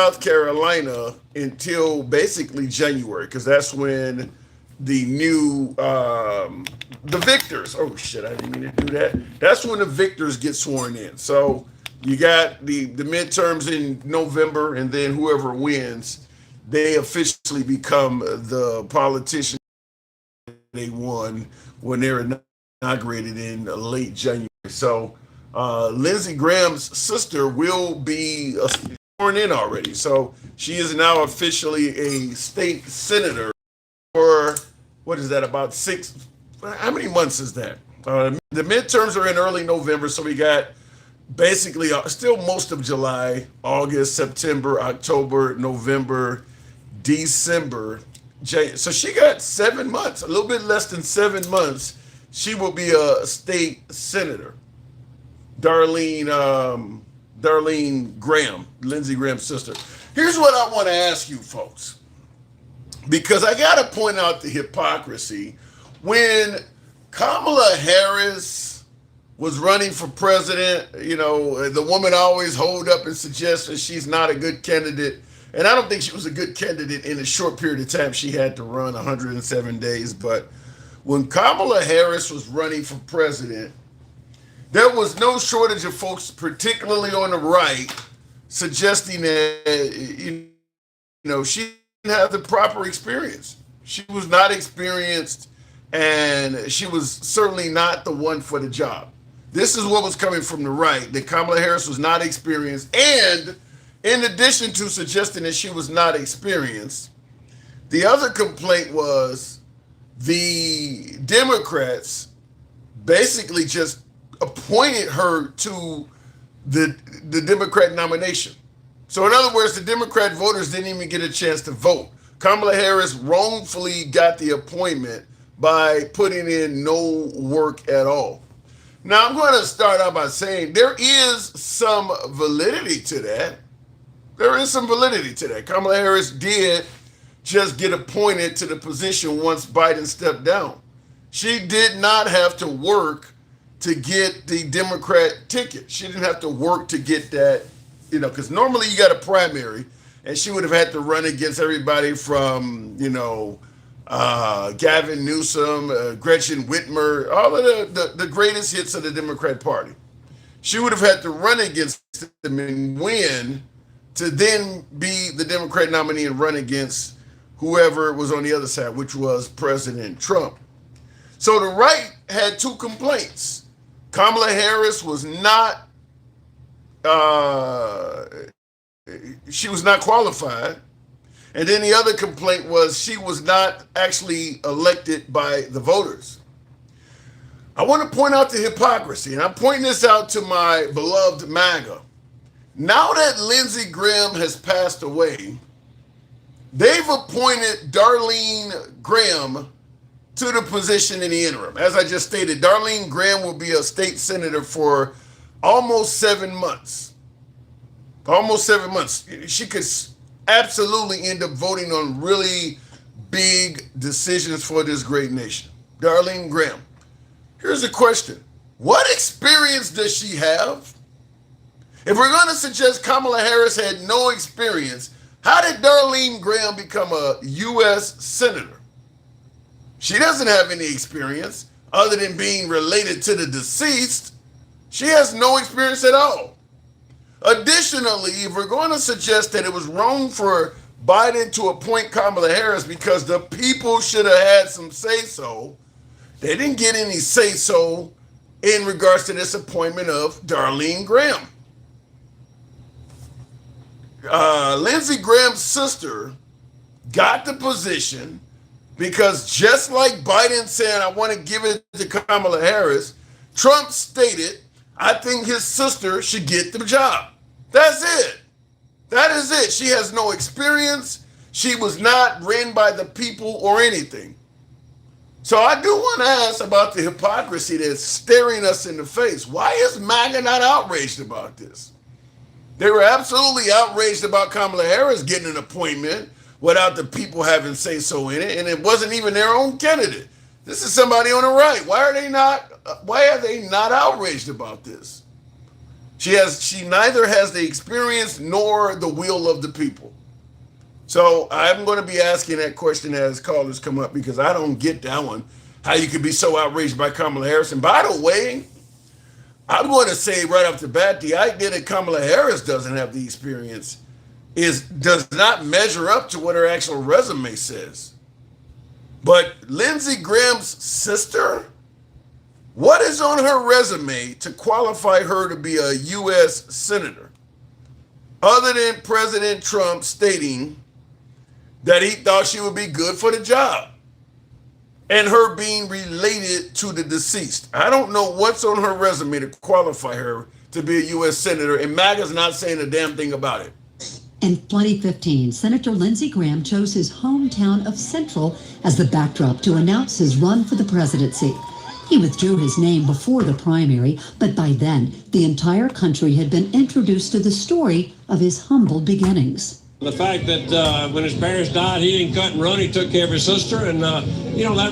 South Carolina until basically January, because that's when the new the victors. Oh shit! I didn't mean to do that. That's when the victors get sworn in. So you got the midterms in November, and then whoever wins, they officially become the politician they won when they're inaugurated in late January. So Lindsey Graham's sister will be sworn in already. So she is now officially a state senator for, what is that, about six, how many months is that? The midterms are in early November, so we got basically still most of July, August, September, October, November, December. So she got 7 months, a little bit less than 7 months. She will be a state senator. Darlene Graham, Lindsey Graham's sister. Here's what I want to ask you folks, because I got to point out the hypocrisy. When Kamala Harris was running for president, you know, the woman always hold up and suggest that she's not a good candidate. And I don't think she was a good candidate in a short period of time she had to run, 107 days. But when Kamala Harris was running for president, there was no shortage of folks, particularly on the right, suggesting that, you know, she didn't have the proper experience. She was not experienced, and she was certainly not the one for the job. This is what was coming from the right, that Kamala Harris was not experienced. And in addition to suggesting that she was not experienced, the other complaint was the Democrats basically just appointed her to the Democrat nomination. So in other words, the Democrat voters didn't even get a chance to vote. Kamala Harris wrongfully got the appointment by putting in no work at all. Now, I'm going to start out by saying there is some validity to that. There is some validity to that. Kamala Harris did just get appointed to the position once Biden stepped down. She did not have to work to get the Democrat ticket. She didn't have to work to get that, you know, because normally you got a primary, and she would have had to run against everybody from, you know, Gavin Newsom, Gretchen Whitmer, all of the greatest hits of the Democrat Party. She would have had to run against them and win to then be the Democrat nominee and run against whoever was on the other side, which was President Trump. So the right had two complaints. Kamala Harris was not, she was not qualified. And then the other complaint was she was not actually elected by the voters. I want to point out the hypocrisy, and I'm pointing this out to my beloved MAGA. Now that Lindsey Graham has passed away, they've appointed Darlene Graham to the position in the interim. As I just stated, Darlene Graham will be a state senator for almost 7 months. Almost 7 months. She could absolutely end up voting on really big decisions for this great nation. Darlene Graham. Here's a question. What experience does she have? If we're going to suggest Kamala Harris had no experience, how did Darlene Graham become a U.S. senator? She doesn't have any experience other than being related to the deceased. She has no experience at all. Additionally, if we're going to suggest that it was wrong for Biden to appoint Kamala Harris because the people should have had some say-so, they didn't get any say-so in regards to this appointment of Darlene Graham. Lindsey Graham's sister got the position because just like Biden said, I want to give it to Kamala Harris, Trump stated, I think his sister should get the job. That's it. That is it. She has no experience. She was not ran by the people or anything. So I do want to ask about the hypocrisy that's staring us in the face. Why is MAGA not outraged about this? They were absolutely outraged about Kamala Harris getting an appointment without the people having say-so in it, and it wasn't even their own candidate. This is somebody on the right. Why are they not outraged about this? She neither has the experience nor the will of the people. So I'm going to be asking that question as callers come up because I don't get that one. How you could be so outraged by Kamala Harris. And by the way, I'm going to say right off the bat, the idea that Kamala Harris doesn't have the experience does not measure up to what her actual resume says. But Lindsey Graham's sister, what is on her resume to qualify her to be a U.S. senator? Other than President Trump stating that he thought she would be good for the job and her being related to the deceased. I don't know what's on her resume to qualify her to be a U.S. senator, and MAGA's not saying a damn thing about it. In 2015, Senator Lindsey Graham chose his hometown of Central as the backdrop to announce his run for the presidency. He withdrew his name before the primary, but by then, the entire country had been introduced to the story of his humble beginnings. The fact that when his parents died, he didn't cut and run. He took care of his sister, and, that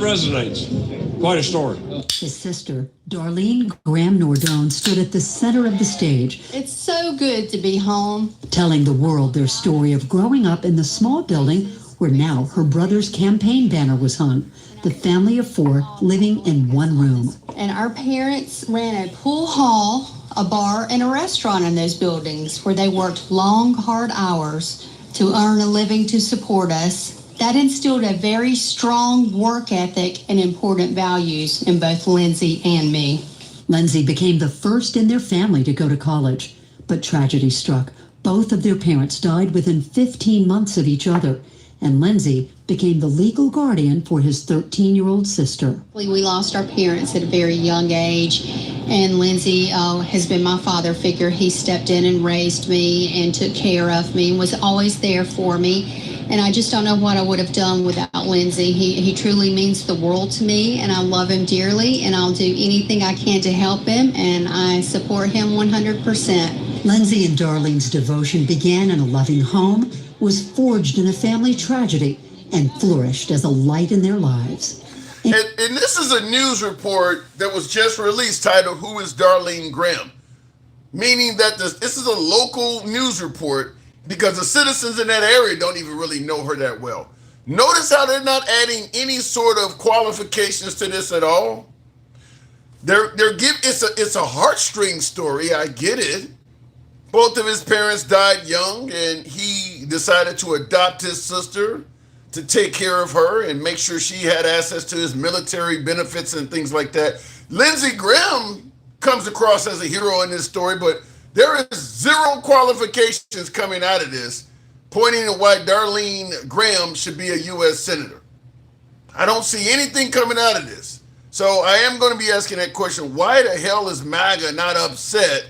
resonates. Quite a story. His sister, Darlene Graham Nordone, stood at the center of the stage. It's so good to be home. Telling the world their story of growing up in the small building where now her brother's campaign banner was hung. The family of four living in one room. And our parents ran a pool hall, a bar, and a restaurant in those buildings where they worked long, hard hours to earn a living to support us. That instilled a very strong work ethic and important values in both Lindsey and me. Lindsey became the first in their family to go to college, but tragedy struck. Both of their parents died within 15 months of each other, and Lindsey became the legal guardian for his 13-year-old sister. We lost our parents at a very young age, and Lindsey has been my father figure. He stepped in and raised me and took care of me and was always there for me. And I just don't know what I would have done without Lindsey. He truly means the world to me, and I love him dearly, and I'll do anything I can to help him, and I support him 100%. Lindsey and Darlene's devotion began in a loving home, was forged in a family tragedy, and flourished as a light in their lives. And this is a news report that was just released titled, "Who is Darlene Graham?" Meaning that this is a local news report because the citizens in that area don't even really know her that well. Notice how they're not adding any sort of qualifications to this at all. It's a heartstring story, I get it. Both of his parents died young, and he decided to adopt his sister to take care of her and make sure she had access to his military benefits and things like that. Lindsey Graham comes across as a hero in this story, but there is zero qualifications coming out of this pointing to why Darlene Graham should be a U.S. senator. I don't see anything coming out of this. So I am going to be asking that question. Why the hell is MAGA not upset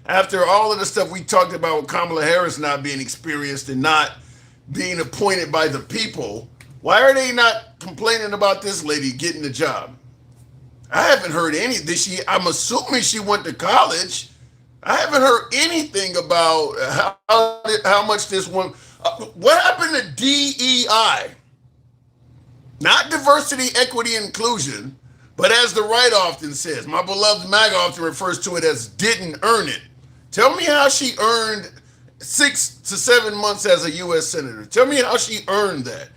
after all of the stuff we talked about with Kamala Harris not being experienced and not being appointed by the people? Why are they not complaining about this lady getting the job? I haven't heard any. I'm assuming she went to college. I haven't heard anything about how much this one. What happened to DEI? Not diversity, equity, inclusion, but as the right often says, my beloved MAGA often refers to it as didn't earn it. Tell me how she earned 6 to 7 months as a U.S. senator. Tell me how she earned that.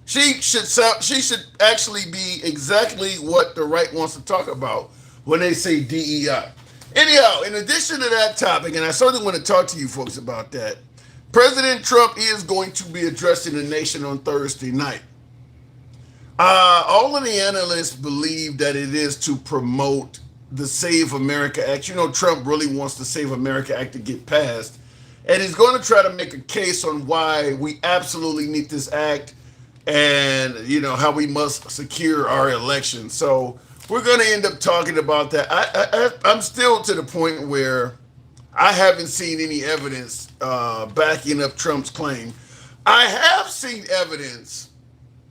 She should actually be exactly what the right wants to talk about when they say DEI. Anyhow, in addition to that topic, and I certainly want to talk to you folks about that, President Trump is going to be addressing the nation on Thursday night. All of the analysts believe that it is to promote the Save America Act. You know, Trump really wants the Save America Act to get passed, and he's going to try to make a case on why we absolutely need this act and, you know, how we must secure our election. So we're going to end up talking about that. I'm still to the point where I haven't seen any evidence backing up Trump's claim. I have seen evidence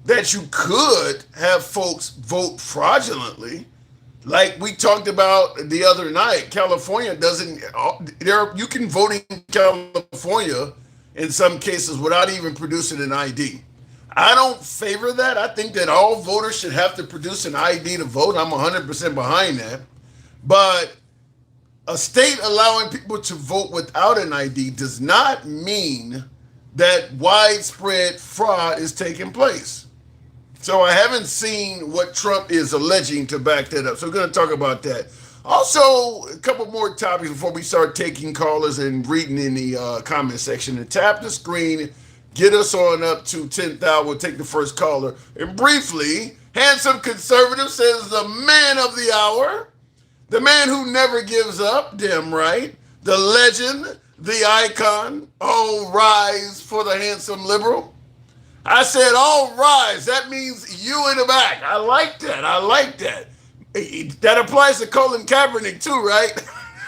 that you could have folks vote fraudulently. Like we talked about the other night, California you can vote in California in some cases without even producing an ID. I don't favor that. I think that all voters should have to produce an ID to vote. I'm 100% behind that. But a state allowing people to vote without an ID does not mean that widespread fraud is taking place. So I haven't seen what Trump is alleging to back that up. So we're going to talk about that. Also, a couple more topics before we start taking callers and reading in the comment section. And tap the screen, get us on up to 10,000. We'll take the first caller. And briefly, handsome conservative says the man of the hour, the man who never gives up, damn right, the legend, the icon, all rise for the handsome liberal. I said all rise. That means you in the back. I like that. I like that. That applies to Colin Kaepernick too, right?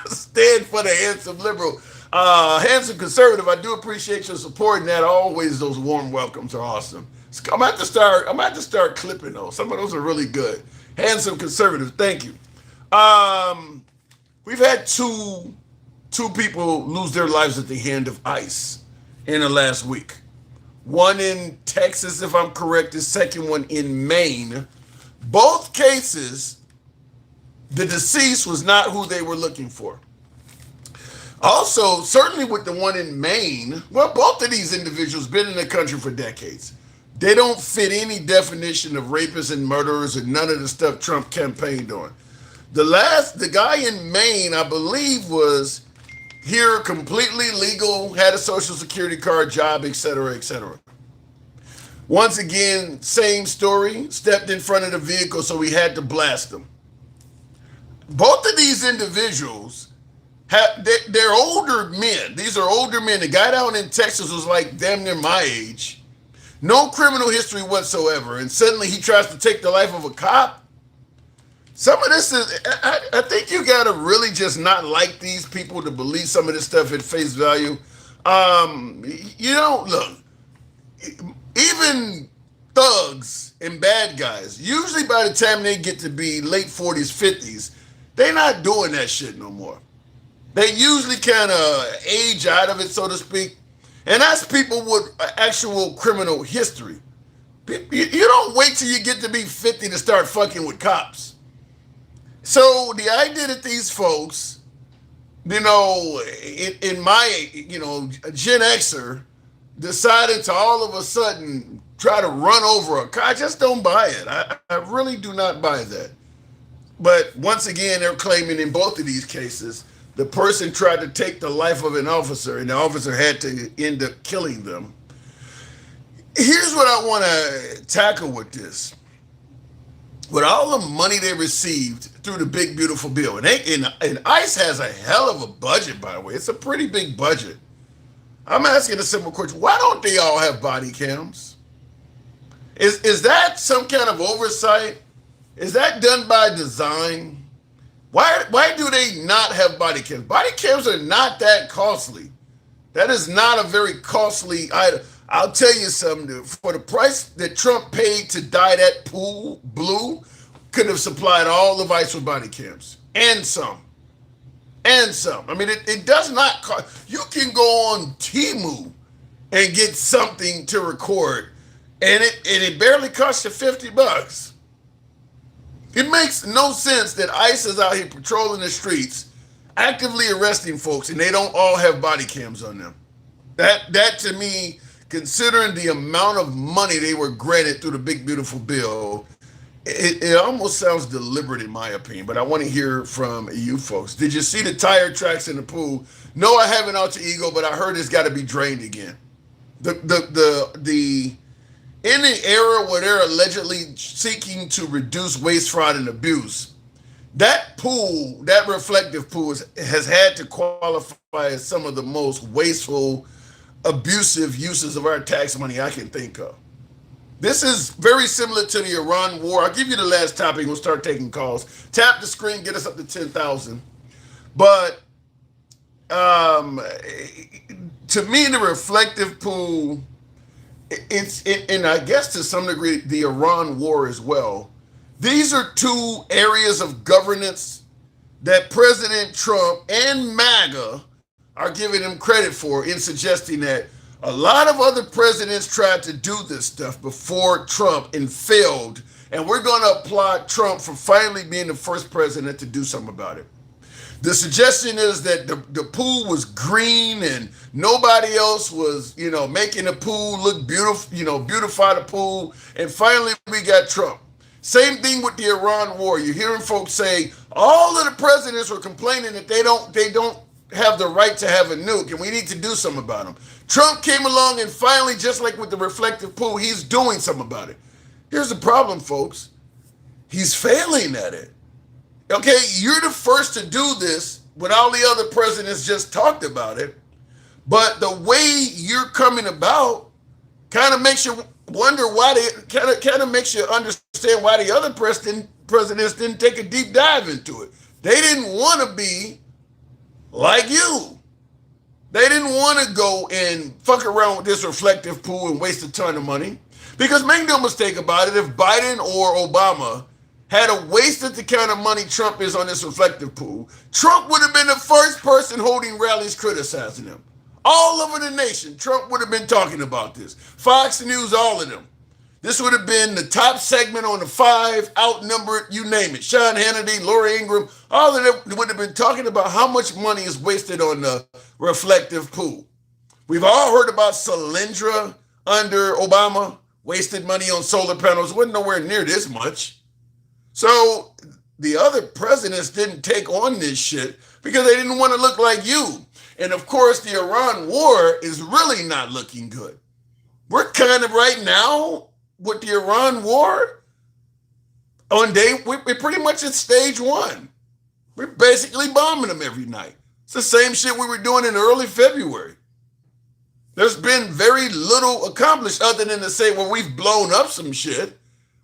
Stand for the handsome liberal. Handsome conservative, I do appreciate your support in that. Always those warm welcomes are awesome. I'm about to start clipping those. Some of those are really good. Handsome conservative, thank you. We've had two people lose their lives at the hand of ICE in the last week. One in Texas, if I'm correct, the second one in Maine. Both cases, the deceased was not who they were looking for. Also, certainly with the one in Maine, well, both of these individuals been in the country for decades. They don't fit any definition of rapists and murderers and none of the stuff Trump campaigned on. The guy in Maine, I believe, was here completely legal, had a social security card, job, etc., etc. Once again, same story, stepped in front of the vehicle, so we had to blast them. Both of these individuals, they're older men. These are older men. The guy down in Texas was like damn near my age. No criminal history whatsoever. And suddenly he tries to take the life of a cop. Some of this is, I think you got to really just not like these people to believe some of this stuff at face value. Look, even thugs and bad guys, usually by the time they get to be late 40s, 50s, they're not doing that shit no more. They usually kind of age out of it, so to speak. And that's people with actual criminal history. You don't wait till you get to be 50 to start fucking with cops. So the idea that these folks, in my, Gen Xer, decided to all of a sudden try to run over a car, I just don't buy it. I really do not buy that. But once again, they're claiming in both of these cases, the person tried to take the life of an officer and the officer had to end up killing them. Here's what I want to tackle with this. With all the money they received through the big, beautiful bill, and ICE has a hell of a budget, by the way. It's a pretty big budget. I'm asking a simple question. Why don't they all have body cams? Is that some kind of oversight? Is that done by design? Why do they not have body cams? Body cams are not that costly. That is not a very costly item. I'll tell you something, for the price that Trump paid to dye that pool blue, could have supplied all of ICE with body cams. And some. I mean, it does not cost. You can go on Temu and get something to record, and it barely costs you $50. It makes no sense that ICE is out here patrolling the streets, actively arresting folks, and they don't all have body cams on them. That to me, considering the amount of money they were granted through the big, beautiful bill, it almost sounds deliberate in my opinion, but I want to hear from you folks. Did you see the tire tracks in the pool? No, I haven't alter ego, but I heard it's got to be drained again. In the era where they're allegedly seeking to reduce waste, fraud, and abuse, that pool, that reflective pool, has had to qualify as some of the most wasteful, abusive uses of our tax money I can think of. This is very similar to the Iran war. I'll give you the last topic. We'll start taking calls. Tap the screen, get us up to 10,000. But to me, the reflective pool, and I guess to some degree, the Iran war as well. These are two areas of governance that President Trump and MAGA are giving him credit for in suggesting that a lot of other presidents tried to do this stuff before Trump and failed, and we're going to applaud Trump for finally being the first president to do something about it. The suggestion is that the pool was green and nobody else was, making the pool look beautiful, beautify the pool. And finally, we got Trump. Same thing with the Iran war. You're hearing folks say all of the presidents were complaining that they don't have the right to have a nuke and we need to do something about them. Trump came along and finally, just like with the reflective pool, he's doing something about it. Here's the problem, folks. He's failing at it. Okay, you're the first to do this when all the other presidents just talked about it. But the way you're coming about kind of makes you wonder why kind of makes you understand why the other presidents didn't take a deep dive into it. They didn't want to be like you. They didn't want to go and fuck around with this reflective pool and waste a ton of money. Because make no mistake about it, if Biden or Obama had wasted the kind of money Trump is on this reflective pool, Trump would have been the first person holding rallies criticizing him. All over the nation, Trump would have been talking about this. Fox News, all of them. This would have been the top segment on the 5, outnumbered, you name it. Sean Hannity, Laura Ingraham, all of them would have been talking about how much money is wasted on the reflective pool. We've all heard about Solyndra under Obama, wasted money on solar panels, wasn't nowhere near this much. So the other presidents didn't take on this shit because they didn't want to look like you. And of course, the Iran war is really not looking good. We're kind of right now with the Iran war we're pretty much at stage 1. We're basically bombing them every night. It's the same shit we were doing in early February. There's been very little accomplished other than to say, well, we've blown up some shit.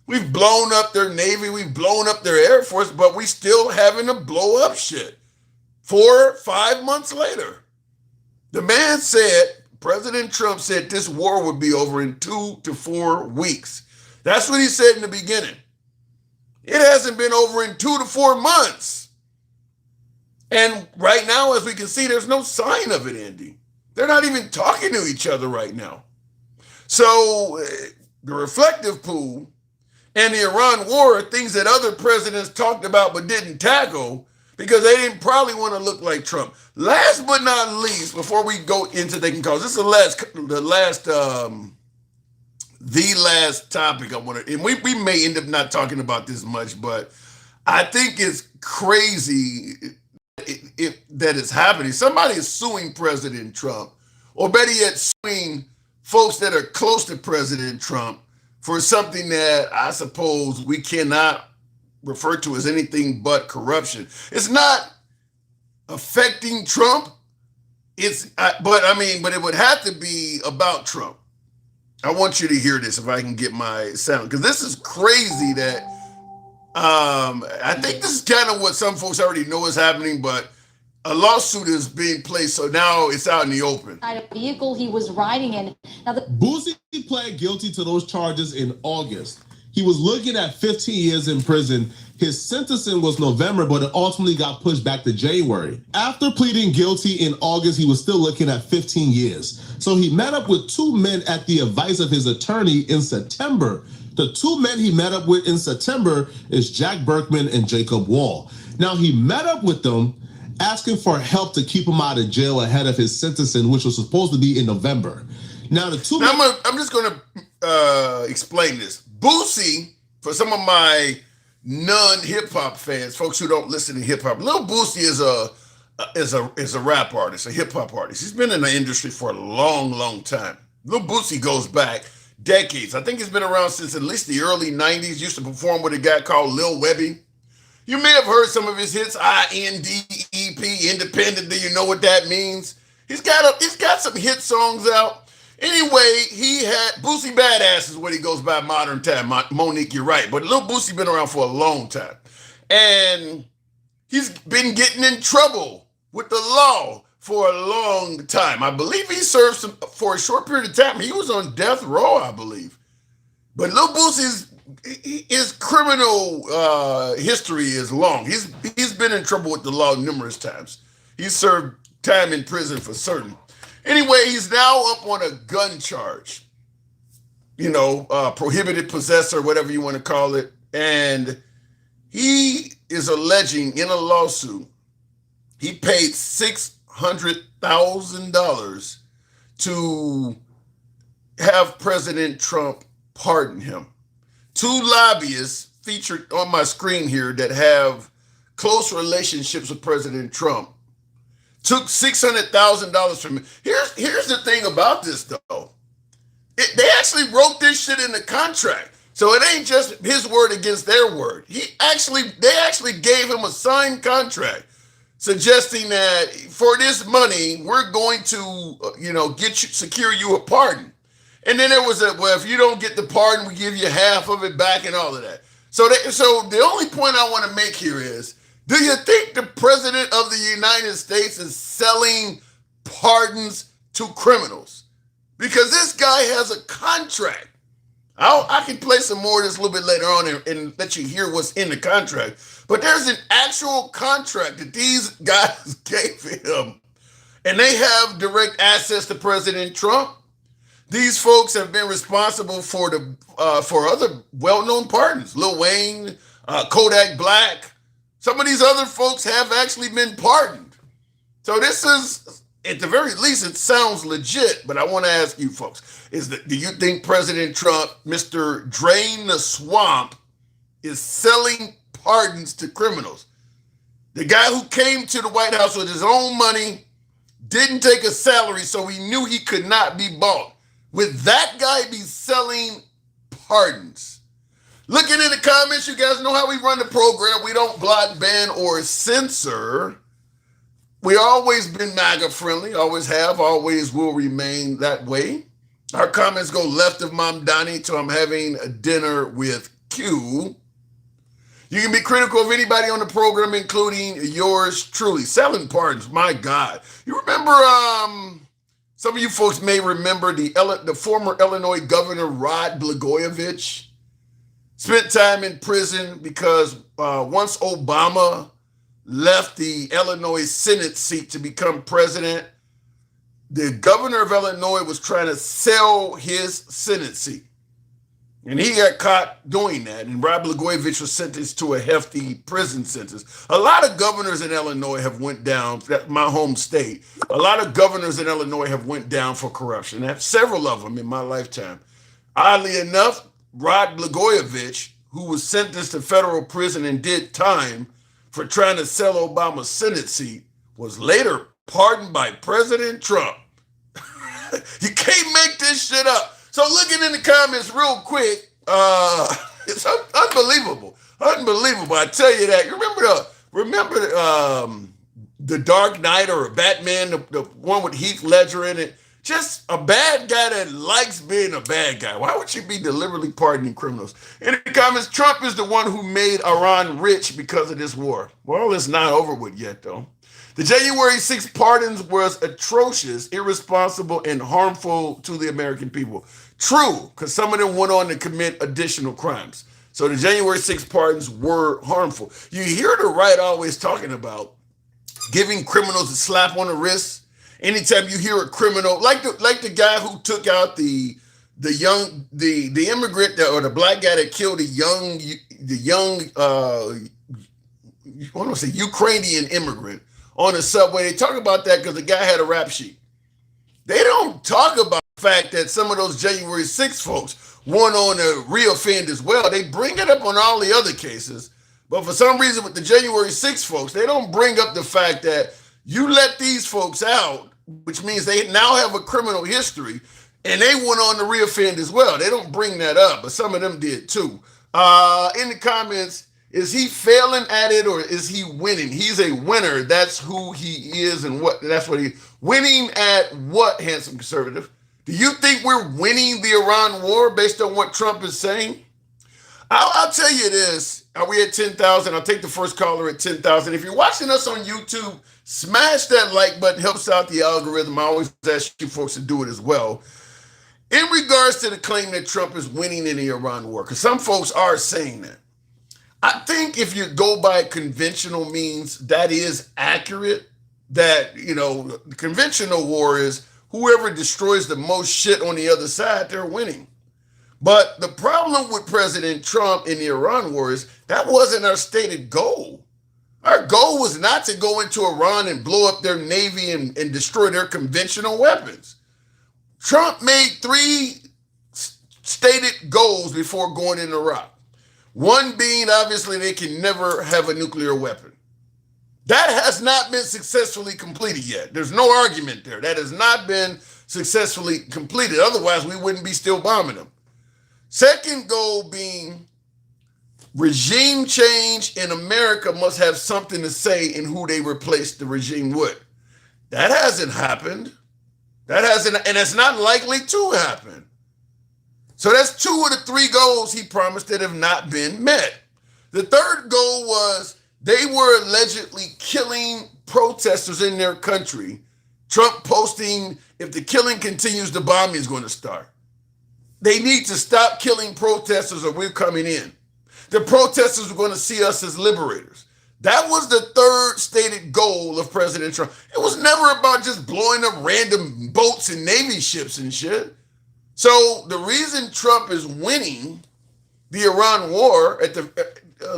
We've blown up their Navy, we've blown up their Air Force, but we still having to blow up shit 4 or 5 months later. The man said, President Trump said this war would be over in 2 to 4 weeks. That's what he said in the beginning. It hasn't been over in 2 to 4 months. And right now, as we can see, there's no sign of it, Andy. They're not even talking to each other right now. So the reflective pool and the Iran war are things that other presidents talked about but didn't tackle because they didn't probably want to look like Trump. Last but not least, before we go into taking calls, this is the last topic I want to, and we may end up not talking about this much, but I think it's crazy that it's happening. Somebody is suing President Trump, or better yet, suing folks that are close to President Trump for something that I suppose we cannot refer to as anything but corruption. It's not affecting Trump. But it would have to be about Trump. I want you to hear this if I can get my sound, because this is crazy that I think this is kind of what some folks already know is happening, but a lawsuit is being placed, so now it's out in the open. A vehicle he was riding in. Now, Boosie pled guilty to those charges in August. He was looking at 15 years in prison. His sentencing was November, but it ultimately got pushed back to January. After pleading guilty in August, he was still looking at 15 years. So he met up with 2 men at the advice of his attorney in September. The 2 men he met up with in September is Jack Berkman and Jacob Wall. Now, he met up with them asking for help to keep him out of jail ahead of his sentencing, which was supposed to be in November. Now, the 2 men... I'm just going to explain this. Boosie, for some of my non-hip-hop fans, folks who don't listen to hip-hop, Lil Boosie is a rap artist, a hip-hop artist. He's been in the industry for a long, long time. Lil Boosie goes back decades. I think he's been around since at least the early 90s. Used to perform with a guy called Lil Webby. You may have heard some of his hits, INDEP, Independent. Do you know what that means? He's got some hit songs out. Anyway, he had Boosie Badass is what he goes by modern time. Monique, you're right. But Lil Boosie been around for a long time. And he's been getting in trouble with the law for a long time. I believe he served for a short period of time. He was on death row, I believe. But Lil Boosie's his criminal history is long. He's been in trouble with the law numerous times. He's served time in prison for certain. Anyway, he's now up on a gun charge. Prohibited possessor, whatever you want to call it. And he is alleging in a lawsuit, he paid $600,000 to have President Trump pardon him. Two lobbyists featured on my screen here that have close relationships with President Trump took $600,000 from him. Here's the thing about this, though. They actually wrote this shit in the contract. So it ain't just his word against their word. They actually gave him a signed contract suggesting that for this money, we're going to, secure you a pardon. And then there was well, if you don't get the pardon, we give you half of it back and all of that. So the only point I want to make here is, do you think the president of the United States is selling pardons to criminals? Because this guy has a contract. I can play some more of this a little bit later on and let you hear what's in the contract. But there's an actual contract that these guys gave him. And they have direct access to President Trump. These folks have been responsible for other well-known pardons. Lil Wayne, Kodak Black. Some of these other folks have actually been pardoned. So this is, at the very least, it sounds legit. But I want to ask you folks, do you think President Trump, Mr. Drain the Swamp, is selling pardons to criminals? The guy who came to the White House with his own money, didn't take a salary, so he knew he could not be bought. Would that guy be selling pardons? Looking in the comments, you guys know how we run the program. We don't block, ban, or censor. We always been MAGA friendly, always have, always will remain that way. Our comments go left of Mom Donnie till I'm having a dinner with Q. You can be critical of anybody on the program, including yours truly. Selling pardons, my God. You remember, some of you folks may remember the former Illinois Governor Rod Blagojevich spent time in prison because once Obama left the Illinois Senate seat to become president, the governor of Illinois was trying to sell his Senate seat. And he got caught doing that. And Rod Blagojevich was sentenced to a hefty prison sentence. A lot of governors in Illinois have went down, my home state. A lot of governors in Illinois have went down for corruption. I have several of them in my lifetime. Oddly enough, Rod Blagojevich, who was sentenced to federal prison and did time for trying to sell Obama's Senate seat, was later pardoned by President Trump. You can't make this shit up. So looking in the comments real quick, it's unbelievable. Unbelievable. I tell you that. You remember the Dark Knight or Batman, the one with Heath Ledger in it? Just a bad guy that likes being a bad guy. Why would you be deliberately pardoning criminals? In the comments, Trump is the one who made Iran rich because of this war. Well, it's not over with yet, though. The January 6th pardons was atrocious, irresponsible, and harmful to the American people. True, because some of them went on to commit additional crimes. So the January 6th pardons were harmful. You hear the right always talking about giving criminals a slap on the wrist. Anytime you hear a criminal, like the guy who took out the immigrant or the black guy that killed the young I want to say Ukrainian immigrant on the subway. They talk about that because the guy had a rap sheet. They don't talk about the fact that some of those January 6 folks went on to reoffend as well. They bring it up on all the other cases, but for some reason with the January 6 folks, they don't bring up the fact that you let these folks out, which means they now have a criminal history, and they went on to reoffend as well. They don't bring that up, but some of them did too. In the comments, is he failing at it or is he winning? He's a winner. That's who he is and that's what he winning at what, handsome conservative? Do you think we're winning the Iran war based on what Trump is saying? I'll tell you this. Are we at 10,000? I'll take the first caller at 10,000. If you're watching us on YouTube, smash that like button. Helps out the algorithm. I always ask you folks to do it as well. In regards to the claim that Trump is winning in the Iran war, because some folks are saying that. I think if you go by conventional means, that is accurate. That, the conventional war is whoever destroys the most shit on the other side, they're winning. But the problem with President Trump in the Iran war is that wasn't our stated goal. Our goal was not to go into Iran and blow up their navy and destroy their conventional weapons. Trump made 3 stated goals before going in Iraq. One being, obviously, they can never have a nuclear weapon. That has not been successfully completed yet. There's no argument there. That has not been successfully completed. Otherwise, we wouldn't be still bombing them. Second goal being regime change in America must have something to say in who they replace the regime with. That hasn't happened. That hasn't, and it's not likely to happen. So that's 2 of the 3 goals he promised that have not been met. The third goal was they were allegedly killing protesters in their country. Trump posting, if the killing continues, the bombing is going to start. They need to stop killing protesters or we're coming in. The protesters are going to see us as liberators. That was the third stated goal of President Trump. It was never about just blowing up random boats and Navy ships and shit. So the reason Trump is winning the Iran war, at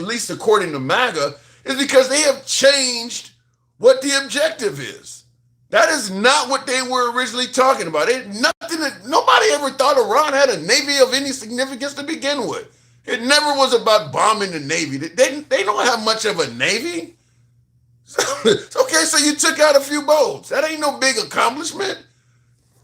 least according to MAGA, is because they have changed what the objective is. That is not what they were originally talking about. Nobody ever thought Iran had a navy of any significance to begin with. It never was about bombing the Navy. They don't have much of a Navy. Okay, so you took out a few boats. That ain't no big accomplishment.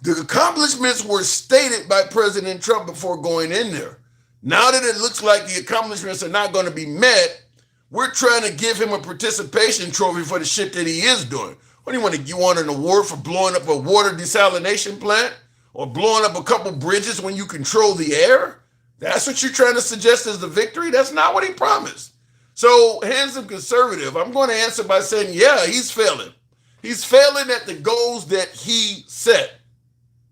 The accomplishments were stated by President Trump before going in there. Now that it looks like the accomplishments are not going to be met, we're trying to give him a participation trophy for the shit that he is doing. What do you want? You want an award for blowing up a water desalination plant or blowing up a couple bridges when you control the air? That's what you're trying to suggest as the victory? That's not what he promised. So, handsome conservative, I'm going to answer by saying, yeah, he's failing. He's failing at the goals that he set.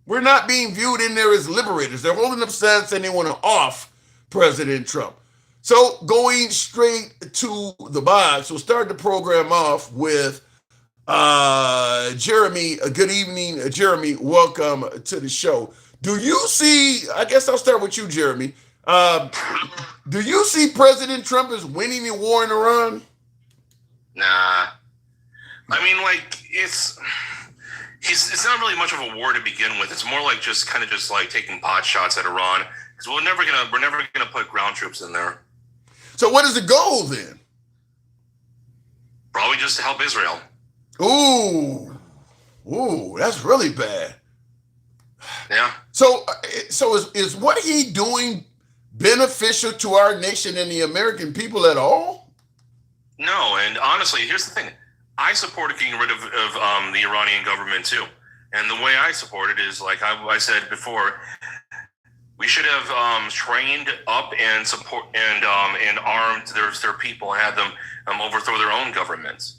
We're not being viewed in there as liberators. They're holding up signs saying they want to off President Trump. So, going straight to the box, we'll start the program off with Jeremy. Good evening, Jeremy. Welcome to the show. Do you see, I guess I'll start with you, Jeremy. Do you see President Trump as winning the war in Iran? Nah. I mean, like, it's not really much of a war to begin with. It's more like just like taking pot shots at Iran, because we're never gonna put ground troops in there. So what is the goal then? Probably just to help Israel. Ooh, that's really bad. Yeah. So is what he doing beneficial to our nation and the American people at all? No, and honestly, here's the thing. I supported getting rid of the Iranian government too. And the way I support it is, like I said before, we should have trained up and support and armed their people and had them overthrow their own governments.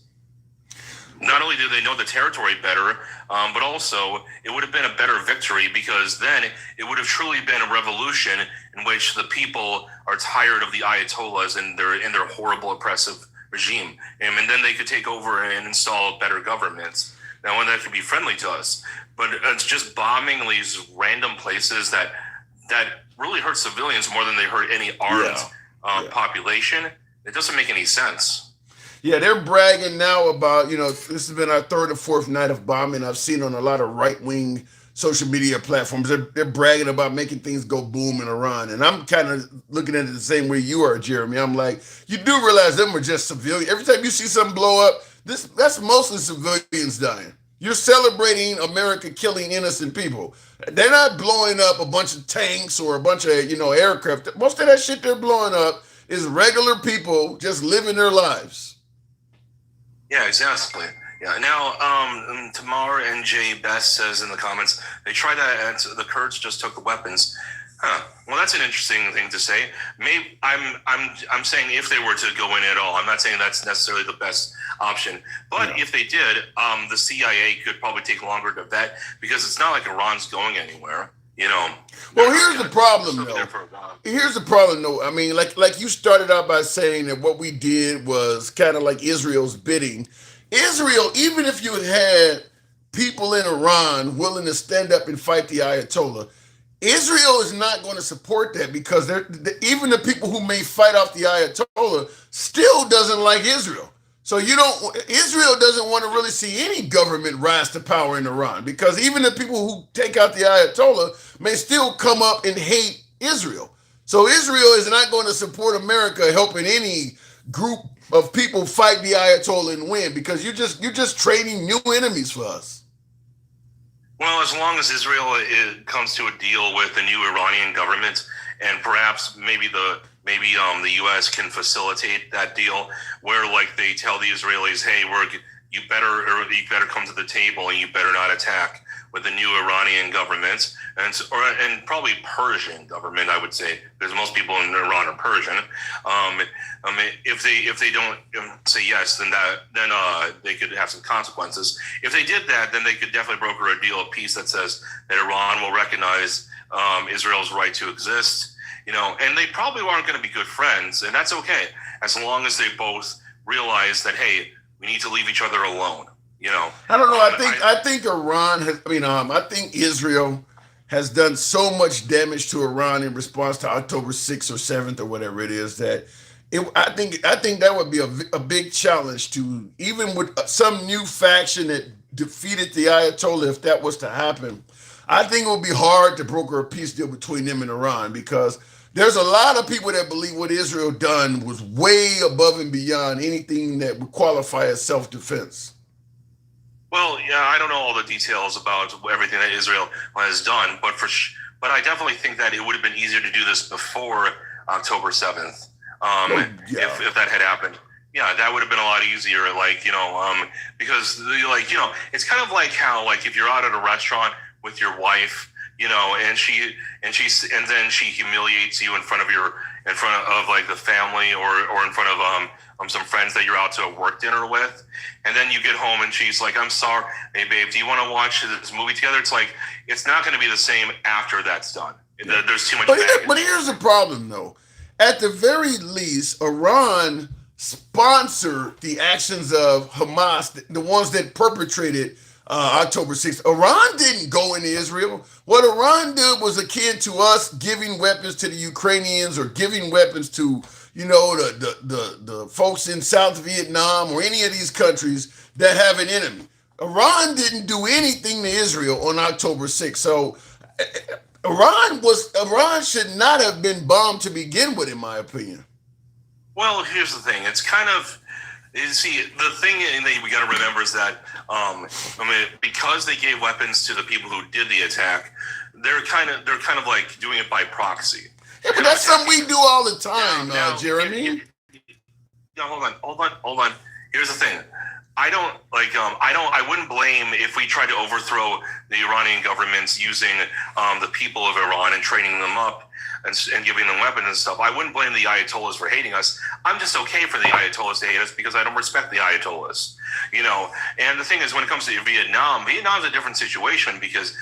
Not only do they know the territory better, but also it would have been a better victory, because then it would have truly been a revolution in which the people are tired of the Ayatollahs and their horrible oppressive regime, and then they could take over and install better governments. Now, one that could be friendly to us, but it's just bombing these random places that really hurt civilians more than they hurt any armed population. It doesn't make any sense. Yeah, they're bragging now about, this has been our 3rd or 4th night of bombing. I've seen on a lot of right-wing social media platforms. They're bragging about making things go boom in Iran. And I'm kind of looking at it the same way you are, Jeremy. I'm like, you do realize them are just civilians. Every time you see something blow up, that's mostly civilians dying. You're celebrating America killing innocent people. They're not blowing up a bunch of tanks or a bunch of, aircraft. Most of that shit they're blowing up is regular people just living their lives. Yeah, exactly. Yeah. Now, Tamar and Jay Best says in the comments, they tried that and the Kurds just took the weapons. Huh. Well, that's an interesting thing to say. Maybe I'm saying if they were to go in at all. I'm not saying that's necessarily the best option. But if they did, the CIA could probably take longer to vet, because it's not like Iran's going anywhere. Well, here's the problem, though. Here's the problem, though. I mean, like you started out by saying that what we did was kind of like Israel's bidding. Israel, even if you had people in Iran willing to stand up and fight the Ayatollah, Israel is not going to support that, because even the people who may fight off the Ayatollah still doesn't like Israel. So Israel doesn't want to really see any government rise to power in Iran, because even the people who take out the Ayatollah may still come up and hate Israel. So Israel is not going to support America helping any group of people fight the Ayatollah and win, because you're just trading new enemies for us. Well, as long as Israel comes to a deal with the new Iranian government, and perhaps maybe the U.S. can facilitate that deal, where like they tell the Israelis, "Hey, you better come to the table and you better not attack," with the new Iranian government and probably Persian government, I would say, because most people in Iran are Persian. If they don't say yes, then they could have some consequences. If they did that, then they could definitely broker a deal of peace that says that Iran will recognize Israel's right to exist. And they probably aren't going to be good friends, and that's okay, as long as they both realize that, hey, we need to leave each other alone. I don't know. I think Iran has. I think Israel has done so much damage to Iran in response to October 6th or 7th or whatever it is that I think that would be a big challenge to, even with some new faction that defeated the Ayatollah, if that was to happen. I think it would be hard to broker a peace deal between them and Iran, because there's a lot of people that believe what Israel done was way above and beyond anything that would qualify as self-defense. Well, yeah, I don't know all the details about everything that Israel has done, but I definitely think that it would have been easier to do this before October 7th. If that had happened. Yeah, that would have been a lot easier, because it's kind of like how, if you're out at a restaurant with your wife, and then she humiliates you in front of the family or in front of some friends that you're out to a work dinner with, and then you get home and she's like, "I'm sorry, hey babe, do you want to watch this movie together?" It's like, it's not going to be the same after that's done. There's too much. But here's the problem, though. At the very least, Iran sponsored the actions of Hamas, the ones that perpetrated October 6th. Iran didn't go into Israel. What Iran did was akin to us giving weapons to the Ukrainians, or giving weapons to, the folks in South Vietnam or any of these countries that have an enemy. Iran didn't do anything to Israel on October 6th. So Iran should not have been bombed to begin with, in my opinion. Well, here's the thing. It's kind of, the thing that we got to remember is that, because they gave weapons to the people who did the attack, they're kind of like doing it by proxy. Yeah, but that's something we do all the time, Jeremy. Hold on. Here's the thing. I wouldn't blame if we tried to overthrow the Iranian governments using the people of Iran and training them up and giving them weapons and stuff. I wouldn't blame the Ayatollahs for hating us. I'm just okay for the Ayatollahs to hate us because I don't respect the Ayatollahs. And the thing is, when it comes to Vietnam's a different situation, because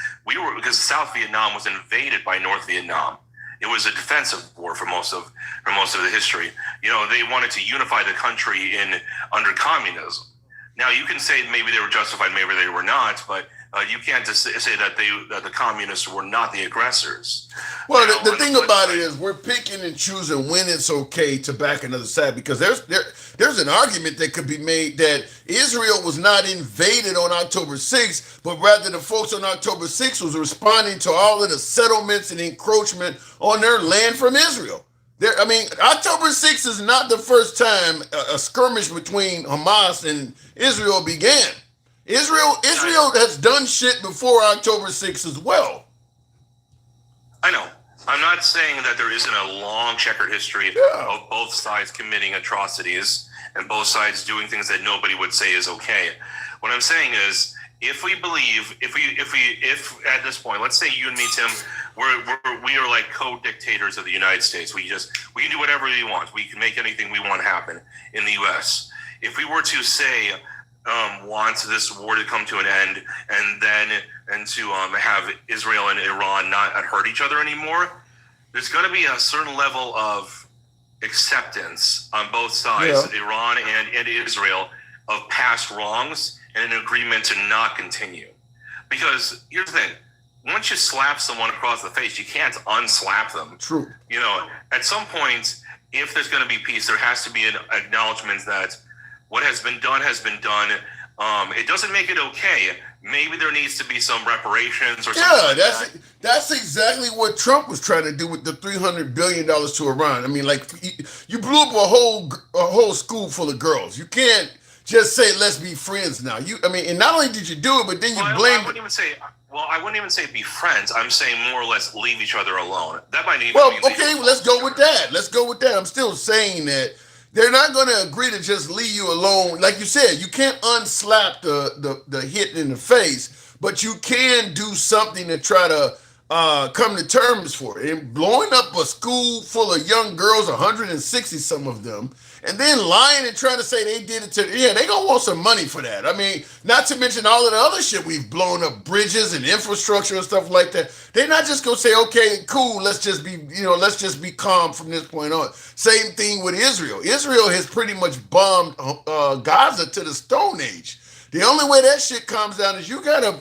South Vietnam was invaded by North Vietnam. It was a defensive war for most of the history. They wanted to unify the country under communism. Now, you can say maybe they were justified, maybe they were not, but you can't just say that the communists were not the aggressors. Well, the thing about it is, we're picking and choosing when it's okay to back another side, because there's an argument that could be made that Israel was not invaded on October 6th, but rather the folks on October 6th was responding to all of the settlements and encroachment on their land from Israel. October 6th is not the first time a skirmish between Hamas and Israel began. Israel has done shit before October 6th as well. I know. I'm not saying that there isn't a long checkered history of both sides committing atrocities and both sides doing things that nobody would say is okay. What I'm saying is, if at this point, let's say you and me, Tim, we are like co-dictators of the United States. We can do whatever we want. We can make anything we want happen in the U.S. If we were to say, want this war to come to an end, and to have Israel and Iran not hurt each other anymore, there's going to be a certain level of acceptance on both sides, Iran and Israel, of past wrongs and an agreement to not continue. Because here's the thing. Once you slap someone across the face, you can't unslap them. True. At some point, if there's going to be peace, there has to be an acknowledgement that what has been done has been done. It doesn't make it okay. Maybe there needs to be some reparations or something. Yeah, like that's exactly what Trump was trying to do with the $300 billion to Iran. I mean, like, you blew up a whole school full of girls. You can't just say let's be friends now. And not only did you do it, but then you blamed. I wouldn't even say be friends. I'm saying more or less leave each other alone. That might even Well, be okay, let's go with that. Let's go with that. I'm still saying that they're not going to agree to just leave you alone. Like you said, you can't unslap the hit in the face, but you can do something to try to come to terms for it. And blowing up a school full of young girls, 160 some of them, and then lying and trying to say they did it they're going to want some money for that. I mean, not to mention all of the other shit we've blown up, bridges and infrastructure and stuff like that. They're not just going to say, okay, cool, let's just be calm from this point on. Same thing with Israel. Israel has pretty much bombed Gaza to the Stone Age. The only way that shit calms down is you got to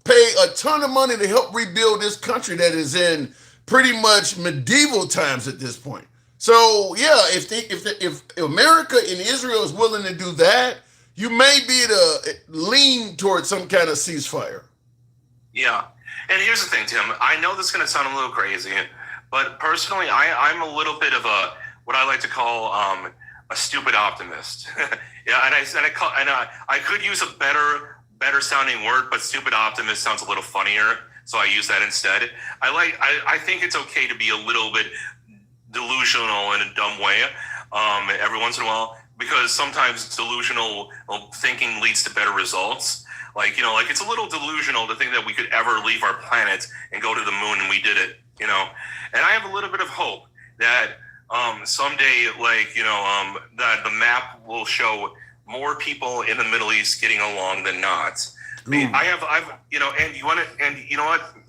pay a ton of money to help rebuild this country that is in pretty much medieval times at this point. So yeah, if America and Israel is willing to do that, you may be to lean towards some kind of ceasefire. Yeah, and here's the thing, Tim. I know this is going to sound a little crazy, but personally, I'm a little bit of what I like to call a stupid optimist. Yeah, I could use a better sounding word, but stupid optimist sounds a little funnier, so I use that instead. I think it's okay to be a little bit delusional in a dumb way every once in a while, because sometimes delusional thinking leads to better results. Like it's a little delusional to think that we could ever leave our planet and go to the moon, and we did it, and I have a little bit of hope that someday, that the map will show more people in the Middle East getting along than not. I mean,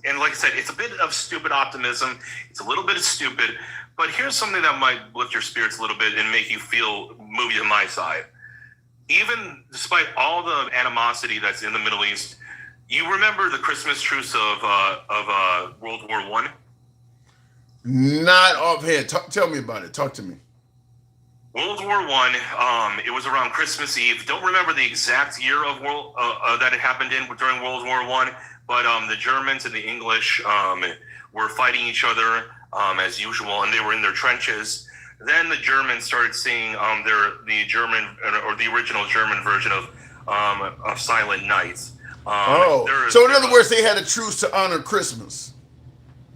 and like I said, it's a bit of stupid optimism. It's a little bit stupid, but here's something that might lift your spirits a little bit and make you move you to my side. Even despite all the animosity that's in the Middle East, you remember the Christmas truce of World War I? Not offhand. Tell me about it. Talk to me. World War I, it was around Christmas Eve. Don't remember the exact year of that it happened during World War I, but the Germans and the English were fighting each other as usual, and they were in their trenches. Then the Germans started singing the original German version of Silent Night. So in other words, they had a truce to honor Christmas.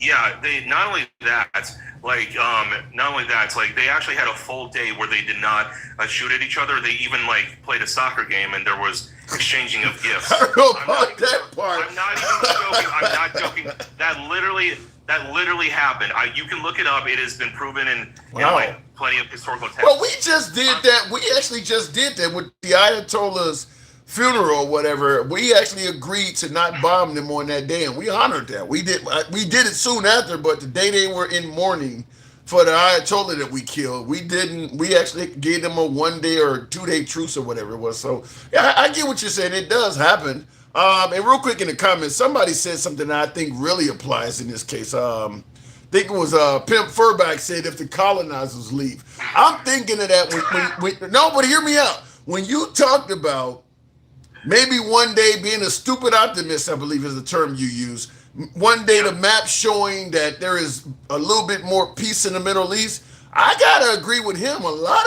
Yeah, they not only that, they actually had a full day where they did not shoot at each other. They even played a soccer game, and there was exchanging of gifts. I don't know about that part. I'm not even joking. I'm not joking. That literally happened. You can look it up. It has been proven in plenty of historical texts. Well, we just did that. We actually just did that with the Ayatollah's funeral or whatever. We actually agreed to not bomb them on that day, and we honored that. We did it soon after, but the day they were in mourning for the Ayatollah that we killed, we actually gave them a 1 day or 2 day truce or whatever it was. So yeah, I get what you're saying. It does happen. And real quick in the comments, somebody said something that I think really applies in this case. I think it was Pimp Furback said if the colonizers leave. I'm thinking of that but hear me out. When you talked about maybe one day being a stupid optimist, I believe is the term you use. One day the map showing that there is a little bit more peace in the Middle East. I gotta agree with him. A lot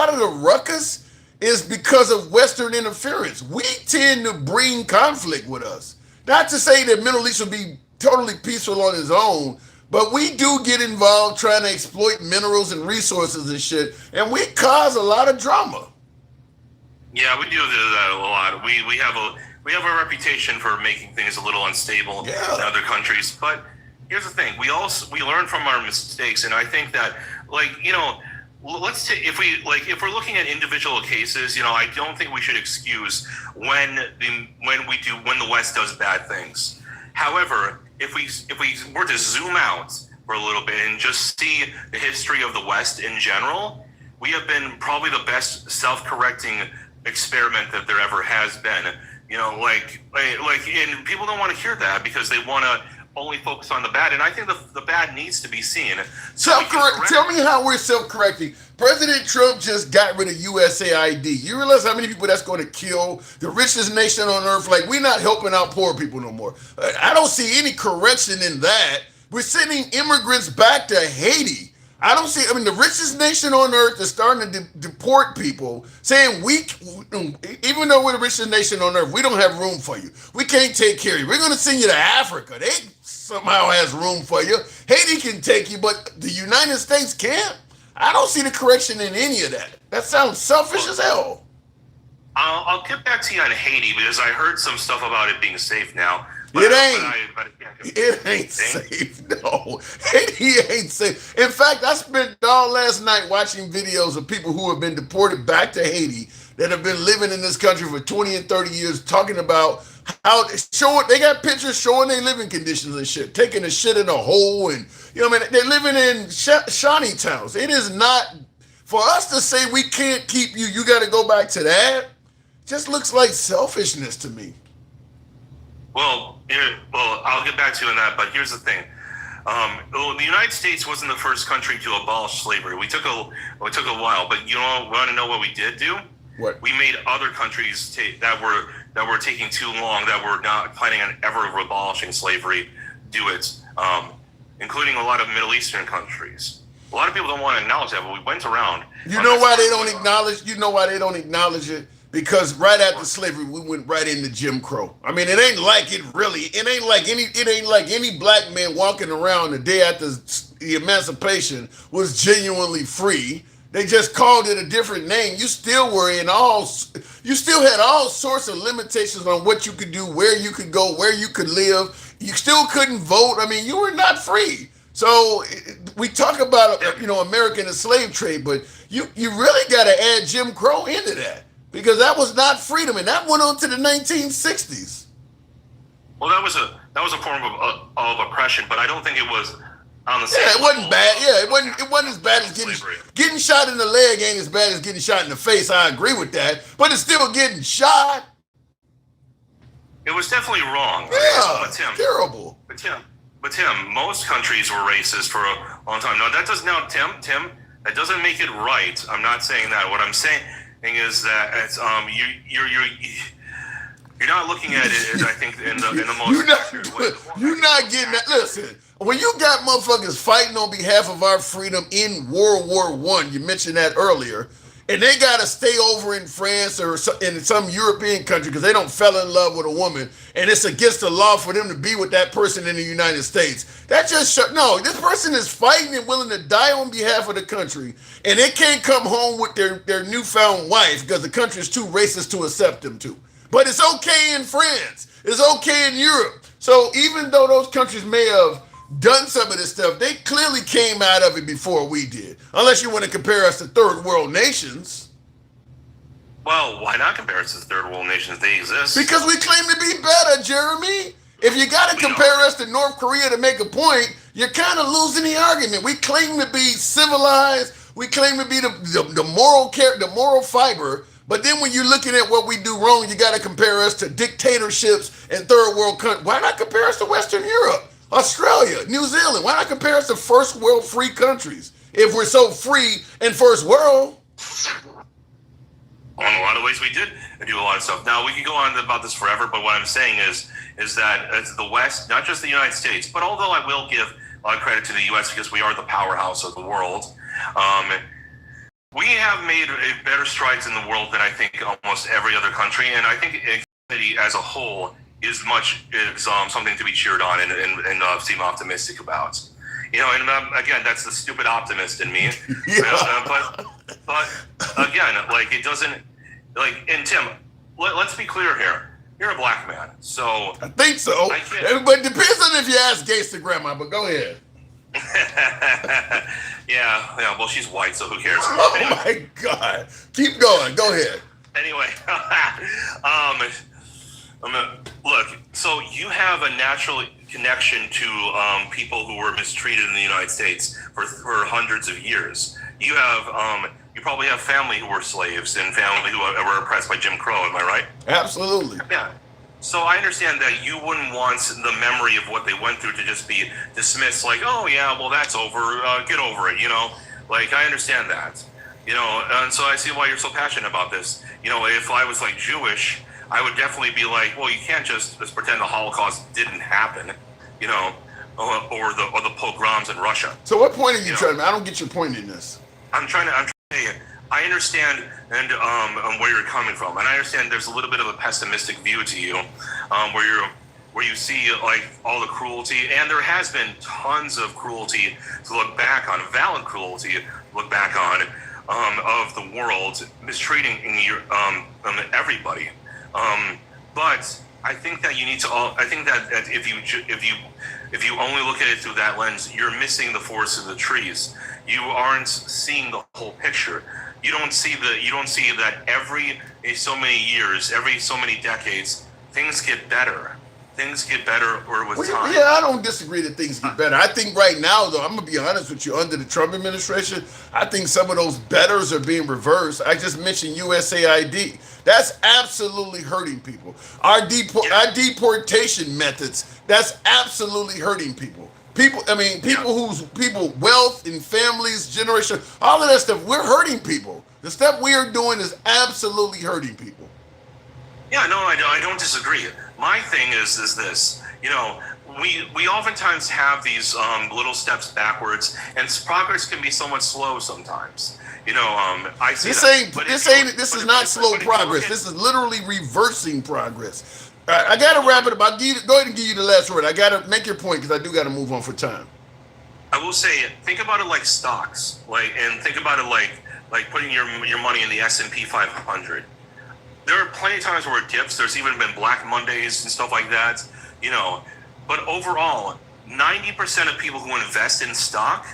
of the ruckus is because of Western interference. We tend to bring conflict with us. Not to say that Middle East will be totally peaceful on its own, but we do get involved trying to exploit minerals and resources and shit, and we cause a lot of drama. Yeah, we do that a lot. We have a reputation for making things a little unstable in other countries. But here's the thing: we learn from our mistakes, and I think that if we're looking at individual cases, I don't think we should excuse when the West does bad things. However, if we were to zoom out for a little bit and just see the history of the West in general, we have been probably the best self-correcting experiment that there ever has been. And people don't want to hear that because they want to only focus on the bad, and I think the bad needs to be seen. Self-correct. Tell me how we're self-correcting. President Trump just got rid of USAID. You realize how many people that's going to kill? The richest nation on earth. Like, we're not helping out poor people no more. I don't see any correction in that. We're sending immigrants back to Haiti. I don't see, the richest nation on earth is starting to deport people, saying even though we're the richest nation on earth, we don't have room for you. We can't take care of you. We're going to send you to Africa. They somehow has room for you. Haiti can take you, but the United States can't. I don't see the correction in any of that. That sounds selfish as hell. I'll get back to you on Haiti because I heard some stuff about it being safe now. It ain't safe. No, Haiti ain't safe. In fact, I spent all last night watching videos of people who have been deported back to Haiti that have been living in this country for 20 and 30 years, talking about how they got pictures showing their living conditions and shit, taking a shit in a hole, and they're living in shanty towns. It is not for us to say we can't keep you. You got to go back to that. Just looks like selfishness to me. Well, I'll get back to you on that, but here's the thing. The United States wasn't the first country to abolish slavery. We took a while, but want to know what we did do? What? We made other countries that were taking too long, that were not planning on ever abolishing slavery, do it, including a lot of Middle Eastern countries. A lot of people don't want to acknowledge that, but we went around. You know why they don't acknowledge? You know why they don't acknowledge it? Because right after slavery, we went right into Jim Crow. It ain't like any black man walking around the day after the emancipation was genuinely free. They just called it a different name. You still had all sorts of limitations on what you could do, where you could go, where you could live. You still couldn't vote. You were not free. So we talk about, American and slave trade, but you really got to add Jim Crow into that. Because that was not freedom, and that went on to the 1960s. Well, that was a form of oppression, but I don't think it was on the same. Yeah, it wasn't bad. Yeah, it wasn't as bad as getting shot in the leg. Ain't as bad as getting shot in the face. I agree with that, but it's still getting shot. It was definitely wrong. Yeah, but Tim, terrible. But Tim, most countries were racist for a long time. Tim, that doesn't make it right. I'm not saying that. What I'm saying is that it's, you're not looking at it, I think, in the most. You're not getting that. Listen, when you got motherfuckers fighting on behalf of our freedom in World War I, you mentioned that earlier, and they got to stay over in France or in some European country because they don't fell in love with a woman, and it's against the law for them to be with that person in the United States. That just no. This person is fighting and willing to die on behalf of the country, and they can't come home with their newfound wife because the country is too racist to accept them to. But it's okay in France. It's okay in Europe. So even though those countries may have done some of this stuff, they clearly came out of it before we did. Unless you want to compare us to third world nations. Well, why not compare us to third world nations? They exist. Because we claim to be better, Jeremy. If you got to compare us to North Korea to make a point, you're kind of losing the argument. We claim to be civilized. We claim to be the moral fiber. But then when you're looking at what we do wrong, you got to compare us to dictatorships and third world countries. Why not compare us to Western Europe, Australia, New Zealand? Why not compare us to first world free countries if we're so free in first world? In a lot of ways we did do a lot of stuff. Now, we could go on about this forever, but what I'm saying is that it's the West, not just the United States, but although I will give a lot of credit to the U.S. because we are the powerhouse of the world, we have made better strides in the world than I think almost every other country, and I think humanity as a whole is something to be cheered on and seem optimistic about. And again, that's the stupid optimist in me. But again, it doesn't and Tim, let's be clear here. You're a black man, so I think so. But it depends on if you ask Gangsta Grandma. But go ahead. yeah. Well, she's white, so who cares? Oh anyway. My God! Keep going. Go ahead. Anyway, look. So you have a natural connection to people who were mistreated in the United States for hundreds of years. You have you probably have family who were slaves and family who were oppressed by Jim Crow. Am I right? Absolutely. Yeah. So I understand that you wouldn't want the memory of what they went through to just be dismissed, like, oh yeah, well that's over, get over it, Like I understand that, and so I see why you're so passionate about this. If I was like Jewish, I would definitely be like, well, you can't just pretend the Holocaust didn't happen, or the pogroms in Russia. So what point are you trying to make? I don't get your point in this. I'm trying to I understand and where you're coming from, and I understand there's a little bit of a pessimistic view to you, where you see like all the cruelty, and there has been tons of cruelty to look back on, valid cruelty to look back on, of the world mistreating everybody. But I think that you need to. I think that if you only look at it through that lens, you're missing the forest of the trees. You aren't seeing the whole picture. You don't see that every so many years, every so many decades, things get better. Things get better or with time. Yeah, I don't disagree that things get better. I think right now, though, I'm going to be honest with you, under the Trump administration, I think some of those betters are being reversed. I just mentioned USAID. That's absolutely hurting people. Our deportation methods, that's absolutely hurting people. People wealth and families, generation, all of that stuff, we're hurting people. The stuff we are doing is absolutely hurting people. Yeah, no, I don't disagree. My thing is this, we oftentimes have these little steps backwards, and progress can be somewhat slow sometimes. I see this is not slow progress. This is literally reversing progress. I got to wrap it up. Go ahead and give you the last word. I got to make your point because I do got to move on for time. I will say, think about it like stocks, and think about it like putting your money in the S&P 500. There are plenty of times where it dips. There's even been Black Mondays and stuff like that, But overall, 90% of people who invest in stock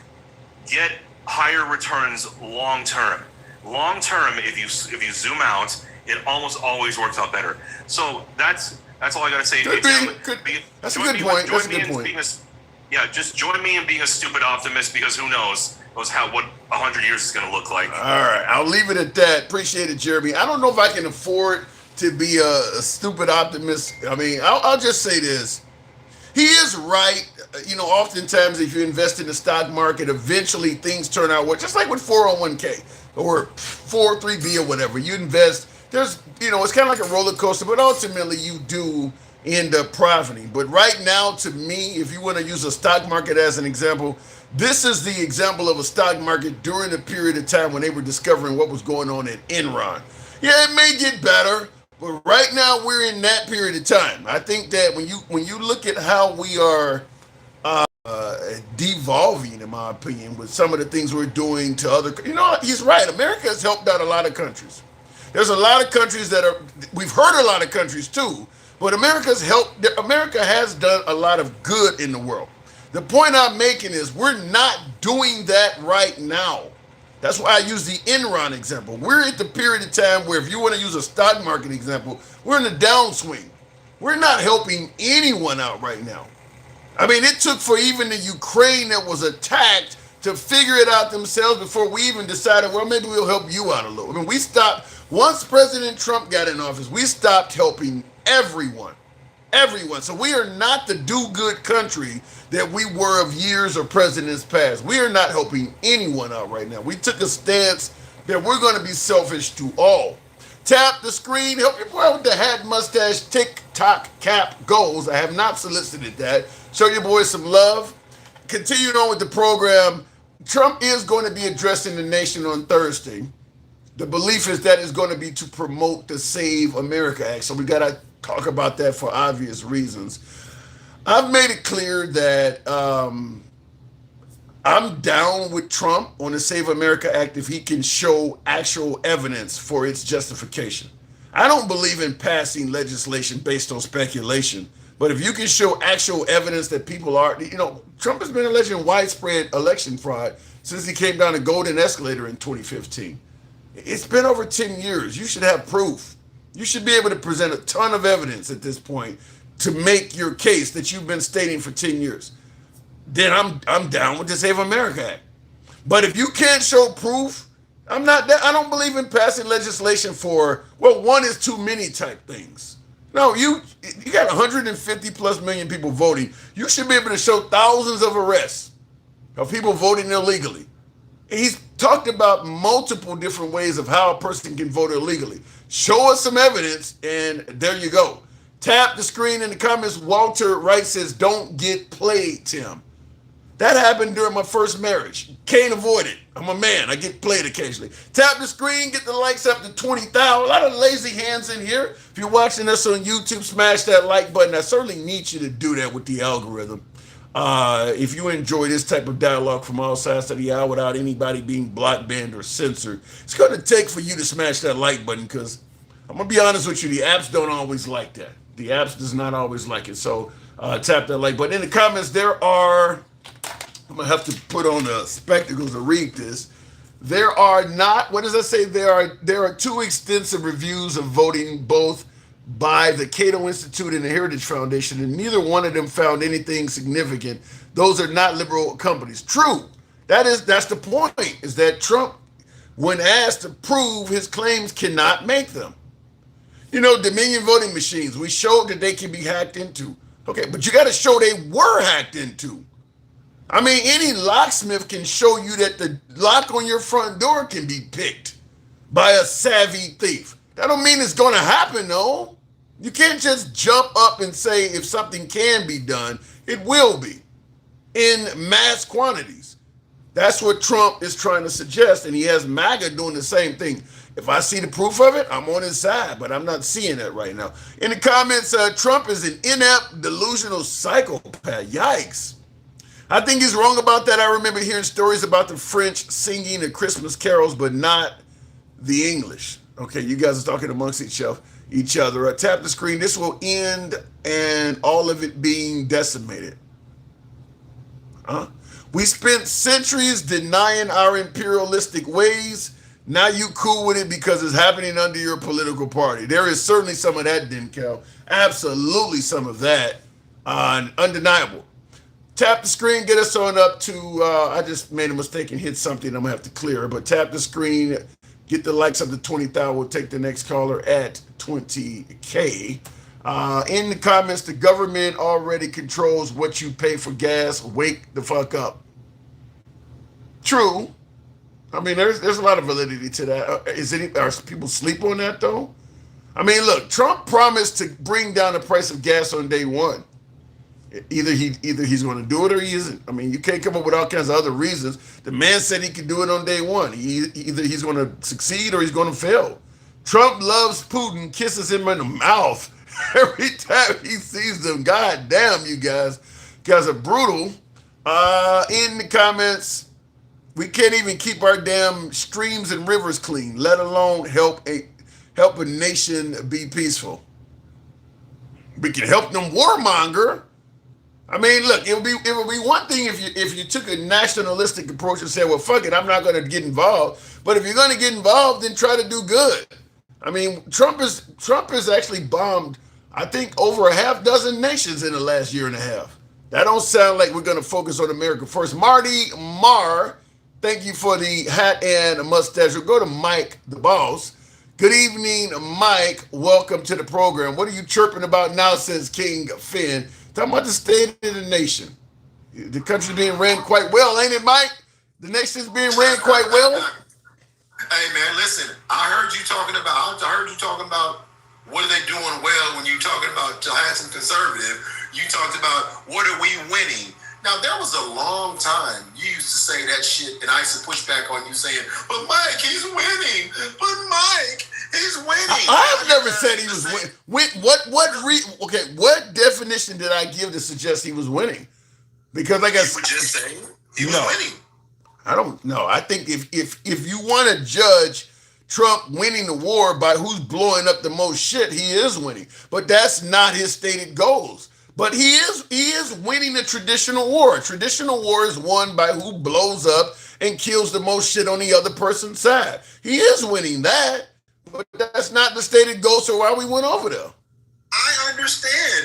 get higher returns long term. Long term, if you zoom out, it almost always works out better. So that's all I got to say. That's a good point. Just join me in being a stupid optimist, because who knows what 100 years is going to look like. All right, I'll leave it at that. Appreciate it, Jeremy. I don't know if I can afford to be a stupid optimist. I mean, I'll just say this. He is right. Oftentimes if you invest in the stock market, eventually things turn out well, just like with 401k or 403b or whatever. You invest, it's kind of like a roller coaster, but ultimately you do end up profiting. But right now, to me, if you want to use a stock market as an example, this is the example of a stock market during a period of time when they were discovering what was going on at Enron. Yeah, it may get better, but right now we're in that period of time. I think that when you look at how we are devolving, in my opinion, with some of the things we're doing to other, he's right. America has helped out a lot of countries. There's a lot of countries we've hurt a lot of countries too, but America has done a lot of good in the world. The point I'm making is we're not doing that right now. That's why I use the Enron example. We're at the period of time where, if you want to use a stock market example, we're in a downswing. We're not helping anyone out right now. I mean, it took for even the Ukraine that was attacked to figure it out themselves before we even decided, well, maybe we'll help you out a little. I mean, we stopped, once President Trump got in office, we stopped helping everyone. So we are not the do-good country that we were of years of presidents past. We are not helping anyone out right now. We took a stance that we're going to be selfish to all. Tap the screen. Help your boy with the hat, mustache, TikTok cap goals. I have not solicited that. Show your boy some love. Continuing on with the program, Trump is going to be addressing the nation on Thursday. The belief is that it's going to be to promote the Save America Act. So we got to talk about that for obvious reasons. I've made it clear that I'm down with Trump on the Save America Act if he can show actual evidence for its justification. I don't believe in passing legislation based on speculation, but if you can show actual evidence that people are, Trump has been alleging widespread election fraud since he came down the golden escalator in 2015. It's been over 10 years. You should have proof. You should be able to present a ton of evidence at this point to make your case that you've been stating for 10 years. Then I'm down with the Save America Act. But if you can't show proof, I don't believe in passing legislation for, one is too many type things. No, you got 150 plus million people voting. You should be able to show thousands of arrests of people voting illegally. He's talked about multiple different ways of how a person can vote illegally. Show us some evidence, and there you go. Tap the screen in the comments. Walter Wright says, don't get played, Tim. That happened during my first marriage. Can't avoid it. I'm a man. I get played occasionally. Tap the screen. Get the likes up to 20,000. A lot of lazy hands in here. If you're watching us on YouTube, smash that like button. I certainly need you to do that with the algorithm. If you enjoy this type of dialogue from all sides of the aisle without anybody being blocked, banned, or censored, it's going to take for you to smash that like button, because I'm going to be honest with you, the apps don't always like that. The apps does not always like it. So tap that like button. In the comments, I'm going to have to put on the spectacles to read this. There are not, what does that say? There are two extensive reviews of voting, both by the Cato Institute and the Heritage Foundation, and neither one of them found anything significant. Those are not liberal companies. True. That's the point, is that Trump, when asked to prove his claims, cannot make them. You know, Dominion voting machines, we showed that they can be hacked into. Okay, but you got to show they were hacked into. I mean, any locksmith can show you that the lock on your front door can be picked by a savvy thief. That don't mean it's going to happen, though. You can't just jump up and say if something can be done, it will be in mass quantities. That's what Trump is trying to suggest, and he has MAGA doing the same thing. If I see the proof of it, I'm on his side, but I'm not seeing it right now. In the comments, Trump is an inept, delusional psychopath. Yikes. I think he's wrong about that. I remember hearing stories about the French singing the Christmas carols, but not the English. Okay, you guys are talking amongst each other. Tap the screen. This will end and all of it being decimated. We spent centuries denying our imperialistic ways. Now you cool with it because it's happening under your political party. There is certainly some of that, Denkel. Absolutely some of that. Undeniable. Tap the screen, get us on up to, I just made a mistake and hit something I'm going to have to clear, but tap the screen, get the likes up to 20,000. We'll take the next caller at 20K. In the comments, the government already controls what you pay for gas. Wake the fuck up. True. I mean, there's a lot of validity to that. Are people sleep on that, though? I mean, look, Trump promised to bring down the price of gas on day one. Either he's going to do it or he isn't. I mean, you can't come up with all kinds of other reasons. The man said he could do it on day one. Either he's going to succeed or he's going to fail. Trump loves Putin, kisses him in the mouth every time he sees them. God damn, you guys are brutal. In the comments, we can't even keep our damn streams and rivers clean, let alone help a nation be peaceful. We can help them warmonger. I mean, look, it would be one thing if you took a nationalistic approach and said, well, fuck it, I'm not going to get involved. But if you're going to get involved, then try to do good. I mean, Trump has actually bombed, I think, over a half dozen nations in the last year and a half. That don't sound like we're going to focus on America first. Marty Marr, thank you for the hat and a mustache. We'll go to Mike, the boss. Good evening, Mike. Welcome to the program. What are you chirping about now, says King Finn? Talking about the state of the nation. The country's being ran quite well, ain't it, Mike? The nation's being ran quite well. Hey, man, listen. I heard you talking about what are they doing well when you talking about Johansson conservative. You talked about what are we winning. Now, there was a long time you used to say that shit, and I used to push back on you saying, but Mike, he's winning. But Mike, he's winning. I've never said he was winning. What definition did I give to suggest he was winning? Because like I said, you were just saying he was winning. I don't know. I think if you want to judge Trump winning the war by who's blowing up the most shit, he is winning. But that's not his stated goals. But he is winning a traditional war. A traditional war is won by who blows up and kills the most shit on the other person's side. He is winning that, but that's not the stated goal, so why we went over there? I understand.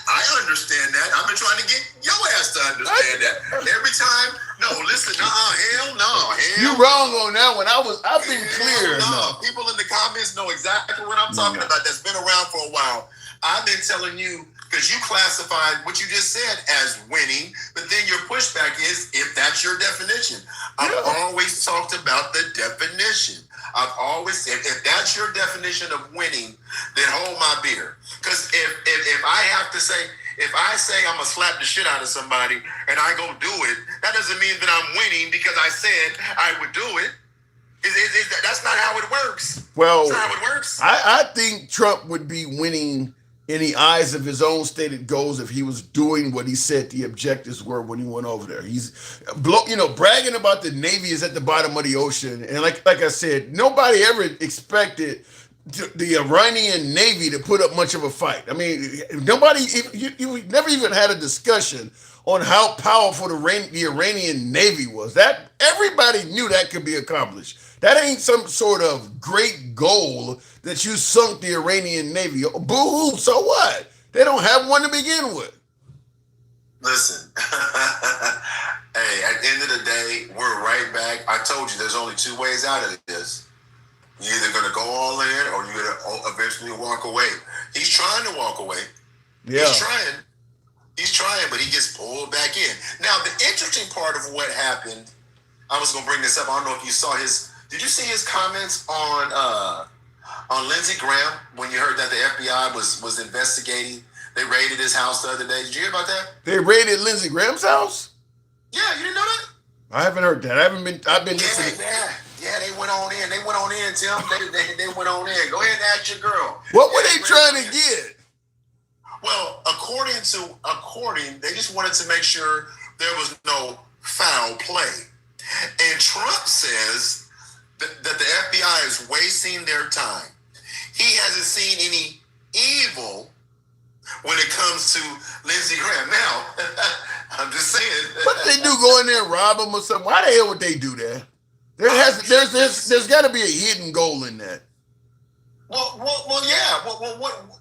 I understand that. I've been trying to get your ass to understand that. Every time, no, listen, hell no. You wrong on that one. I've been clear. No. People in the comments know exactly what I'm talking about. That's been around for a while. I've been telling you, because you classified what you just said as winning, but then your pushback is, if that's your definition. I've always talked about the definition. I've always said, if that's your definition of winning, then hold my beer. Because if I have to say, if I say I'm going to slap the shit out of somebody and I go do it, that doesn't mean that I'm winning because I said I would do it. That's not how it works. Well, that's not how it works. I think Trump would be winning in the eyes of his own stated goals if he was doing what he said the objectives were when he went over there. He's, bragging about the Navy is at the bottom of the ocean. And like I said, nobody ever expected the Iranian Navy to put up much of a fight. I mean, nobody, you never even had a discussion on how powerful the Iranian Navy was. That everybody knew that could be accomplished. That ain't some sort of great goal that you sunk the Iranian Navy. Boo-hoo, so what? They don't have one to begin with. Listen, hey, at the end of the day, we're right back. I told you there's only two ways out of this. You're either going to go all in or you're going to eventually walk away. He's trying to walk away. Yeah. He's trying, but he gets pulled back in. Now, the interesting part of what happened, I was going to bring this up. I don't know if you saw did you see his comments on Lindsey Graham when you heard that the FBI was investigating? They raided his house the other day. Did you hear about that? They raided Lindsey Graham's house? Yeah, you didn't know that? I haven't heard that. I've been listening. Yeah, they went on in. They went on in, Tim. They went on in. Go ahead and ask your girl. What were they trying to get? Well, according, they just wanted to make sure there was no foul play. And Trump says that the FBI is wasting their time. He hasn't seen any evil when it comes to Lindsey Graham. Now, I'm just saying. What did they do? Go in there and rob him or something? Why the hell would they do that? There's got to be a hidden goal in that. Well, yeah.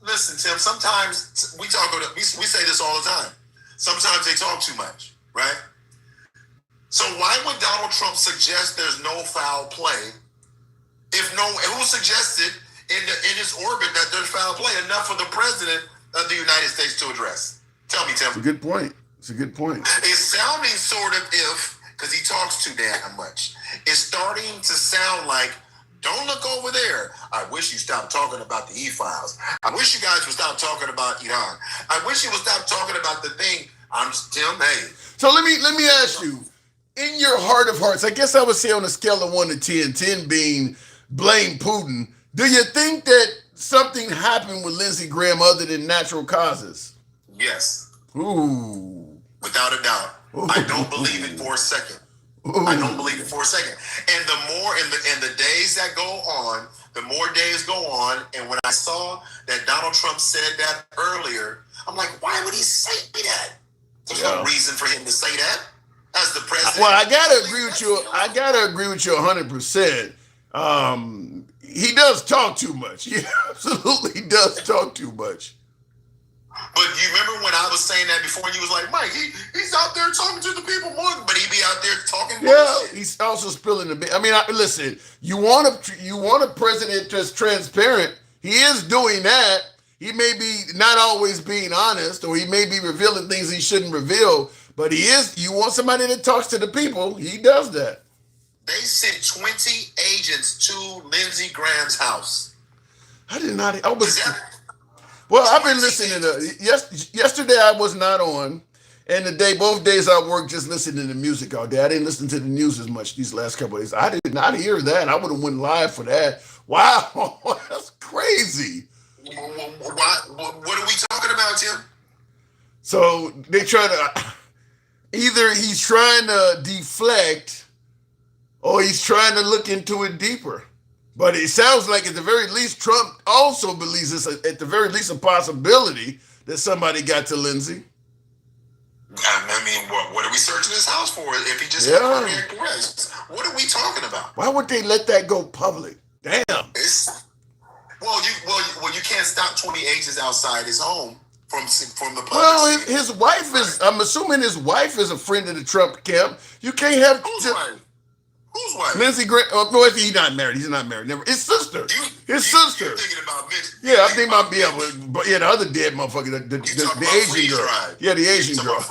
Listen, Tim. Sometimes we say this all the time. Sometimes they talk too much, right? So why would Donald Trump suggest there's no foul play? Who suggested in his orbit that there's foul play enough for the president of the United States to address? Tell me, Tim. It's a good point. It's sounding sort of because he talks too damn much. It's starting to sound like, don't look over there. I wish you stopped talking about the E-files. I wish you guys would stop talking about Iran. I wish you would stop talking about the thing. I'm Tim. Hey. So let me ask you, in your heart of hearts, I guess I would say on a scale of 1 to 10, 10 being blame Putin, do you think that something happened with Lindsey Graham other than natural causes? Yes. Ooh. Without a doubt. Ooh. I don't believe it for a second. Ooh. I don't believe it for a second. And the more in the days that go on, the more days go on, and when I saw that Donald Trump said that earlier, I'm like, why would he say that? There's no reason for him to say that as the president. Well, I gotta agree with you. I gotta agree with you 100%. He does talk too much. He absolutely does talk too much. But you remember when I was saying that before, and you was like, Mike, he's out there talking to the people more, but he be out there talking bullshit. He's also spilling the bit. I mean, listen, you want a president that's transparent. He is doing that. He may be not always being honest, or he may be revealing things he shouldn't reveal, but he is. You want somebody that talks to the people. He does that. They sent 20 agents to Lindsey Graham's house. I did not. Well, I've been listening to. Yesterday I was not on, and both days I worked just listening to music all day. I didn't listen to the news as much these last couple of days. I did not hear that. I would have went live for that. Wow, that's crazy. What are we talking about, Tim? So they try to either he's trying to deflect, or he's trying to look into it deeper. But it sounds like at the very least, Trump also believes it's at the very least a possibility that somebody got to Lindsey. I mean, what are we searching his house for if he just got cardiac arrest? What are we talking about? Why would they let that go public? Damn. You can't stop 20 agents outside his home from the public. Well, his wife is. I'm assuming his wife is a friend of the Trump camp. You can't have. Whose wife? Whose wife? Lindsey Graham. No, he's not married. He's not married. Never. His sister. His sister. You're thinking about Mitch. Yeah, I'm thinking about but yeah, the other dead motherfucker, the Asian girl. Drive. Yeah, the Asian girl.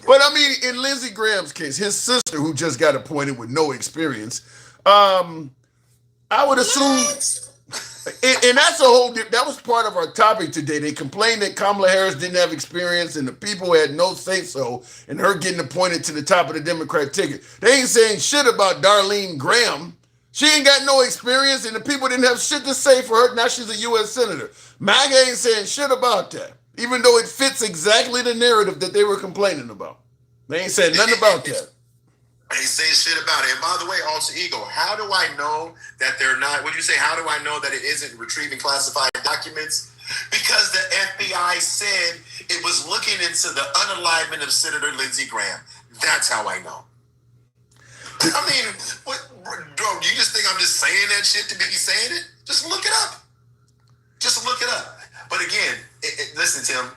But I mean, in Lindsey Graham's case, his sister, who just got appointed with no experience, I would assume, and that's a whole. That was part of our topic today. They complained that Kamala Harris didn't have experience, and the people had no say so, and her getting appointed to the top of the Democrat ticket. They ain't saying shit about Darlene Graham. She ain't got no experience, and the people didn't have shit to say for her. Now she's a U.S. senator. MAGA ain't saying shit about that, even though it fits exactly the narrative that they were complaining about. They ain't saying nothing about that. They say shit about it. And by the way, Alter Ego, how do I know that they're not, would you say, how do I know that it isn't retrieving classified documents? Because the FBI said it was looking into the unalignment of Senator Lindsey Graham. That's how I know. I mean, what, bro, you just think I'm just saying that shit to be saying it? Just look it up. Just look it up. But again, listen, Tim,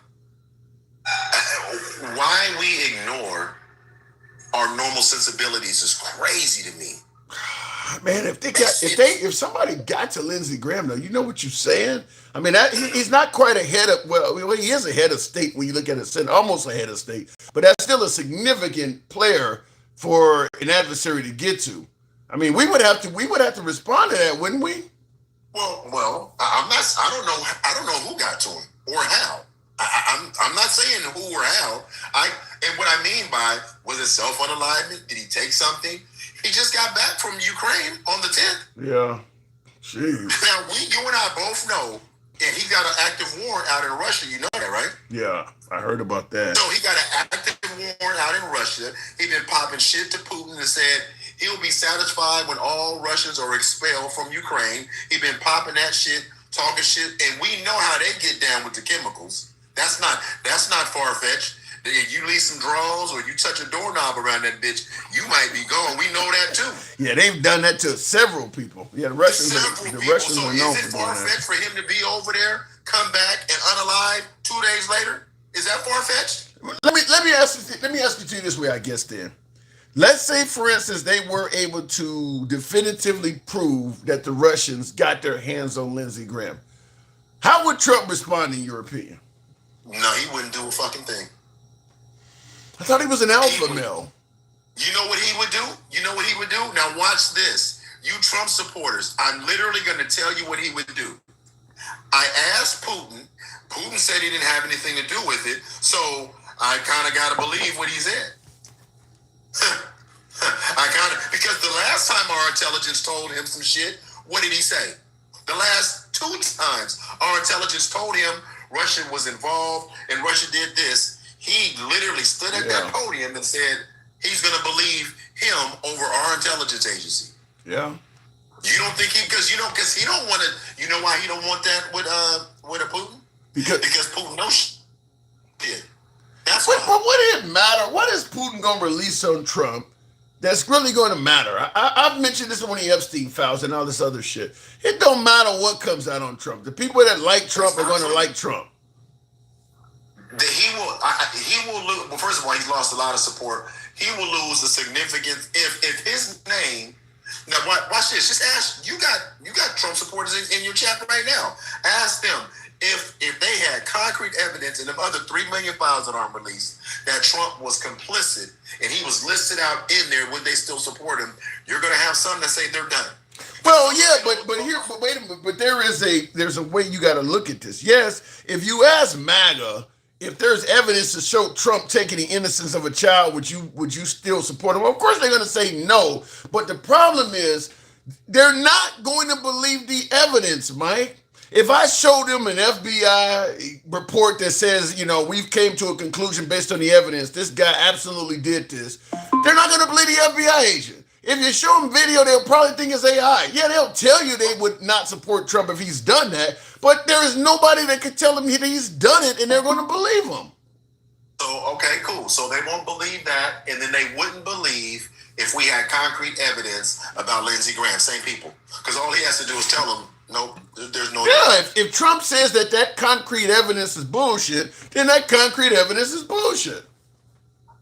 why we ignore our normal sensibilities is crazy to me. Man, if somebody got to Lindsey Graham, though, you know what you're saying? I mean, he's not quite ahead of, well, he is ahead of state when you look at it, almost ahead of state, but that's still a significant player for an adversary to get to. I mean, we would have to respond to that, wouldn't we? Well, I don't know who got to him or how. I'm not saying who or how. And what I mean by, was it self-unalignment? Did he take something? He just got back from Ukraine on the 10th. Yeah. Jeez. Now, you and I both know, and he got an active warrant out in Russia. You know that, right? Yeah, I heard about that. So he got an active warrant out in Russia. He been popping shit to Putin and said he'll be satisfied when all Russians are expelled from Ukraine. He been popping that shit, talking shit, and we know how they get down with the chemicals. That's not far-fetched. If you leave some draws or you touch a doorknob around that bitch, you might be gone. We know that too. Yeah, they've done that to several people. Yeah, the Russians are known for doing that. So is it far-fetched for him to be over there, come back, and unalive 2 days later? Is that far-fetched? Let me ask you this way, I guess. Then, let's say, for instance, they were able to definitively prove that the Russians got their hands on Lindsey Graham. How would Trump respond, in your opinion? No, he wouldn't do a fucking thing. I thought he was an alpha male. You know what he would do? Now watch this. You Trump supporters, I'm literally going to tell you what he would do. I asked Putin. Putin said he didn't have anything to do with it, so I kind of got to believe what he said. Because the last time our intelligence told him some shit, what did he say? The last 2 times our intelligence told him Russia was involved and Russia did this, he literally stood at that podium and said he's going to believe him over our intelligence agency. Yeah. You don't think because he don't want to, you know why he don't want that with a Putin? Because Putin knows shit. That's why. But what did it matter? What is Putin going to release on Trump that's really going to matter? I've mentioned this on the Epstein files and all this other shit. It don't matter what comes out on Trump. The people that like Trump are going to like Trump. He will lose. Well, first of all, he's lost a lot of support. He will lose the significance if his name. Now, watch this. Just ask. You got Trump supporters in your chat right now. Ask them if they had concrete evidence in the other 3 million files that aren't released that Trump was complicit and he was listed out in there. Would they still support him? You're going to have some that say they're done. Well, yeah, but wait a minute. But there's a way you got to look at this. Yes, if you ask MAGA, if there's evidence to show Trump taking the innocence of a child, would you still support him? Well, of course they're going to say no. But the problem is they're not going to believe the evidence, Mike. If I show them an FBI report that says, we've came to a conclusion based on the evidence, this guy absolutely did this, they're not going to believe the FBI agent. If you show them video, they'll probably think it's AI. Yeah, they'll tell you they would not support Trump if he's done that, but there is nobody that could tell them that he's done it, and they're going to believe him. So, okay, cool. So they won't believe that, and then they wouldn't believe if we had concrete evidence about Lindsey Graham, same people. Because all he has to do is tell them, nope, there's no... Yeah, if Trump says that concrete evidence is bullshit, then that concrete evidence is bullshit.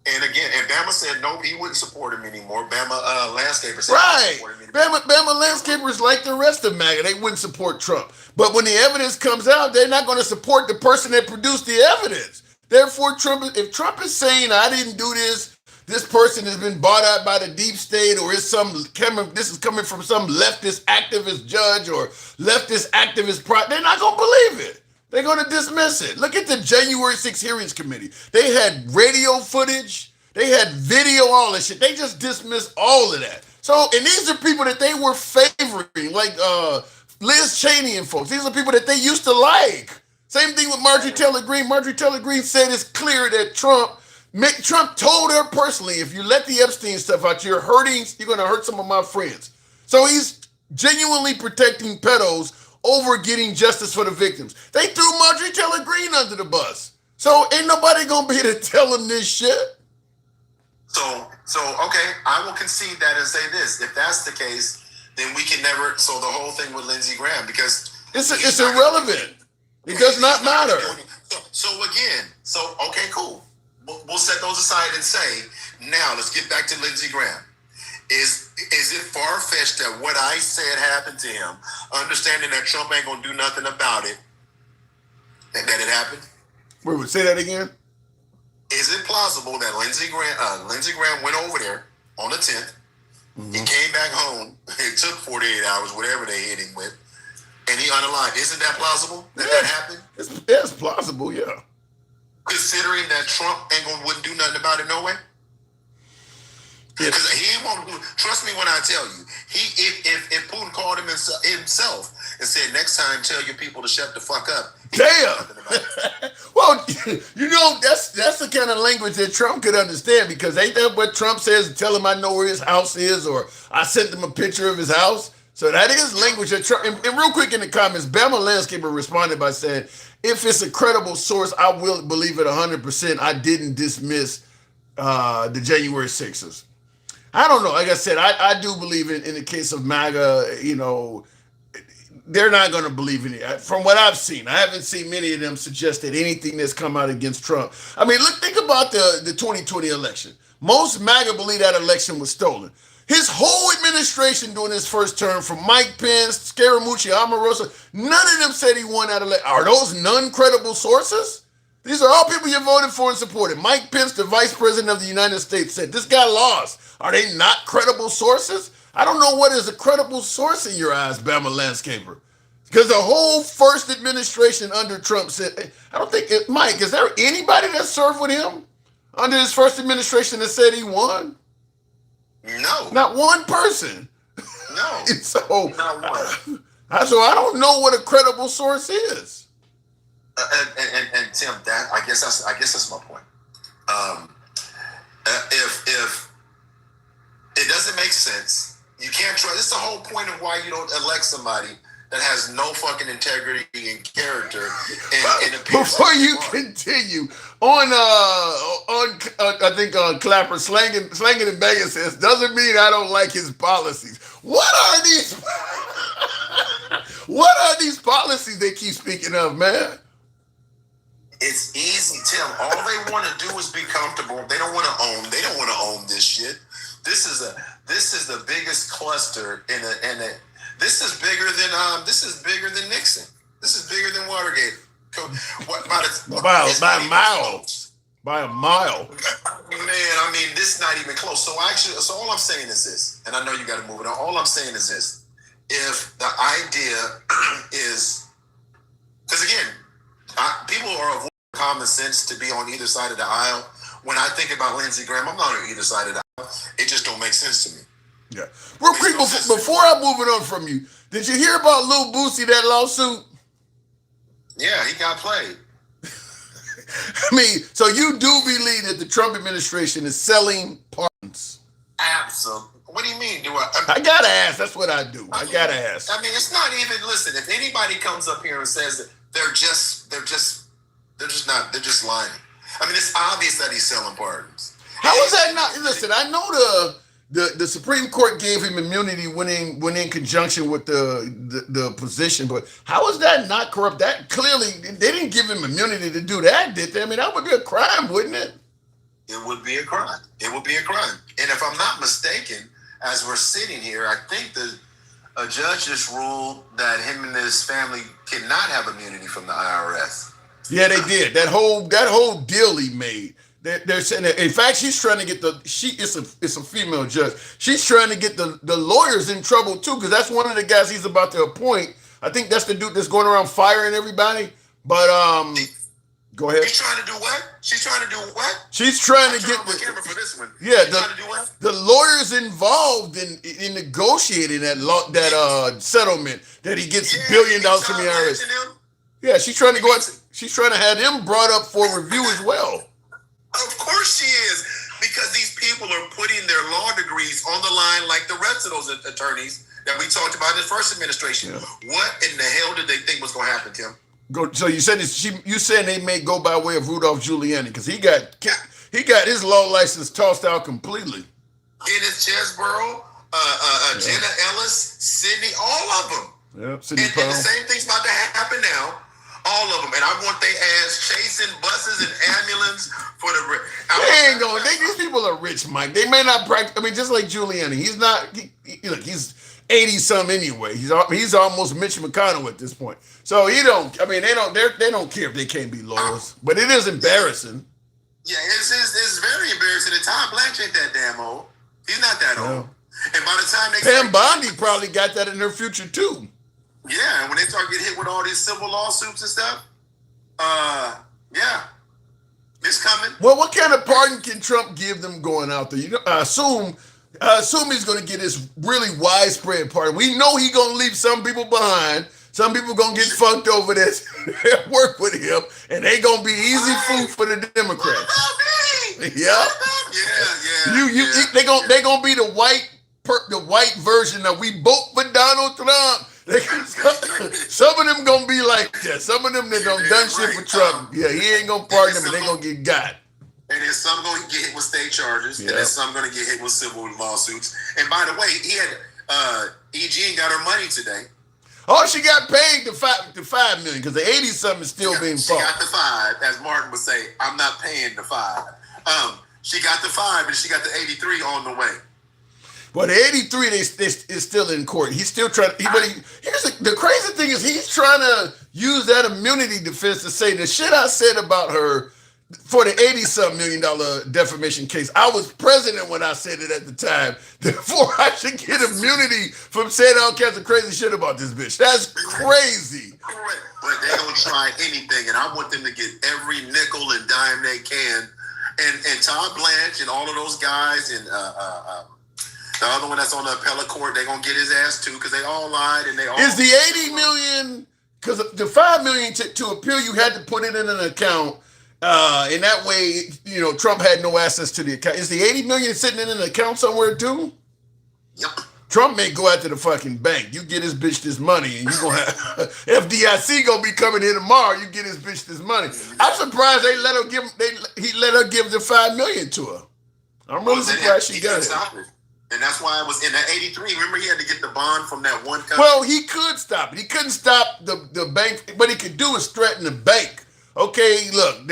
And again, and Bama said no, he wouldn't support him anymore. Bama landscaper said Right. he wouldn't support him anymore. Bama landscapers like the rest of MAGA. They wouldn't support Trump. But when the evidence comes out, they're not going to support the person that produced the evidence. Therefore, if Trump is saying, I didn't do this, this person has been bought out by the deep state, or this is coming from some leftist activist judge or leftist activist they're not going to believe it. They're going to dismiss it. Look at the January 6th hearings committee. They had radio footage. They had video, all that shit. They just dismissed all of that. So, and these are people that they were favoring, like Liz Cheney and folks. These are people that they used to like. Same thing with Marjorie Taylor Greene. Marjorie Taylor Greene said it's clear that Trump told her personally, if you let the Epstein stuff out, you're going to hurt some of my friends. So he's genuinely protecting pedos over getting justice for the victims. They threw Marjorie Taylor Greene under the bus. So ain't nobody going to be able to tell them this shit. So okay, I will concede that and say this. If that's the case, then we can never, so the whole thing with Lindsey Graham, because it's irrelevant. It does not matter. So okay, cool. We'll set those aside and say, now let's get back to Lindsey Graham. Is it far-fetched that what I said happened to him, understanding that Trump ain't gonna do nothing about it, that it happened? Wait, say that again? Is it plausible that Lindsey Graham went over there on the 10th, he came back home, it took 48 hours, whatever they hit him with, and he unaligned? Isn't that plausible that happened? It's plausible, yeah. Considering that Trump wouldn't do nothing about it, no way? Because he won't do. Trust me when I tell you, if Putin called him himself and said, next time tell your people to shut the fuck up. Damn. Well, that's the kind of language that Trump could understand, because ain't that what Trump says? Tell him I know where his house is, or I sent him a picture of his house. So that is language that Trump. And real quick in the comments, Bama Landscaper responded by saying, if it's a credible source, I will believe it 100%. I didn't dismiss the January 6th. I don't know. Like I said, I do believe in the case of MAGA, they're not going to believe in it. From what I've seen, I haven't seen many of them suggest that anything that's come out against Trump. I mean, think about the 2020 election. Most MAGA believe that election was stolen. His whole administration during his first term, from Mike Pence, Scaramucci, Omarosa, none of them said he won that election. Are those non-credible sources? These are all people you voted for and supported. Mike Pence, the vice president of the United States, said this guy lost. Are they not credible sources? I don't know what is a credible source in your eyes, Bama Landscaper. Because the whole first administration under Trump said, I don't think, Mike, is there anybody that served with him under his first administration that said he won? No. Not one person. No. So, not one. So I don't know what a credible source is. And Tim, I guess that's my point. If it doesn't make sense, you can't trust. This is the whole point of why you don't elect somebody that has no fucking integrity and character. Before you continue, I think Clapper slanging in Vegas says, doesn't mean I don't like his policies. What are these? What are these policies they keep speaking of, man? It's easy, Tim. All they want to do is be comfortable. They don't want to own. They don't want to own this shit. This is the biggest cluster in a. This is bigger than Nixon. This is bigger than Watergate. By a mile. By a mile. Man, I mean, this is not even close. So all I'm saying is this, and I know you got to move it on. All I'm saying is this: if the idea is, because again, people are avoiding common sense to be on either side of the aisle. When I think about Lindsey Graham, I'm not on either side of the aisle. It just don't make sense to me. Yeah. Real quick, before I move it on from you, did you hear about Lil Boosie, that lawsuit? Yeah, he got played. I mean, so you do believe that the Trump administration is selling pardons? Absolutely. What do you mean? I gotta ask. That's what I do. I gotta ask. I mean, it's not even. Listen, if anybody comes up here and says that they're just lying. I mean, it's obvious that he's selling pardons. How is that not? Listen, I know the Supreme Court gave him immunity when in conjunction with the position, but how is that not corrupt? That clearly, they didn't give him immunity to do that, did they? I mean, that would be a crime, wouldn't it? It would be a crime. It would be a crime. And if I'm not mistaken, as we're sitting here, I think a judge just ruled that him and his family cannot have immunity from the IRS. Yeah, they did. That whole deal he made. They're saying that, in fact, she's trying to get it's a female judge. She's trying to get the lawyers in trouble too, because that's one of the guys he's about to appoint. I think that's the dude that's going around firing everybody. But go ahead. She's trying to do what? She's trying to do what? She's trying to Turn get on my camera for this one. Yeah, She's trying to do what? the lawyers involved in negotiating that settlement that he gets $1 billion from the IRS. Yeah, she's trying to go out. She's trying to have him brought up for review as well. Of course she is, because these people are putting their law degrees on the line like the rest of those attorneys that we talked about in the first administration. Yeah. What in the hell did they think was going to happen, Tim? So you said you said they may go by way of Rudolph Giuliani because he got his law license tossed out completely. Ennis Chesborough, Jenna Ellis, Sydney, all of them. Yep, Sydney and the same thing's about to happen now. All of them, and I want they ass chasing buses and ambulance for the. They ain't going. These people are rich, Mike. They may not practice. I mean, just like Giuliani, he's not. Look, he's 80-some anyway. He's almost Mitch McConnell at this point. So he don't. I mean, they don't care if they can't be lawyers. But it is embarrassing. Yeah, it's very embarrassing. And Todd Blanche ain't that damn old. He's not that old. And by the time they Pam Bondi probably got that in her future too. Yeah, and when they start getting hit with all these civil lawsuits and stuff, yeah, it's coming. Well, what kind of pardon can Trump give them going out there? I assume he's going to get this really widespread pardon. We know he's going to leave some people behind. Some people going to get fucked over this, work with him, and they going to be easy food for the Democrats. What about me? Yeah. Yeah. They going to be the white version of we vote for Donald Trump. Some of them gonna be like that. Some of them that done shit for Trump. Yeah, he ain't gonna pardon them, and they gonna get got. And then some gonna get hit with state charges, and then some gonna get hit with civil lawsuits. And by the way, he had E.G. got her money today. Oh, she got paid the $5 million because the 80-something is still being fought. She got the 5, as Martin would say. I'm not paying the 5. She got the 5, and she got the 83 on the way. But the 83 is still in court. He's still trying. Here's the crazy thing is he's trying to use that immunity defense to say the shit I said about her for the $80-something million defamation case. I was president when I said it at the time. Therefore, I should get immunity from saying all kinds of crazy shit about this bitch. That's crazy. Correct. But they don't try anything, and I want them to get every nickel and dime they can. And Todd Blanche and all of those guys and the other one that's on the appellate court, they're going to get his ass too because they all lied and they all... Is the $80 million, because the $5 million to appeal, you had to put it in an account. And that way, Trump had no access to the account. Is the $80 million sitting in an account somewhere too? Yep. Trump may go out to the fucking bank. You get his bitch this money and you going to have... FDIC going to be coming here tomorrow. You get his bitch this money. I'm surprised he let her give the $5 million to her. I'm really surprised she got it. And that's why I was in that 83. Remember, he had to get the bond from that one company. Well, he could stop it. He couldn't stop the bank. What he could do is threaten the bank. Okay, look,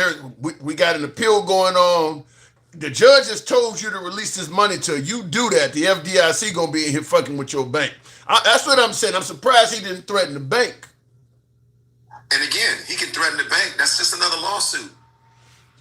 we got an appeal going on. The judge has told you to release this money to you. Do that. The FDIC going to be in here fucking with your bank. That's what I'm saying. I'm surprised he didn't threaten the bank. And again, he can threaten the bank. That's just another lawsuit.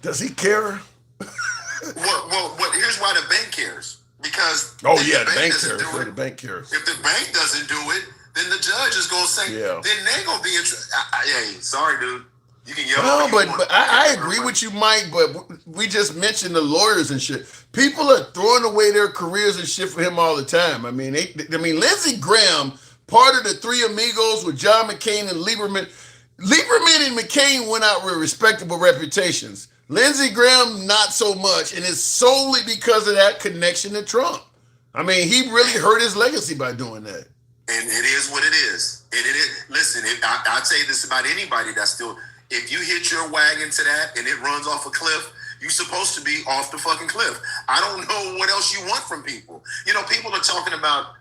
Does he care? Well, here's why the bank cares. Because the bank cares. If the bank doesn't do it, then the judge is going to say, then they're going to be in hey, sorry, dude. You can yell. No, but I agree with you, Mike, but we just mentioned the lawyers and shit. People are throwing away their careers and shit for him all the time. I mean, Lindsey Graham, part of the Three Amigos with John McCain and Lieberman. Lieberman and McCain went out with respectable reputations. Lindsey Graham, not so much, and it's solely because of that connection to Trump. I mean, he really hurt his legacy by doing that. And it is what it is. It is. Listen, I'd say this about anybody that's still, if you hit your wagon to that and it runs off a cliff, you're supposed to be off the fucking cliff. I don't know what else you want from people. People are talking about,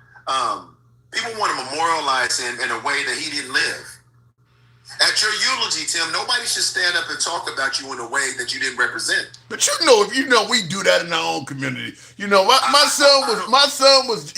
people want to memorialize him in a way that he didn't live. At your eulogy, Tim, nobody should stand up and talk about you in a way that you didn't represent. But we do that in our own community. My son was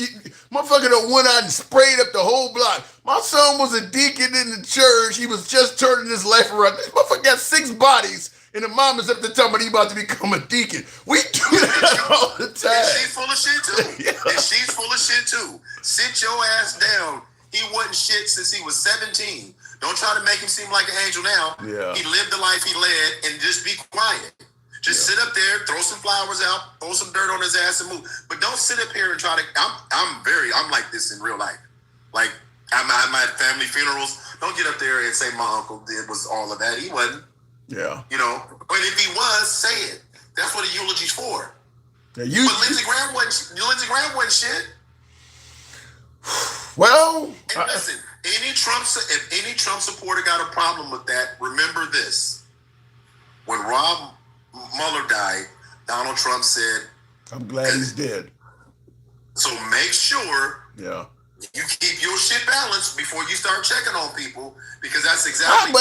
motherfucker that went out and sprayed up the whole block. My son was a deacon in the church. He was just turning his life around. This motherfucker got 6 bodies, and the mom is up there talking about he about to become a deacon. We do that all the time. And she's full of shit too. Yeah. And she's full of shit too. Sit your ass down. He wasn't shit since he was 17. Don't try to make him seem like an angel now. Yeah. He lived the life he led, and just be quiet. Just sit up there, throw some flowers out, throw some dirt on his ass, and move. But don't sit up here and try to. I'm like this in real life. Like I'm at family funerals. Don't get up there and say my uncle was all of that. He wasn't. Yeah. But if he was, say it. That's what a eulogy's for. Yeah, but Lindsey Graham wasn't shit. Well, and listen, if any Trump supporter got a problem with that, remember this: when Rob Mueller died, Donald Trump said, I'm glad he's dead. So make sure you keep your shit balanced before you start checking on people, because that's exactly.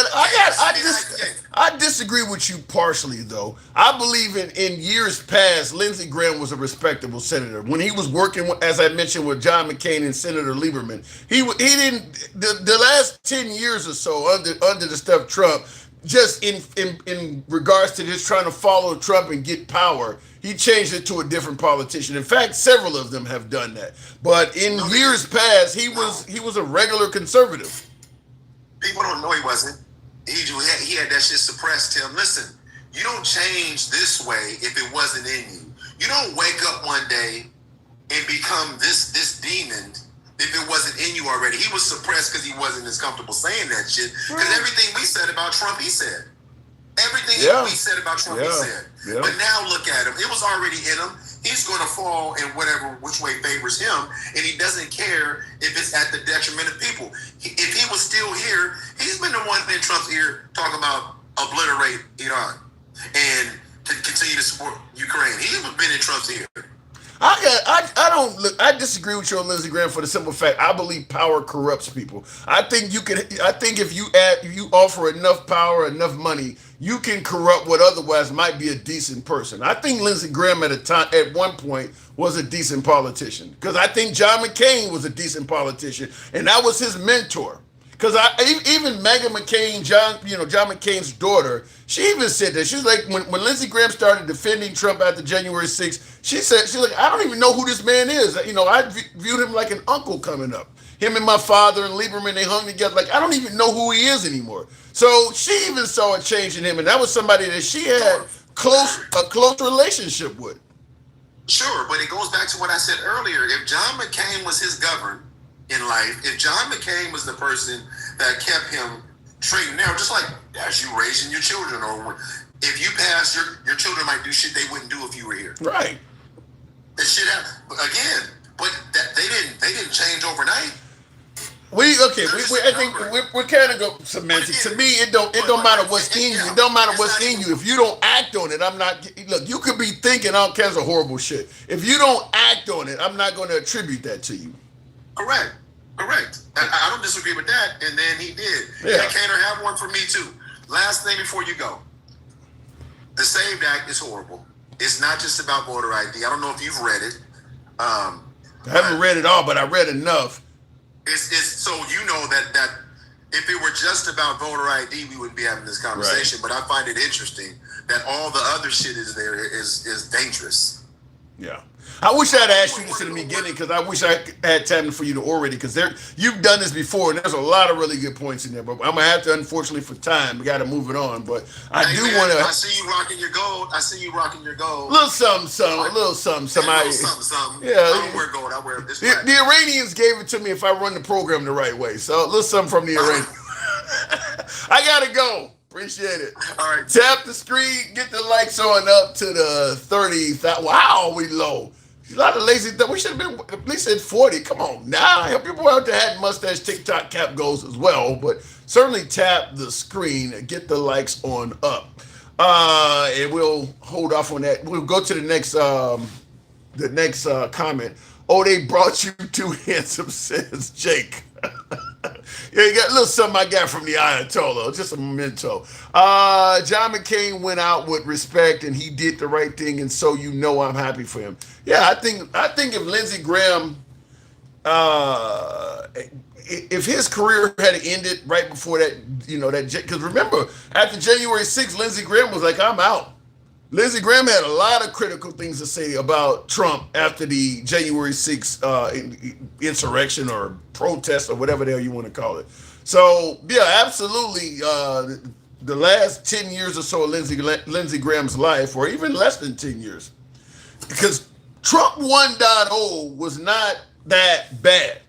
I disagree with you partially, though. I believe in years past, Lindsey Graham was a respectable senator. When he was working, as I mentioned, with John McCain and Senator Lieberman, he didn't. The last 10 years or so under the stuff Trump, just in regards to just trying to follow Trump and get power, he changed it to a different politician. In fact, several of them have done that. But in years past, he was a regular conservative. People don't know he wasn't. He had that shit suppressed. Tim, listen, you don't change this way if it wasn't in you. You don't wake up one day and become this demon if it wasn't in you already. He was suppressed because he wasn't as comfortable saying that shit. Because everything we said about Trump, he said. Everything we said about Trump, he said. Yeah. But now look at him. It was already in him. He's going to fall in which way favors him, and he doesn't care if it's at the detriment of people. If he was still here, he's been the one in Trump's ear talking about obliterate Iran and to continue to support Ukraine. He's been in Trump's ear. I disagree with you on Lindsey Graham for the simple fact I believe power corrupts people. I think if you offer enough power, enough money, you can corrupt what otherwise might be a decent person. I think Lindsey Graham at one point was a decent politician, because I think John McCain was a decent politician, and that was his mentor. Because even Meghan McCain, John McCain's daughter, she even said that. She's like, when Lindsey Graham started defending Trump after January 6th, she's like, I don't even know who this man is. I viewed him like an uncle coming up. Him and my father and Lieberman, they hung together. Like, I don't even know who he is anymore. So she even saw a change in him, and that was somebody that she had a close relationship with. Sure, but it goes back to what I said earlier. If John McCain was his governor in life, if John McCain was the person that kept him treating now, just like as you raising your children, or if you pass, your children might do shit they wouldn't do if you were here. Right. That shit happened again, but they didn't change overnight. I think we're kind of go semantic. To me, it don't matter what's in you. It don't matter what's in you. If you don't act on it, look, you could be thinking all kinds of horrible shit. If you don't act on it, I'm not going to attribute that to you. Correct. I don't disagree with that. And then he did. Yeah. Cantor, have one for me too. Last thing before you go. The SAVED Act is horrible. It's not just about voter ID. I don't know if you've read it. I haven't read it all, but I read enough. It's so you know that if it were just about voter ID, we wouldn't be having this conversation. Right. But I find it interesting that all the other shit is dangerous. Yeah. I wish I'd asked you this in the beginning, because I wish I had time for you to orate it, because you've done this before, and there's a lot of really good points in there. But I'm going to have to, unfortunately, for time, we got to move it on. But I want to. I see you rocking your gold. Little something. Yeah. I don't wear gold. I wear this. The Iranians gave it to me if I run the program the right way. So a little something from the Iranians. I got to go. Appreciate it. All right. Tap the screen. Get the likes on up to the 30. Wow, we low. A lot of lazy stuff. We should have been at least at 40. Come on now. I help people out there had mustache, TikTok cap goals as well. But certainly tap the screen and get the likes on up. And we'll hold off on that. We'll go to the next comment. Oh, they brought you too handsome, says Jake. Yeah, you got a little something I got from the Ayatollah, just a memento. John McCain went out with respect and he did the right thing, and so I'm happy for him. Yeah, I think if Lindsey Graham, if his career had ended right before that, because remember, after January 6th, Lindsey Graham was like, I'm out. Lindsey Graham had a lot of critical things to say about Trump after the January 6th insurrection or protest or whatever the hell you want to call it. So, yeah, absolutely. The last 10 years or so of Lindsey Graham's life, or even less than 10 years, because Trump 1.0 was not that bad.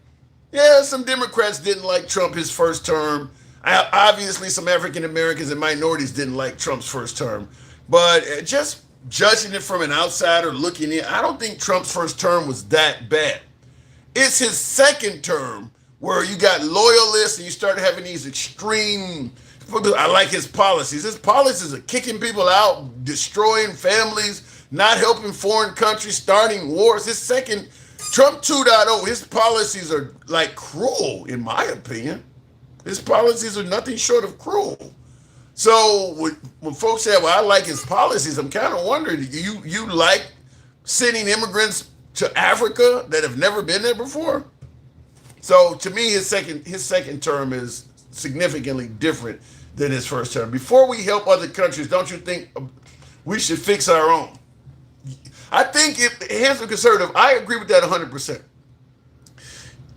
Yeah, some Democrats didn't like Trump his first term. Obviously, some African Americans and minorities didn't like Trump's first term. But just judging it from an outsider looking in, I don't think Trump's first term was that bad. It's his second term where you got loyalists and you start having these extreme. I like his policies. His policies are kicking people out, destroying families, not helping foreign countries, starting wars. His second, Trump 2.0, his policies are like cruel, in my opinion. His policies are nothing short of cruel. So when folks say, well, I like his policies, I'm kind of wondering, you like sending immigrants to Africa that have never been there before? So to me, his second term is significantly different than his first term. Before we help other countries, don't you think we should fix our own? I think hands are conservative, I agree with that 100%.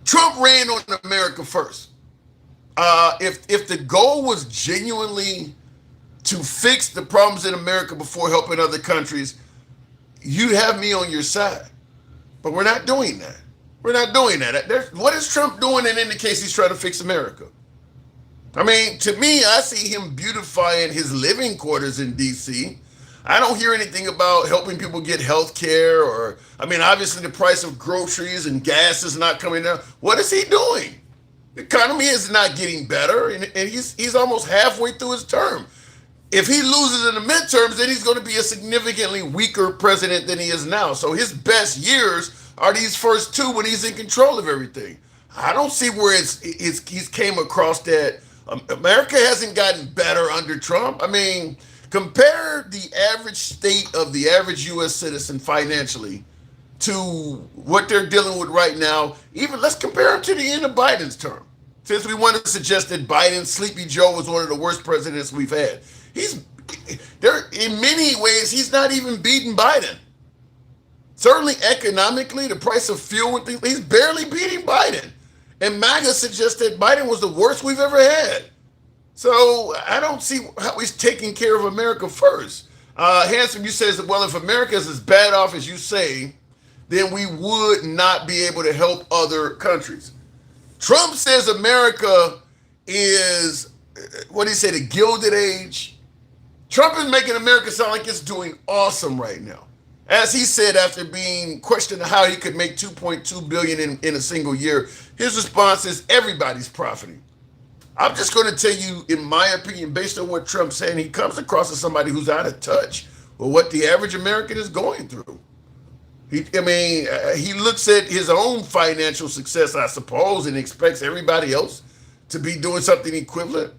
Trump ran on America first. If the goal was genuinely to fix the problems in America before helping other countries, you have me on your side. But we're not doing that. We're not doing that. What is Trump doing that indicates he's trying to fix America? I mean, to me, I see him beautifying his living quarters in D.C. I don't hear anything about helping people get health care obviously the price of groceries and gas is not coming down. What is he doing? The economy is not getting better, and he's almost halfway through his term. If he loses in the midterms, then he's going to be a significantly weaker president than he is now. So his best years are these first two when he's in control of everything. I don't see where he's came across that. America hasn't gotten better under Trump. I mean, compare the average state of the average U.S. citizen financially to what they're dealing with right now. Even let's compare them to the end of Biden's term. Since we want to suggest that Biden, Sleepy Joe, was one of the worst presidents we've had. In many ways, he's not even beating Biden. Certainly economically, the price of fuel and things, he's barely beating Biden. And MAGA suggests that Biden was the worst we've ever had. So I don't see how he's taking care of America first. Handsome, you says, well, if America is as bad off as you say, then we would not be able to help other countries. Trump says America is, what did he say, the Gilded Age? Trump is making America sound like it's doing awesome right now. As he said after being questioned how he could make $2.2 billion in a single year, his response is everybody's profiting. I'm just going to tell you, in my opinion, based on what Trump's saying, he comes across as somebody who's out of touch with what the average American is going through. He looks at his own financial success, I suppose, and expects everybody else to be doing something equivalent.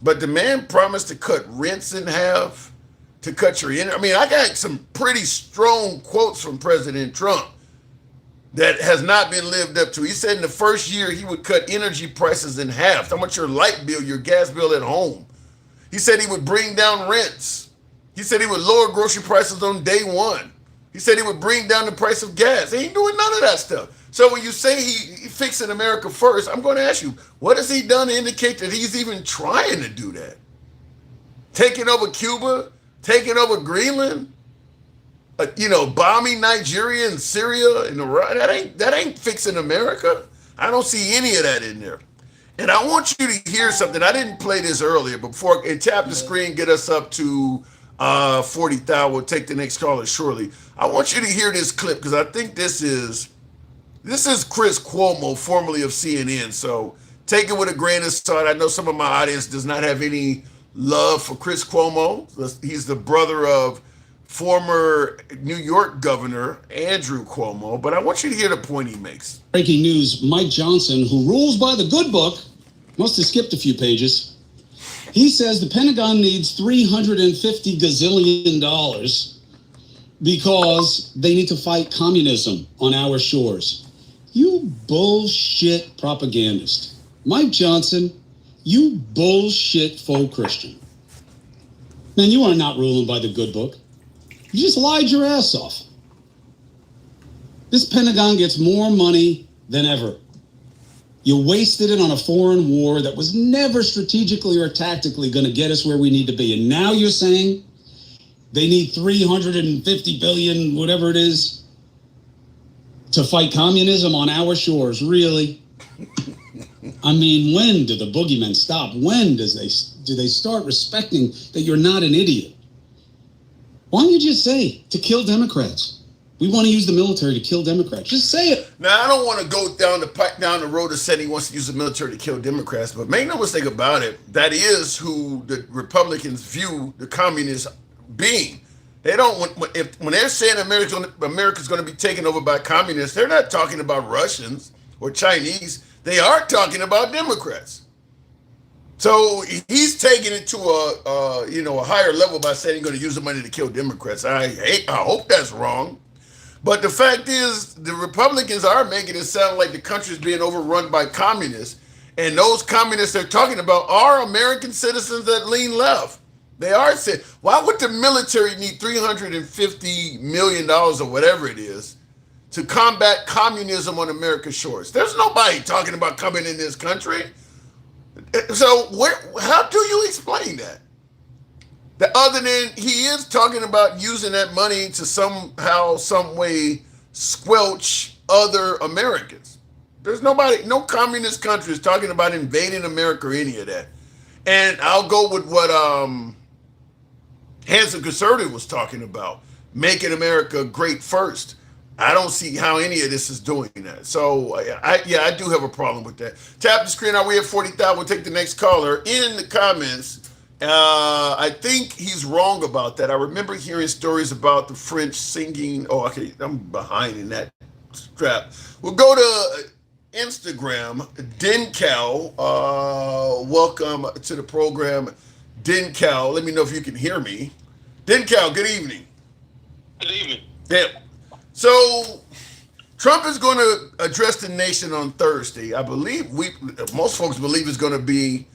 But the man promised to cut rents in half, to cut your energy. I got some pretty strong quotes from President Trump that has not been lived up to. He said in the first year he would cut energy prices in half. How much your light bill, your gas bill at home. He said he would bring down rents. He said he would lower grocery prices on day one. He said he would bring down the price of gas. He ain't doing none of that stuff. So when you say he fixing America first, I'm going to ask you, what has he done to indicate that he's even trying to do that? Taking over Cuba, taking over Greenland, bombing Nigeria and Syria and Iran. That ain't fixing America. I don't see any of that in there. And I want you to hear something. I didn't play this earlier, but tap the screen, get us up to 40,000. We'll take the next caller shortly. I want you to hear this clip because I think this is Chris Cuomo, formerly of CNN. So take it with a grain of salt. I know some of my audience does not have any love for Chris Cuomo. He's the brother of former New York Governor Andrew Cuomo, but I want you to hear the point he makes. Breaking news, Mike Johnson, who rules by the good book, must have skipped a few pages. He says the Pentagon needs $350 gazillion because they need to fight communism on our shores. You bullshit propagandist. Mike Johnson, you bullshit faux Christian. Man, you are not ruling by the good book. You just lied your ass off. This Pentagon gets more money than ever. You wasted it on a foreign war that was never strategically or tactically going to get us where we need to be. And now you're saying they need $350 billion, whatever it is, to fight communism on our shores. Really? I mean, when do the boogeymen stop? When do they start respecting that you're not an idiot? Why don't you just say to kill Democrats? We want to use the military to kill Democrats. Just say it. Now, I don't want to go down the road of saying he wants to use the military to kill Democrats, but make no mistake about it, that is who the Republicans view the communist being. They don't when they're saying America's going to be taken over by communists, they're not talking about Russians or Chinese. They are talking about Democrats. So he's taking it to a higher level by saying he's going to use the money to kill Democrats. I hope that's wrong. But the fact is, the Republicans are making it sound like the country's being overrun by communists. And those communists they're talking about are American citizens that lean left. They are saying, why would the military need $350 million or whatever it is to combat communism on America's shores? There's nobody talking about coming in this country. So how do you explain that? Other than he is talking about using that money to somehow, some way squelch other Americans. There's no communist country is talking about invading America or any of that. And I'll go with what Hanson Conservative was talking about, making America great first. I don't see how any of this is doing that. So, I do have a problem with that. Tap the screen. Are we at 40,000? We'll take the next caller. In the comments, I think he's wrong about that. I remember hearing stories about the French singing. Oh, okay, I'm behind in that strap. We'll go to Instagram. Dencal, welcome to the program. Dencal, let me know if you can hear me. Dencal, good evening. Good evening. Yeah. So Trump is going to address the nation on Thursday. I believe most folks believe it's going to be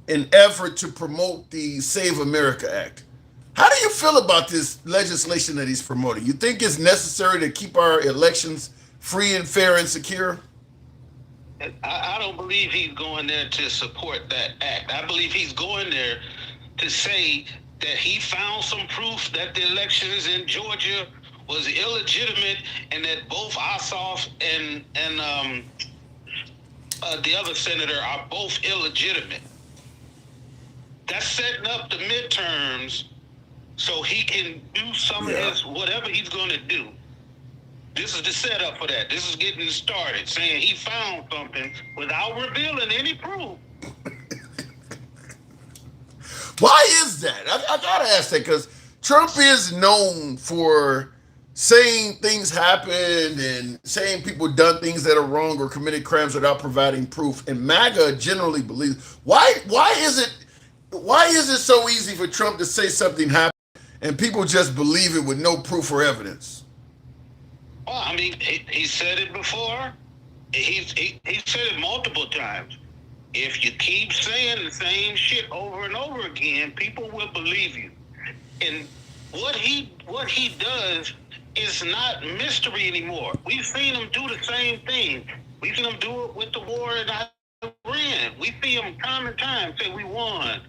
an effort to promote the Save America Act. How do you feel about this legislation that he's promoting? You think it's necessary to keep our elections free and fair and secure? I don't believe he's going there to support that act. I believe he's going there to say that he found some proof that the elections in Georgia was illegitimate and that both Ossoff and the other senator are both illegitimate. That's setting up the midterms so he can do some of his whatever he's going to do. This is the setup for that. This is getting started, saying he found something without revealing any proof. Why is that? I gotta ask that because Trump is known for saying things happened and saying people done things that are wrong or committed crimes without providing proof. And MAGA generally believes. Why is it so easy for Trump to say something happened and people just believe it with no proof or evidence? Well, I mean, he said it before. He said it multiple times. If you keep saying the same shit over and over again, people will believe you. And what he does is not mystery anymore. We've seen him do the same thing. We've seen him do it with the war in Iran. We see him time and time say we won.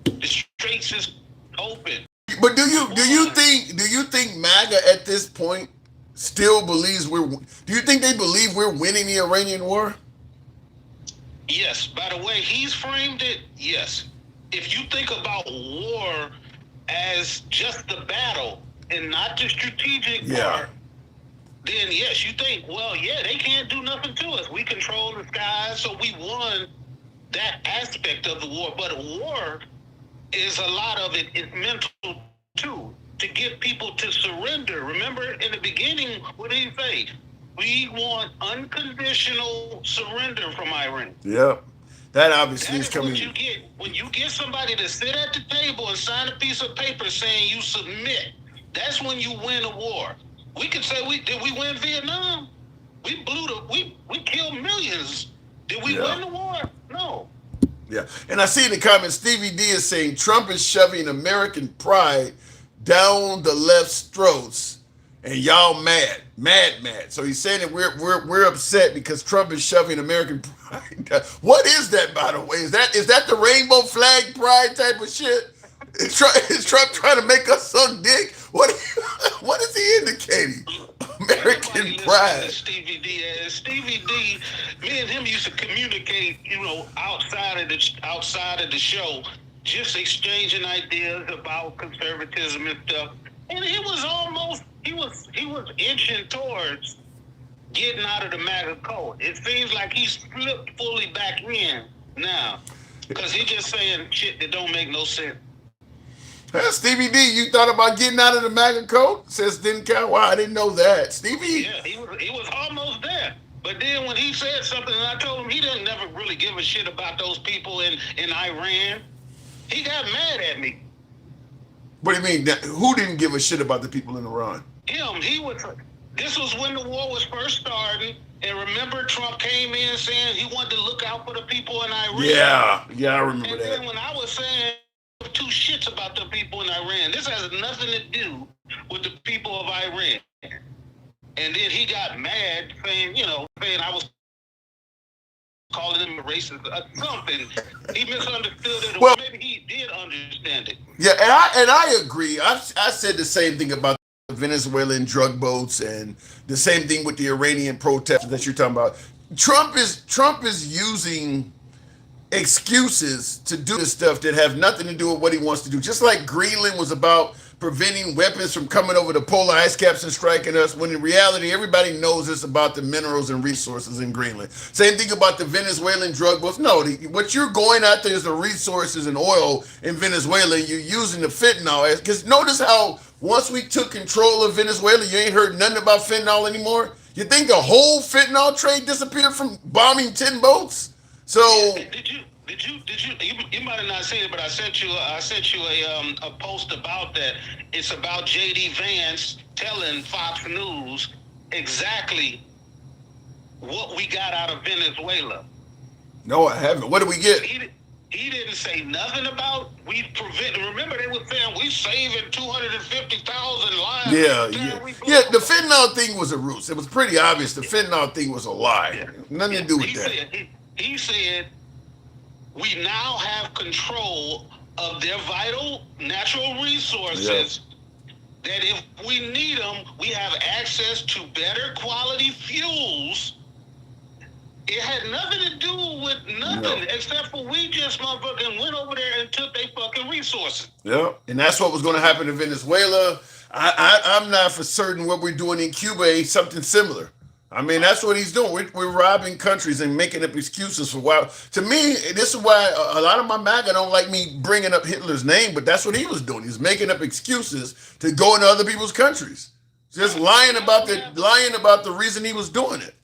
The straits is open. But do you think MAGA at this point still believes do you think they believe we're winning the Iranian war? Yes. By the way he's framed it, yes. If you think about war as just the battle and not the strategic part, then yes, you think, well, yeah, they can't do nothing to us. We control the skies, so we won that aspect of the war. But a war is a lot of it is mental too. to get people to surrender. Remember, in the beginning, what did he say? We want unconditional surrender from Iran. Yep. That obviously That is is coming. what you get. When you get somebody to sit at the table and sign a piece of paper saying you submit, that's when you win a war. We could say, did we win Vietnam? We killed millions. Did we win the war? No. Yeah. And I see in the comments, Stevie D is saying Trump is shoving American pride down the left's throats, and y'all mad. So he's saying that we're upset because Trump is shoving American pride down. What is that, by the way? Is that the rainbow flag pride type of shit? Is Trump trying to make us suck dick? What is he indicating? American pride. Stevie D, me and him used to communicate, outside of the show, just exchanging ideas about conservatism and stuff. And he was inching towards getting out of the MAGA code. It seems like he's slipped fully back in now because he's just saying shit that don't make no sense. Stevie D, you thought about getting out of the MAGA code? Says didn't count. Wow, I didn't know that. Stevie? Yeah, he was almost there. But then when he said something, and I told him he didn't never really give a shit about those people in Iran, he got mad at me. What do you mean? Who didn't give a shit about the people in Iran? Him. This was when the war was first starting. And remember, Trump came in saying he wanted to look out for the people in Iran. Yeah, I remember and that. And then when I was saying two shits about the people in Iran, this has nothing to do with the people of Iran. And then he got mad saying I was calling him a racist or something. He misunderstood it, or maybe he did understand it. Yeah, and I agree. I said the same thing about the Venezuelan drug boats and the same thing with the Iranian protesters that you're talking about. Trump is using excuses to do this stuff that have nothing to do with what he wants to do. Just like Greenland was about preventing weapons from coming over the polar ice caps and striking us, when in reality, everybody knows it's about the minerals and resources in Greenland. Same thing about the Venezuelan drug boats. No, what you're going after is the resources and oil in Venezuela. You're using the fentanyl. Because notice how once we took control of Venezuela, you ain't heard nothing about fentanyl anymore. You think the whole fentanyl trade disappeared from bombing 10 boats? So did you might have not seen it, but I sent you a post about that. It's about J.D. Vance telling Fox News exactly what we got out of Venezuela. No, I haven't. What did we get? He didn't say nothing about remember they were saying we saving 250,000 lives. Yeah. The fentanyl thing was a ruse. It was pretty obvious the fentanyl thing was a lie. Yeah. Nothing to do with that. He said we now have control of their vital natural resources. That if we need them, we have access to better quality fuels. It had nothing to do with nothing except for we just motherfucking went over there and took their fucking resources. Yeah, and that's what was going to happen in Venezuela. I'm not for certain what we're doing in Cuba ain't something similar. I mean, that's what he's doing. We're robbing countries and making up excuses for why. To me, this is why a lot of my MAGA don't like me bringing up Hitler's name, but that's what he was doing. He's making up excuses to go into other people's countries. Just lying about the reason he was doing it.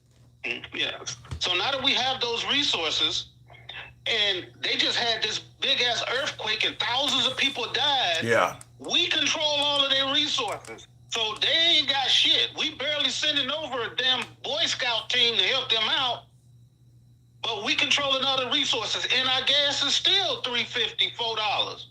Yeah. So now that we have those resources, and they just had this big ass earthquake and thousands of people died. Yeah. We control all of their resources. So they ain't got shit. We barely sending over a damn Boy Scout team to help them out. But we controlling all the resources. And our gas is still $3.50, $4.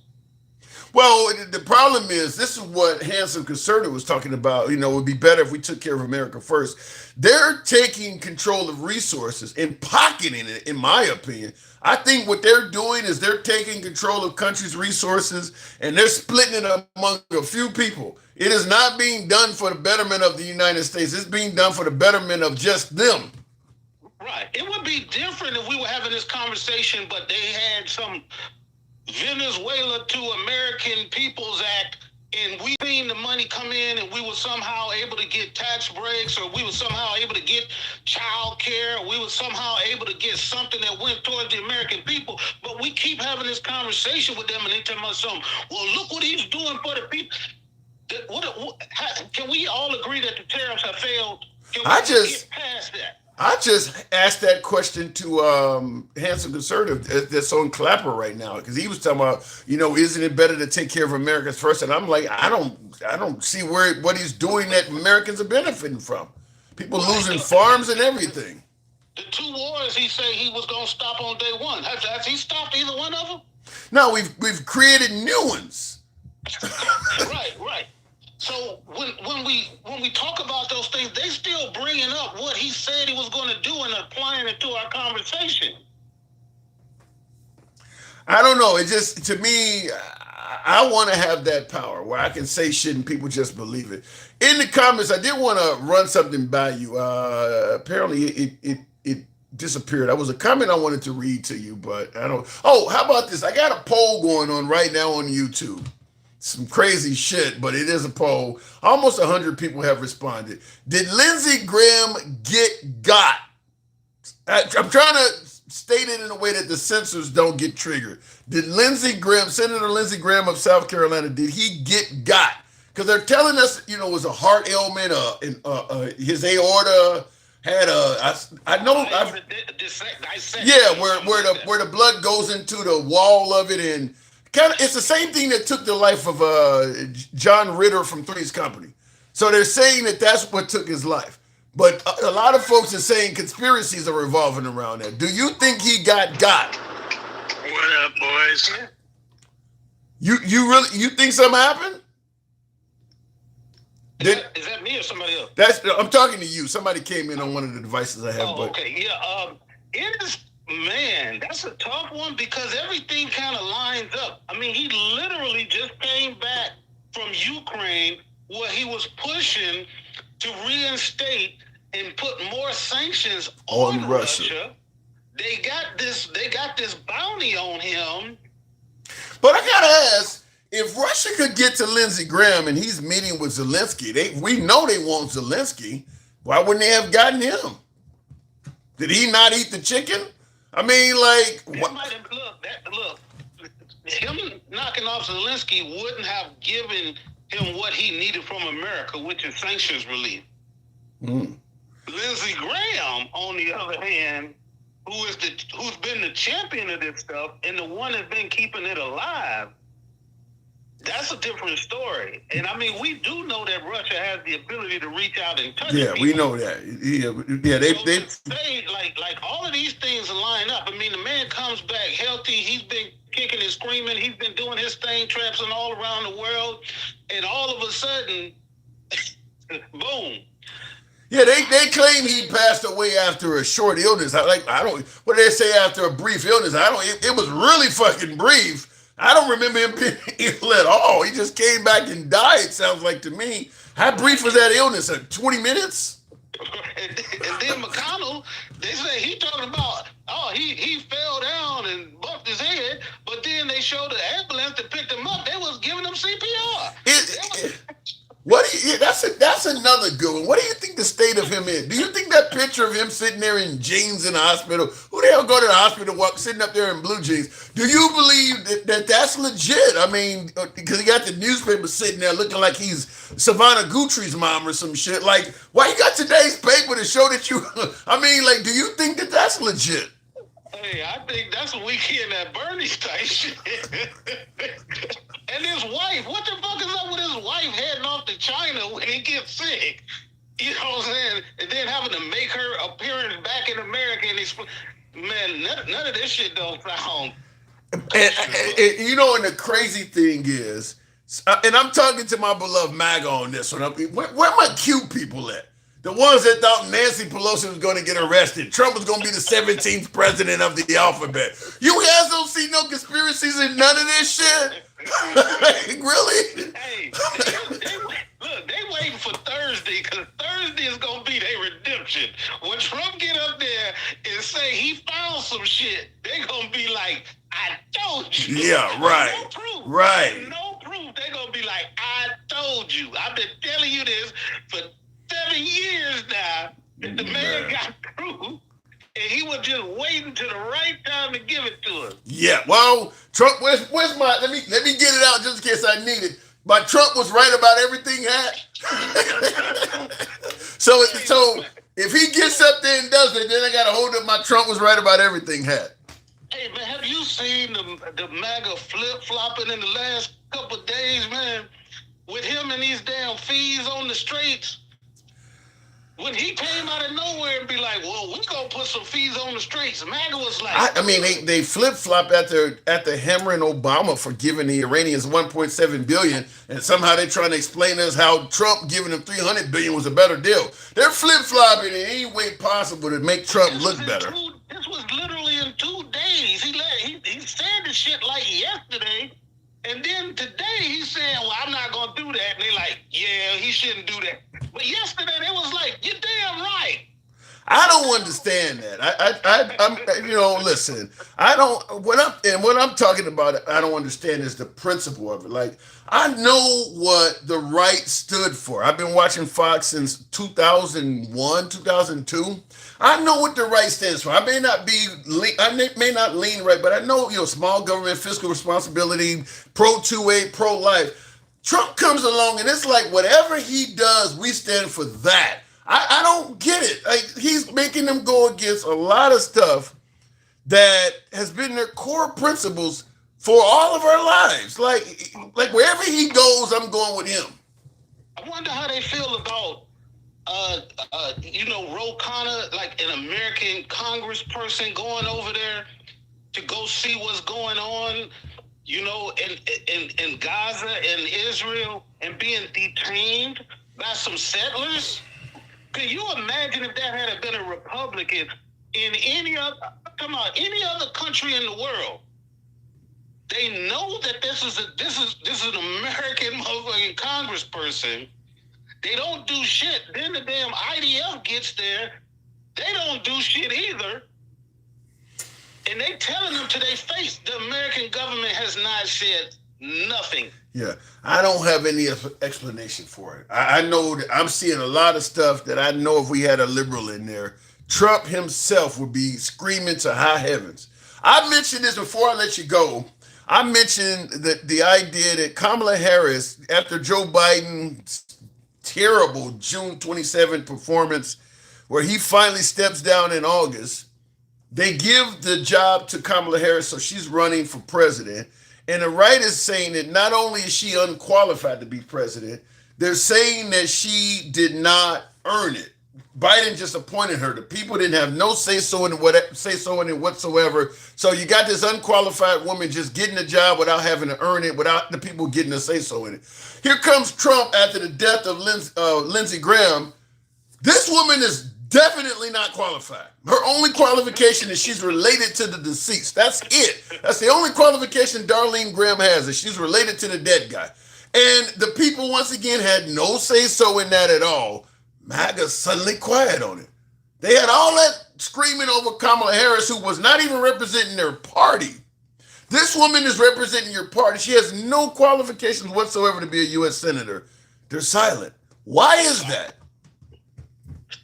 Well, the problem is, this is what Handsome Conservative was talking about. It would be better if we took care of America first. They're taking control of resources and pocketing it, in my opinion. I think what they're doing is they're taking control of countries' resources and they're splitting it among a few people. It is not being done for the betterment of the United States. It's being done for the betterment of just them. Right. It would be different if we were having this conversation, but they had some Venezuela to American Peoples Act, and we seen the money come in, and we were somehow able to get tax breaks, or we were somehow able to get child care, or we were somehow able to get something that went towards the American people. But we keep having this conversation with them, and they tell us something. Well, look what he's doing for the people. Can we all agree that the tariffs have failed? Can we get past that? I just asked that question to Handsome Conservative that's on Clapper right now, because he was talking about, isn't it better to take care of Americans first? And I'm like, I don't see what he's doing that Americans are benefiting from. People losing farms and everything. The 2 wars he said he was going to stop on day one. Has he stopped either one of them? No, we've created new ones. Right. So when we talk about those things, they still bringing up what he said he was going to do and applying it to our conversation. I don't know. It just, to me, I want to have that power where I can say shit and people just believe it. In the comments, I did want to run something by you. Apparently, it disappeared. That was a comment I wanted to read to you, but I don't. Oh, how about this? I got a poll going on right now on YouTube. Some crazy shit, but it is a poll. Almost 100 people have responded. Did Lindsey Graham get got? I'm trying to state it in a way that the censors don't get triggered. Did Senator Lindsey Graham of South Carolina, did he get got? Because they're telling us, it was a heart ailment, his aorta had where the blood goes into the wall of it, and it's the same thing that took the life of John Ritter from Three's Company. So they're saying that that's what took his life. But a lot of folks are saying conspiracies are revolving around that. Do you think he got? What up, boys? You think something happened? Is that me or somebody else? I'm talking to you. Somebody came in on one of the devices I have. Okay. Yeah. It is. Man, that's a tough one because everything kind of lines up. I mean, he literally just came back from Ukraine where he was pushing to reinstate and put more sanctions on Russia. They got this bounty on him. But I gotta ask, if Russia could get to Lindsey Graham and he's meeting with Zelensky, we know they want Zelensky. Why wouldn't they have gotten him? Did he not eat the chicken? I mean, look, him knocking off Zelensky wouldn't have given him what he needed from America, which is sanctions relief. Lindsey Graham, on the other hand, who's been the champion of this stuff and the one that's been keeping it alive, that's a different story. And I mean, we do know that Russia has the ability to reach out and touch people. We know that. They say like all of these things line up. I mean, the man comes back healthy. He's been kicking and screaming. He's been doing his thing, traipsing all around the world, and all of a sudden, boom. Yeah, they claim he passed away after a short illness. What do they say after a brief illness? It was really fucking brief. I don't remember him being ill at all. He just came back and died, sounds like to me. How brief was that illness? 20 minutes? And then McConnell, they say he talking about, he fell down and bumped his head, but then they showed the ambulance that picked him up. They was giving him CPR. That's another good one. What do you think the state of him is? Do you think that picture of him sitting there in jeans in the hospital? Who the hell go to the hospital sitting up there in blue jeans? Do you believe that's legit? I mean, because he got the newspaper sitting there looking like he's Savannah Guthrie's mom or some shit. Like, why you got today's paper to show that you? I mean, like, do you think that that's legit? Hey, I think that's a weekend at Bernie's type shit. And his wife, what the fuck is up with his wife heading off to China when he gets sick? You know what I'm saying? And then having to make her appearance back in America. Man, none of this shit don't sound. And the crazy thing is, and I'm talking to my beloved MAGA on this one. Where my cute people at? The ones that thought Nancy Pelosi was going to get arrested. Trump was going to be the 17th president of the alphabet. You guys don't see no conspiracies in none of this shit? Really? Hey, they waiting for Thursday because Thursday is going to be their redemption. When Trump get up there and say he found some shit, they going to be like, I told you. Yeah, right. No proof. Right. No proof. They going to be like, I told you. I've been telling you this for 7 years now. The man got proof, and he was just waiting to the right time to give it to us. Yeah, well, Trump, where's my? Let me get it out just in case I need it. My Trump was right about everything hat. so if he gets up there and does it, then I gotta hold up my Trump was right about everything hat. Hey man, have you seen the MAGA flip flopping in the last couple of days, man? With him and these damn fees on the streets. When he came out of nowhere and be like, "Well, we gonna put some fees on the streets," MAGA was like, I mean, they flip flop after hammering Obama for giving the Iranians 1.7 billion, and somehow they're trying to explain to us how Trump giving them 300 billion was a better deal. They're flip flopping in any way possible to make Trump look better. This was literally in 2 days. He said the shit like yesterday, and then today he's saying, "Well, I'm not gonna do that." And they like, "Yeah, he shouldn't do that." But yesterday they was like, "You're damn right." I don't understand that. I'm listen. I don't. What I'm talking about, I don't understand is the principle of it. Like, I know what the right stood for. I've been watching Fox since 2001, 2002. I know what the right stands for. I may not lean right, but I know, small government, fiscal responsibility, pro-2A, pro-life. Trump comes along and it's like whatever he does, we stand for that. I don't get it. Like, he's making them go against a lot of stuff that has been their core principles for all of our lives. Like wherever he goes, I'm going with him. I wonder how they feel about Ro Khanna, like an American congressperson going over there to go see what's going on, in Gaza and Israel, and being detained by some settlers. Can you imagine if that had been a Republican in any other country in the world? They know that this is an American motherfucking congressperson. They don't do shit. Then the damn IDF gets there. They don't do shit either. And they telling them to their face, the American government has not said nothing. Yeah, I don't have any explanation for it. I know that I'm seeing a lot of stuff that I know if we had a liberal in there, Trump himself would be screaming to high heavens. I mentioned this before I let you go. I mentioned that the idea that Kamala Harris, after Joe Biden's terrible June 27th performance, where he finally steps down in August, they give the job to Kamala Harris, so she's running for president. And the right is saying that not only is she unqualified to be president, they're saying that she did not earn it. Biden just appointed her. The people didn't have no say-so in it whatsoever. So you got this unqualified woman just getting a job without having to earn it, without the people getting a say-so in it. Here comes Trump after the death of Lindsey Graham. This woman is definitely not qualified. Her only qualification is she's related to the deceased. That's it. That's the only qualification Darlene Graham has, is she's related to the dead guy. And the people, once again, had no say-so in that at all. MAGA's suddenly quiet on it. They had all that screaming over Kamala Harris, who was not even representing their party. This woman is representing your party. She has no qualifications whatsoever to be a U.S. senator. They're silent. Why is that?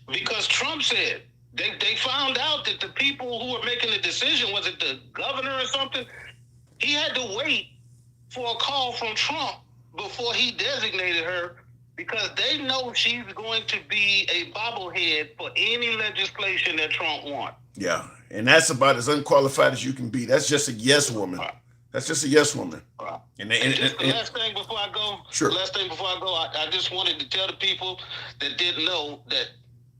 Because Trump said they found out that the people who were making the decision, was it the governor or something? He had to wait for a call from Trump before he designated her, because they know she's going to be a bobblehead for any legislation that Trump wants. Yeah, and that's about as unqualified as you can be. That's just a yes woman. That's just a yes woman. And the last thing before I go, sure. I just wanted to tell the people that didn't know that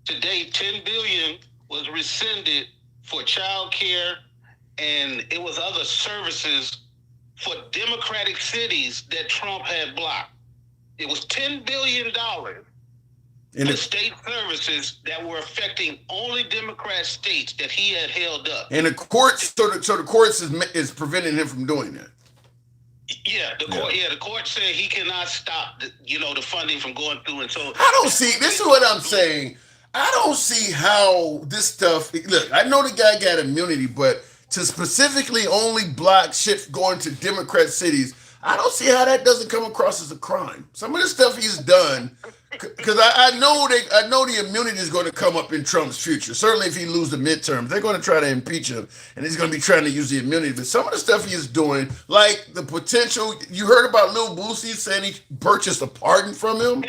today, $10 billion was rescinded for child care, and it was other services for Democratic cities that Trump had blocked. It was $10 billion in state services that were affecting only Democrat states that he had held up. And the courts, so the courts is preventing him from doing that. The court said he cannot stop the funding from going through, and so I don't see. This is what I'm saying. I don't see how this stuff. Look, I know the guy got immunity, but to specifically only block shit going to Democrat cities, I don't see how that doesn't come across as a crime. Some of the stuff he's done because I know the immunity is going to come up in Trump's future. Certainly, if he loses the midterms, they're going to try to impeach him, and he's going to be trying to use the immunity. But some of the stuff he is doing, like the potential, you heard about Lil Boosie saying he purchased a pardon from him.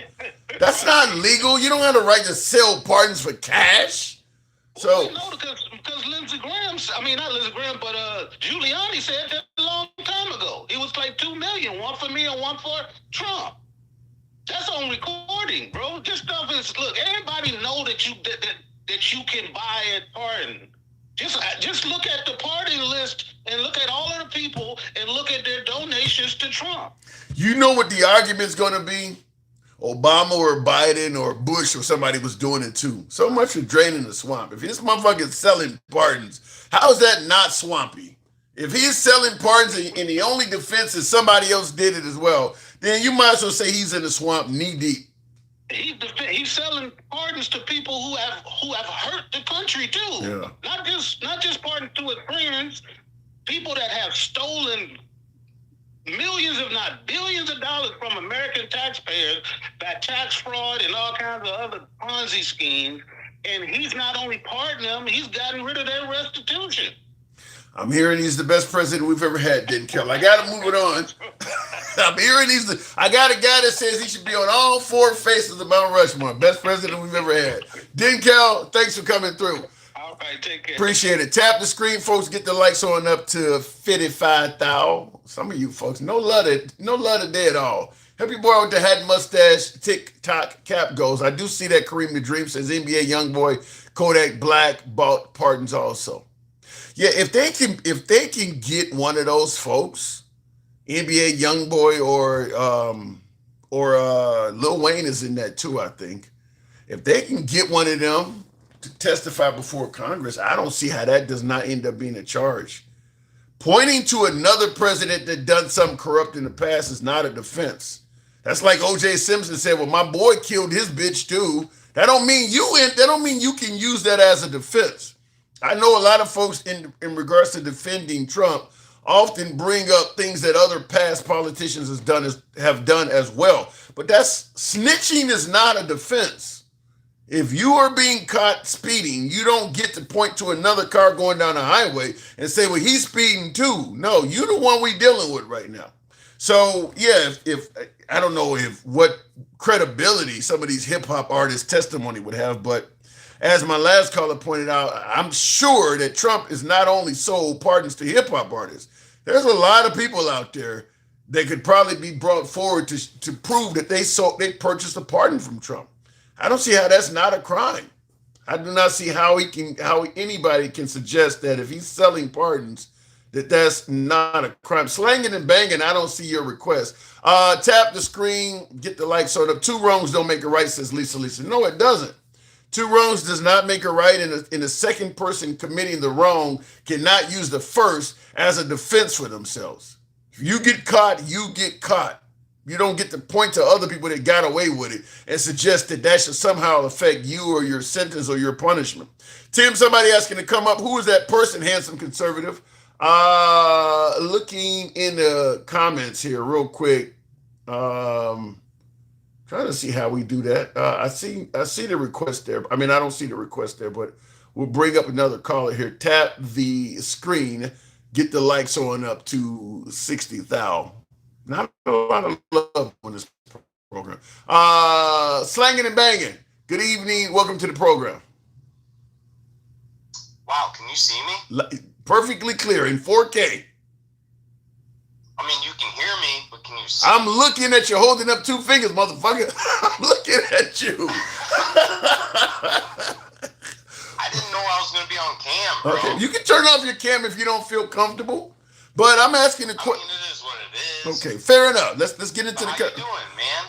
That's not legal. You don't have the right to sell pardons for cash. So no, because Lindsey Graham, I mean not Lindsey Graham, but Giuliani said that a long time ago. It was like $2 million, one for me and one for Trump. That's on recording, bro. This stuff is, look, everybody know that you can buy a pardon. Just look at the pardon list and look at all of the people and look at their donations to Trump. You know what the argument's going to be? Obama or Biden or Bush or somebody was doing it too. So much for draining the swamp. If this motherfucker's selling pardons, how is that not swampy? If he's selling pardons and the only defense is somebody else did it as well, then you might as well say he's in the swamp knee deep. He's selling pardons to people who have hurt the country too. Yeah. Not just pardons to his friends, people that have stolen millions, if not billions of dollars from American taxpayers by tax fraud and all kinds of other Ponzi schemes. And he's not only pardoning them, he's gotten rid of their restitution. I'm hearing he's the best president we've ever had, Den Kell. I got to move it on. I'm hearing I got a guy that says he should be on all four faces of Mount Rushmore. Best president we've ever had. Den Kell, thanks for coming through. All right, take care. Appreciate it. Tap the screen, folks. Get the likes on up to 55,000. Some of you folks, no love today at all. Help your boy with the hat and mustache, TikTok cap goes. I do see that Kareem the Dream says NBA YoungBoy, Kodak Black bought pardons also. Yeah, if they can get one of those folks, NBA YoungBoy or Lil Wayne is in that too, I think. If they can get one of them to testify before Congress, I don't see how that does not end up being a charge. Pointing to another president that done something corrupt in the past is not a defense. That's like O.J. Simpson said, well, my boy killed his bitch too. That don't mean you can use that as a defense. I know a lot of folks in regards to defending Trump often bring up things that other past politicians have done as well. But snitching is not a defense. If you are being caught speeding, you don't get to point to another car going down the highway and say, well, he's speeding too. No, you're the one we dealing with right now. So yeah, if I don't know what credibility some of these hip hop artists' testimony would have, but as my last caller pointed out, I'm sure that Trump is not only sold pardons to hip hop artists. There's a lot of people out there that could probably be brought forward to prove that they purchased a pardon from Trump. I don't see how that's not a crime. I do not see how anybody can suggest that if he's selling pardons, that's not a crime. Slanging and banging, I don't see your request. Tap the screen, get the likes on up. Two wrongs don't make a right, says Lisa. No, it doesn't. Two wrongs does not make a right, and the second person committing the wrong cannot use the first as a defense for themselves. If you get caught, you get caught. You don't get to point to other people that got away with it and suggest that should somehow affect you or your sentence or your punishment. Tim, somebody asking to come up. Who is that person, handsome conservative? Looking in the comments here real quick. Trying to see how we do that. I see the request there. I mean, I don't see the request there, but we'll bring up another caller here. Tap the screen. Get the likes on up to 60,000. Not a lot of love on this program. Slanging and banging. Good evening. Welcome to the program. Wow, can you see me? Perfectly clear in 4K. I mean, you can hear me, but can you see I'm me? looking at you holding up two fingers, motherfucker. I'm looking at you. I didn't know I was going to be on cam, bro. Okay, you can turn off your cam if you don't feel comfortable, but I'm asking a question. I mean, it is what it is. Okay, fair enough. Let's get into How you doing, man?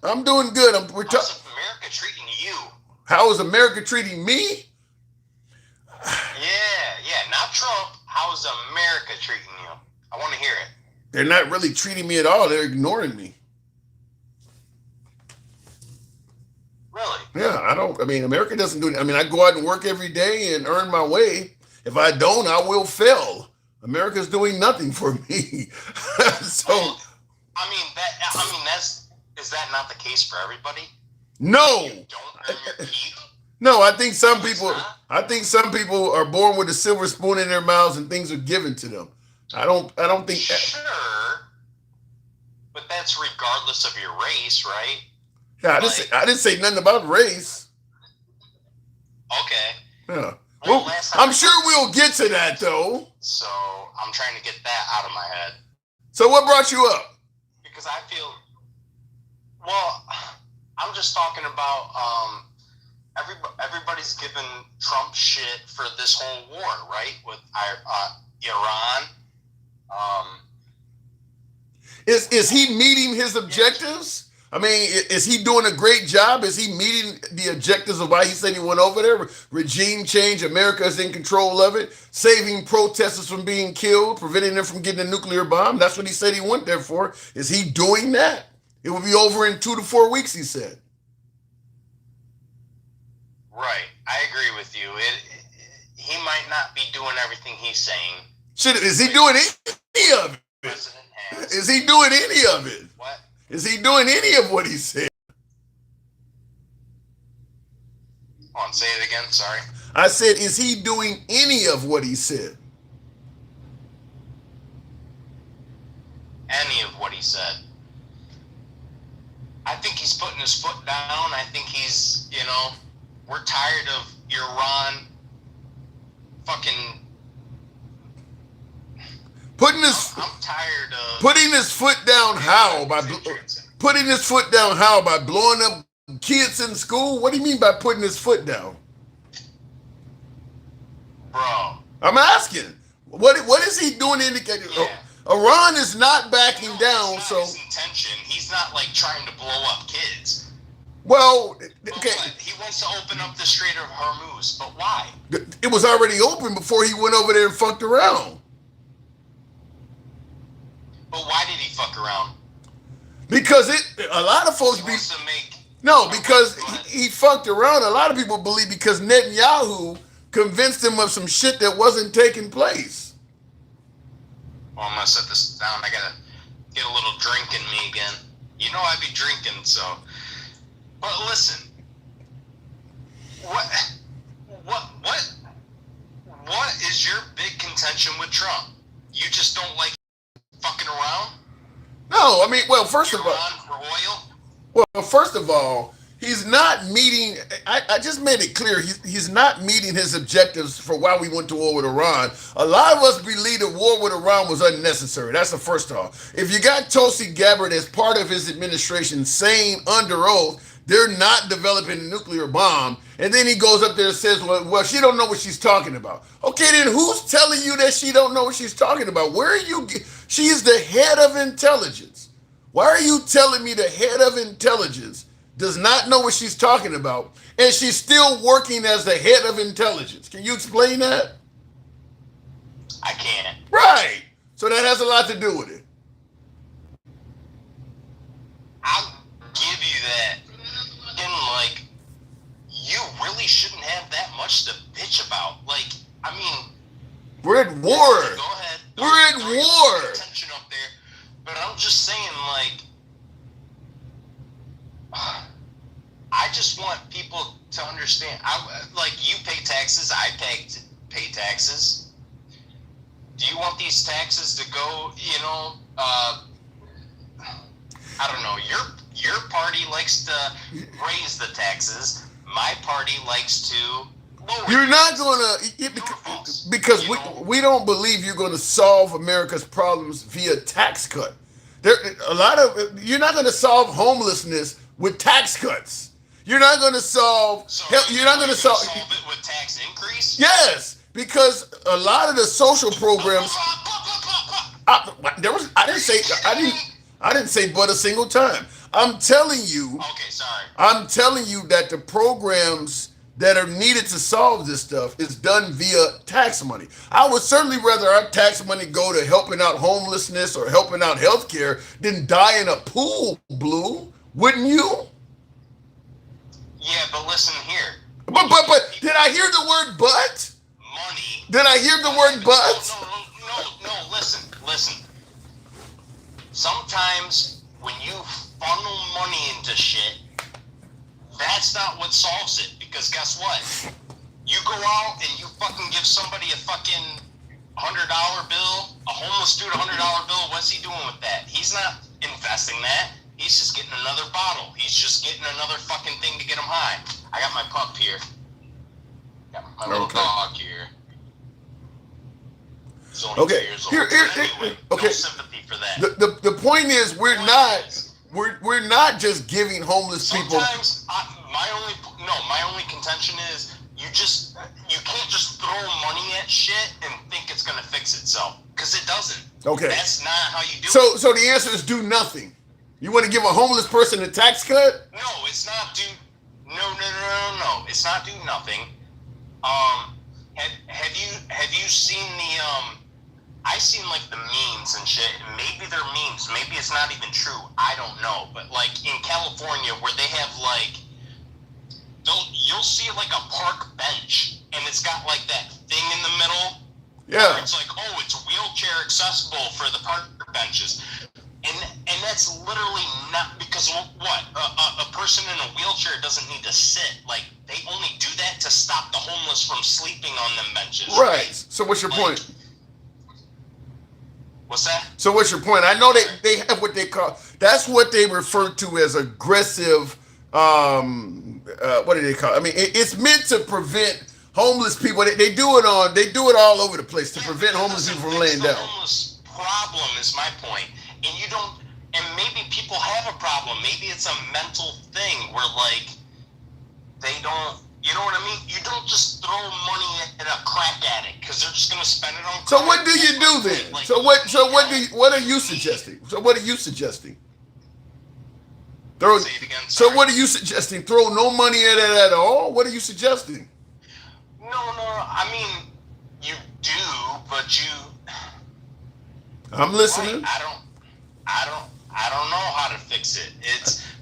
I'm doing good. How's America treating you? How is America treating me? Yeah, not Trump. How is America treating you? I want to hear it. They're not really treating me at all. They're ignoring me. Really? Yeah, America doesn't do it. I mean, I go out and work every day and earn my way. If I don't, I will fail. America's doing nothing for me. Is that not the case for everybody? No. You don't earn your keep. No, I think some No, it's people. not. I think some people are born with a silver spoon in their mouths and things are given to them. I don't think. Sure, but that's regardless of your race, right? Yeah, I didn't say nothing about race. Okay. Yeah. Well, Well, last time I'm sure we'll get to that though. So I'm trying to get that out of my head So what brought you up? because I feel. Well, I'm just talking about everybody's giving Trump shit for this whole war, right? With Iran. Is he meeting his objectives? I mean, is he doing a great job? Is he meeting the objectives of why he said he went over there? Regime change, America is in control of it, saving protesters from being killed, preventing them from getting a nuclear bomb. That's what he said he went there for. Is he doing that? It will be over in 2 to 4 weeks, he said. Right, I agree with you. He might not be doing everything he's saying. Is he doing any of it? President has. Is he doing any of it? What? Is he doing any of what he said? Hold on, say it again. Sorry. I said, is he doing any of what he said? Any of what he said. I think he's putting his foot down. I think he's, we're tired of Iran fucking. I'm tired of putting his foot down. How by putting his foot down? How by blowing up kids in school? What do you mean by putting his foot down, bro? I'm asking. What is he doing? Indicating Iran is not backing down. Not so his intention. He's not like trying to blow up kids. Well, But okay. what? He wants to open up the Strait of Hormuz, but why? It was already open before he went over there and fucked around. But why did he fuck around? Because a lot of folks He wants to make. because he fucked around. A lot of people believe because Netanyahu convinced him of some shit that wasn't taking place. Well, I'm gonna set this down. I gotta get a little drink in me again. You know I be drinking, so. But listen, what is your big contention with Trump? You just don't like fucking around? No, I mean, well, first of all, Iran for oil? well, first of all, he's not meeting. I just made it clear he's not meeting his objectives for why we went to war with Iran. A lot of us believe the war with Iran was unnecessary. That's the first off. If you got Tulsi Gabbard as part of his administration saying under oath they're not developing a nuclear bomb, and then he goes up there and says, well, she don't know what she's talking about. Okay, then who's telling you that she don't know what she's talking about? Where are you? She's the head of intelligence. Why are you telling me the head of intelligence does not know what she's talking about, and she's still working as the head of intelligence? Can you explain that? I can't. Right. So that has a lot to do with it. I'll give you that. And like, you really shouldn't have that much to bitch about. Like, I mean, we're at war. Go ahead. We're at war. Attention up there. But I'm just saying, like, I just want people to understand. Like, you pay taxes. I pay taxes. Do you want these taxes to go? I don't know. Your party likes to raise the taxes. My party likes to lower. You're not gonna because we don't believe you're gonna solve America's problems via tax cut. You're not gonna solve homelessness with tax cuts. You're not gonna solve. You're not gonna solve it with tax increase. Yes, because a lot of the social programs. I didn't say but a single time. I'm telling you. Okay, sorry. I'm telling you that the programs that are needed to solve this stuff is done via tax money. I would certainly rather our tax money go to helping out homelessness or helping out healthcare than die in a pool, Blue. Wouldn't you? Yeah, but listen here. But did I hear the word but? Money. Did I hear the word but? No, listen. Sometimes when you funnel money into shit, That's not what solves it, because guess what? You go out and you fucking give somebody a fucking $100 bill, a homeless dude a $100 bill, what's he doing with that? He's not investing that. He's just getting another bottle. He's just getting another fucking thing to get him high. I got my pup here. Got my little dog here. He's only 2 years old. Anyway, no sympathy for that. The point is, we're not just giving homeless people. Sometimes my only contention is you can't just throw money at shit and think it's gonna fix itself, because it doesn't. Okay. That's not how you do it. So the answer is do nothing. You want to give a homeless person a tax cut? No, it's not do. No. It's not do nothing. Have you seen the I seen like the memes and shit, and maybe they're memes, maybe it's not even true, I don't know, but like in California where they have like, you'll see like a park bench, and it's got like that thing in the middle. Yeah. Where it's like, oh, it's wheelchair accessible for the park benches. And that's literally not, because what? A person in a wheelchair doesn't need to sit. Like, they only do that to stop the homeless from sleeping on them benches. Right. So what's your point? What's that? So what's your point? I know they have what they call, that's what they refer to as aggressive, what do they call it? I mean, it's meant to prevent homeless people. They do it all over the place to prevent homeless people from laying down. The homeless problem is my point. And maybe people have a problem. Maybe it's a mental thing where like they don't, you know what I mean? You don't just throw money at a crack addict because they're just gonna spend it on crack. So what do you do then? Like, what are you suggesting? Say it again, so what are you suggesting? Throw no money at it at all? What are you suggesting? No. I mean, you do, but you. I'm listening. Right, I don't know how to fix it.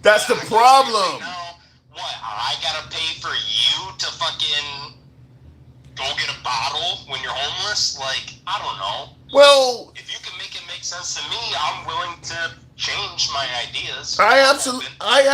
That's the problem. What? I gotta pay for you to fucking go get a bottle when you're homeless? Like, I don't know. Well, if you can make it make sense to me, I'm willing to change my ideas. I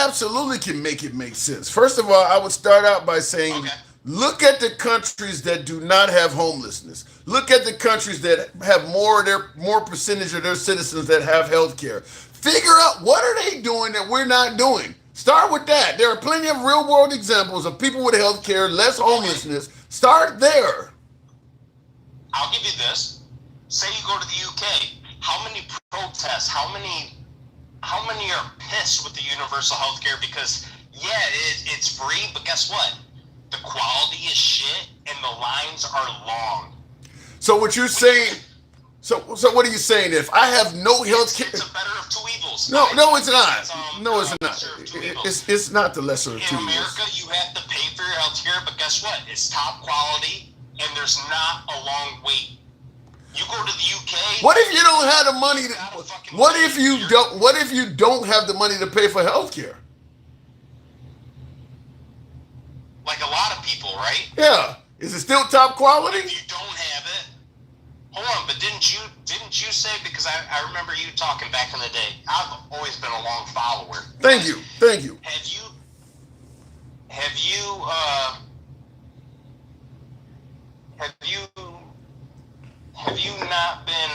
absolutely can make it make sense. First of all, I would start out by saying, look at the countries that do not have homelessness. Look at the countries that have more percentage of their citizens that have health care. Figure out what are they doing that we're not doing. Start with that. There are plenty of real world examples of people with health care, less homelessness. Start there. I'll give you this. Say you go to the UK. How many protests, how many are pissed with the universal health care because, yeah, it's free, but guess what? The quality is shit and the lines are long. So what you're saying, so what are you saying? If I have no health care, it's a better of two evils. No, it's not. No, it's not. It's not the lesser of two evils. In America, you have to pay for your health care, but guess what? It's top quality and there's not a long wait. You go to the UK. What if you don't have the money? What if you don't have the money to pay for health care? Like a lot of people, right? Yeah. Is it still top quality? If you don't have it, hold on. But didn't you say? Because I remember you talking back in the day. I've always been a long follower. Thank you. Have you not been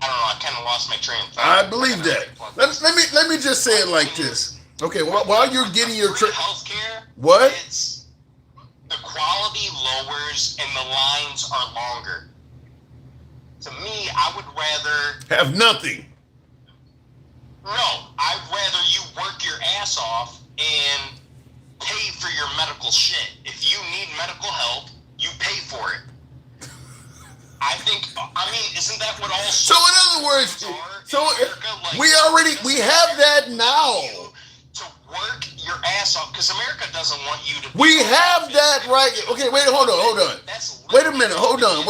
I don't know, I kind of lost my train of thought. I believe that. Let me just say it like this. Okay, while you're getting your healthcare, what? It's the quality lowers and the lines are longer. To me, I would rather have nothing. No, I'd rather you work your ass off and pay for your medical shit. If you need medical help, you pay for it. Isn't that what all? So in other words, we have that now. To work your ass off, because America doesn't want you to. We have that right. Okay, wait, hold on. Wait a minute, hold on.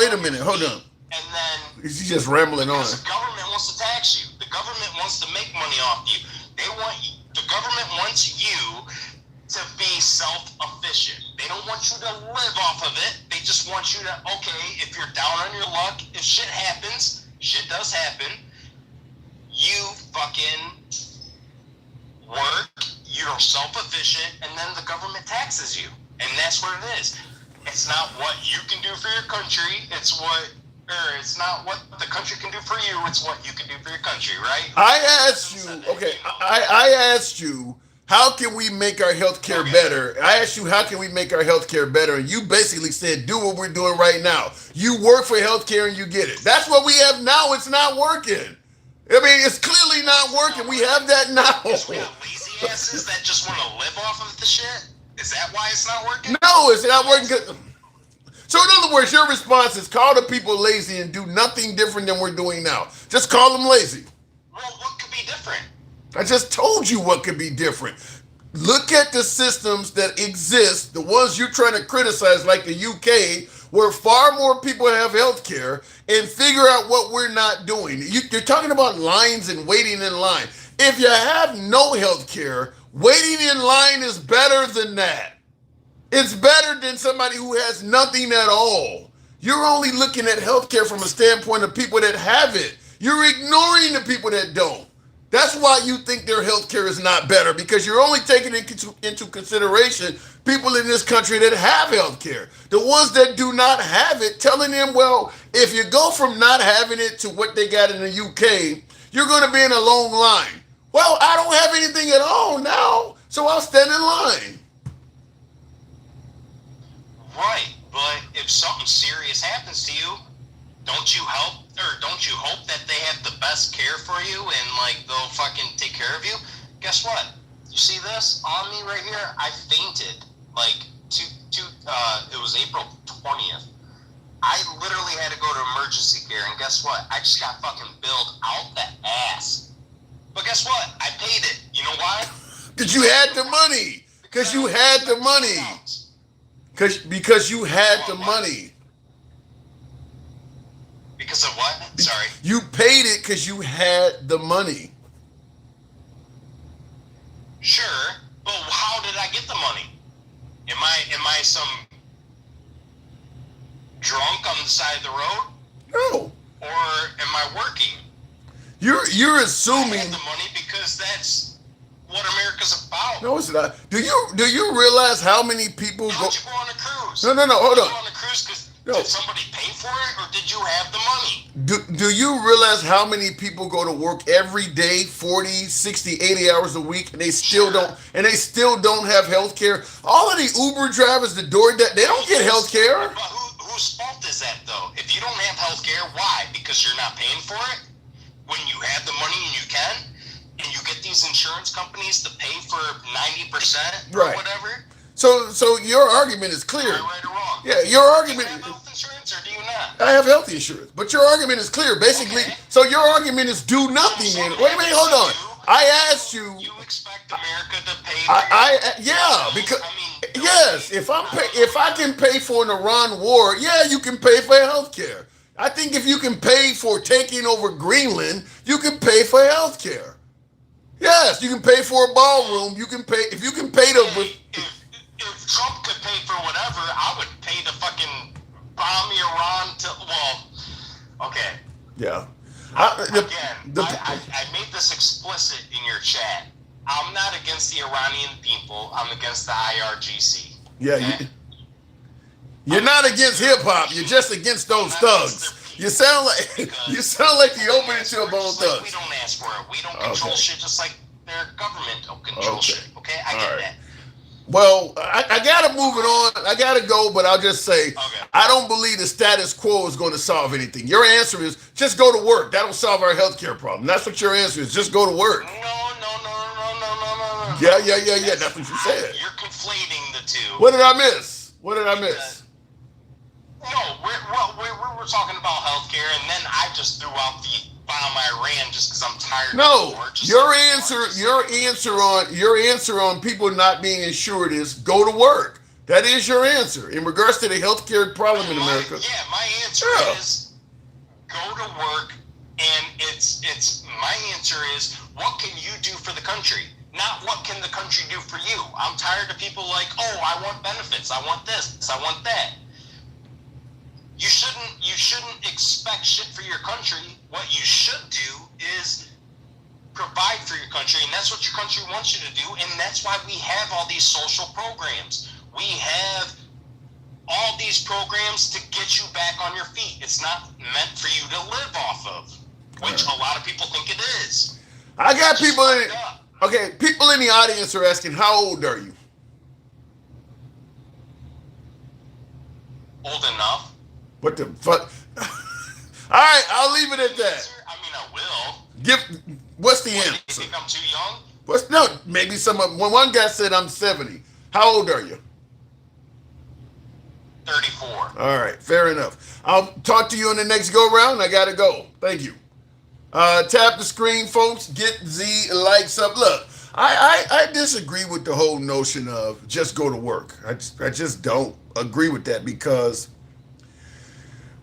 And then he's just rambling on. The government wants to tax you. The government wants to make money off you. The government wants you to be self-efficient. They don't want you to live off of it. They just want you to, okay, if you're down on your luck, if shit happens, shit does happen, you fucking work, you're self-efficient, and then the government taxes you. And that's what it is. It's not what you can do for your country, it's not what the country can do for you, it's what you can do for your country, right? I asked you, how can we make our health care better? I asked you, how can we make our health care better? And you basically said, do what we're doing right now. You work for health care and you get it. That's what we have now. It's not working. I mean, it's clearly not working. We have that now. Because we have lazy asses that just want to live off of the shit? Is that why it's not working? No, it's not working. So in other words, your response is call the people lazy and do nothing different than we're doing now. Just call them lazy. Well, what could be different? I just told you what could be different. Look at the systems that exist, the ones you're trying to criticize, like the UK, where far more people have health care, and figure out what we're not doing. You're talking about lines and waiting in line. If you have no health care, waiting in line is better than that. It's better than somebody who has nothing at all. You're only looking at healthcare from a standpoint of people that have it. You're ignoring the people that don't. That's why you think their healthcare is not better, because you're only taking into consideration people in this country that have healthcare. The ones that do not have it, telling them, well, if you go from not having it to what they got in the UK, you're going to be in a long line. Well, I don't have anything at all now, so I'll stand in line. Right, but if something serious happens to you, don't you hope that they have the best care for you and like they'll fucking take care of you? Guess what? You see this on me right here? I fainted like it was April 20th. I literally had to go to emergency care, and guess what? I just got fucking billed out the ass. But guess what? I paid it. You know why? Because you had the money. Because you had the money. Because you had the money. Because of what? Sorry. You paid it because you had the money. Sure, but how did I get the money? Am I some drunk on the side of the road? No. Or am I working? You're assuming. I had the money because that's what America's about. No, it's not. Do you realize how many people How'd you go on a cruise? No, hold on. Did you go on a cruise because did somebody pay for it, or did you have the money? Do you realize how many people go to work every day, 40, 60, 80 hours a week, and they still don't have health care? All of the Uber drivers, the DoorDash, they don't get health care. But whose fault is that, though? If you don't have health care, why? Because you're not paying for it? When you have the money and you can? And you get these insurance companies to pay for 90% or whatever? So your argument is clear. Right or wrong? Yeah, your argument. Do you have health insurance or do you not? I have health insurance, but your argument is clear. Basically, so your argument is do nothing. Wait a minute, hold on. I asked you. You expect America to pay? Yes. If I can pay for an Iran war, yeah, you can pay for health care. I think if you can pay for taking over Greenland, you can pay for health care. Yes, you can pay for a ballroom. You can pay if you can pay to. If Trump could pay for whatever, I would pay to fucking bomb Iran okay. Yeah. I made this explicit in your chat. I'm not against the Iranian people. I'm against the IRGC. Yeah. Okay? You're not against hip hop. You're just against those thugs. You sound like the opening to a Bone Thugs. We don't ask for it. We don't control shit just like their government don't control shit. Okay, I get that. Well, I gotta move it on. I gotta go, but I'll just say I don't believe the status quo is going to solve anything. Your answer is just go to work. That'll solve our healthcare problem. That's what your answer is. Just go to work. No. Yeah. That's what you said. You're conflating the two. What did I miss? No, we're talking about healthcare, and then I just threw out the bomb Iran just because I'm tired. No, your answer on people not being insured is go to work. That is your answer in regards to the healthcare problem in America. My answer is go to work, and it's my answer is what can you do for the country, not what can the country do for you. I'm tired of people like, oh, I want benefits, I want this, I want that. You shouldn't expect shit for your country. What you should do is provide for your country, and that's what your country wants you to do, and that's why we have all these social programs. We have all these programs to get you back on your feet. It's not meant for you to live off of, which a lot of people think it is. I got people in. Okay, people in the audience are asking, how old are you? Old enough. What the fuck? All right, I'll leave it at that. I mean, I will. What's the What, answer? you think I'm too young? Maybe when one guy said I'm 70. How old are you? 34. All right, fair enough. I'll talk to you on the next go round. I gotta go. Thank you. Tap the screen, folks. Get the likes up. Look, I disagree with the whole notion of just go to work. I just don't agree with that, because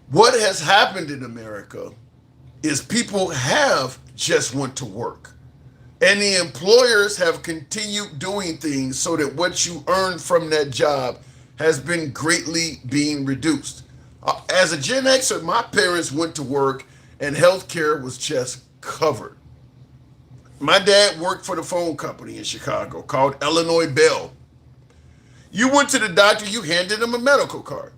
what has happened in America is people have just went to work, and the employers have continued doing things so that what you earn from that job has been greatly being reduced. As a Gen Xer, my parents went to work and healthcare was just covered. My dad worked for the phone company in Chicago called Illinois Bell. You went to the doctor, you handed them a medical card,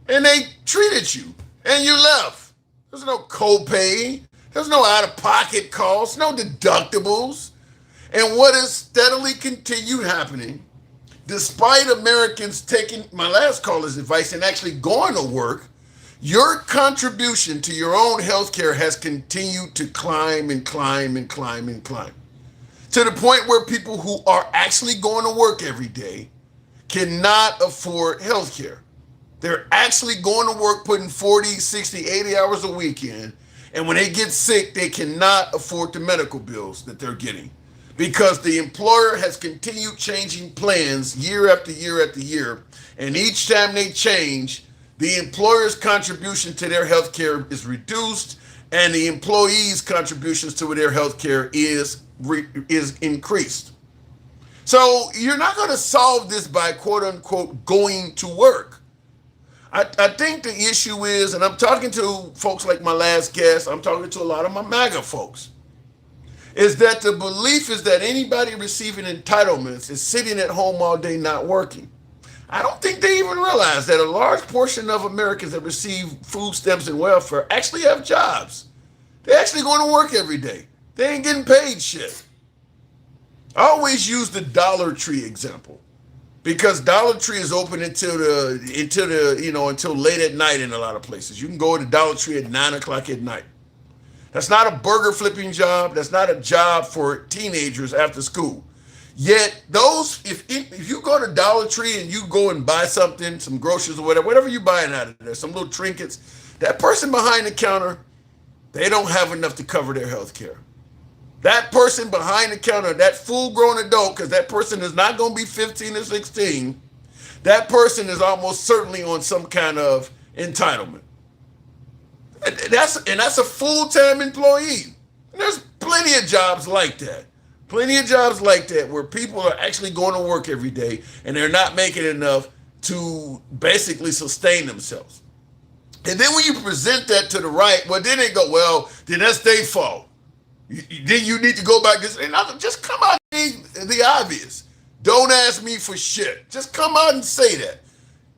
and they treated you, and you left. There's no copay, there's no out-of-pocket costs, no deductibles. And what has steadily continued happening, despite Americans taking my last caller's advice and actually going to work, your contribution to your own health care has continued to climb and climb and climb and climb, to the point where people who are actually going to work every day cannot afford health care. They're actually going to work, putting 40, 60, 80 hours a week in, and when they get sick, they cannot afford the medical bills that they're getting, because the employer has continued changing plans year after year after year, and each time they change, the employer's contribution to their health care is reduced, and the employees' contributions to their health care is increased. So you're not going to solve this by quote unquote going to work. I think the issue is, and I'm talking to folks like my last guest, I'm talking to a lot of my MAGA folks, is that the belief is that anybody receiving entitlements is sitting at home all day not working. I don't think they even realize that a large portion of Americans that receive food stamps and welfare actually have jobs. They're actually going to work every day. They ain't getting paid shit. I always use the Dollar Tree example, because Dollar Tree is open until late at night in a lot of places. You can go to Dollar Tree at 9 o'clock at night. That's not a burger flipping job. That's not a job for teenagers after school. Yet if you go to Dollar Tree and you go and buy something, some groceries or whatever you're buying out of there, some little trinkets, that person behind the counter, they don't have enough to cover their health care. That person behind the counter, that full-grown adult, because that person is not going to be 15 or 16, that person is almost certainly on some kind of entitlement. And that's a full-time employee. And there's plenty of jobs like that. Plenty of jobs like that where people are actually going to work every day and they're not making enough to basically sustain themselves. And then when you present that to the right, well, then they go, well, then that's their fault. Then you need to go back and just come out and say the obvious. Don't ask me for shit. Just come out and say that.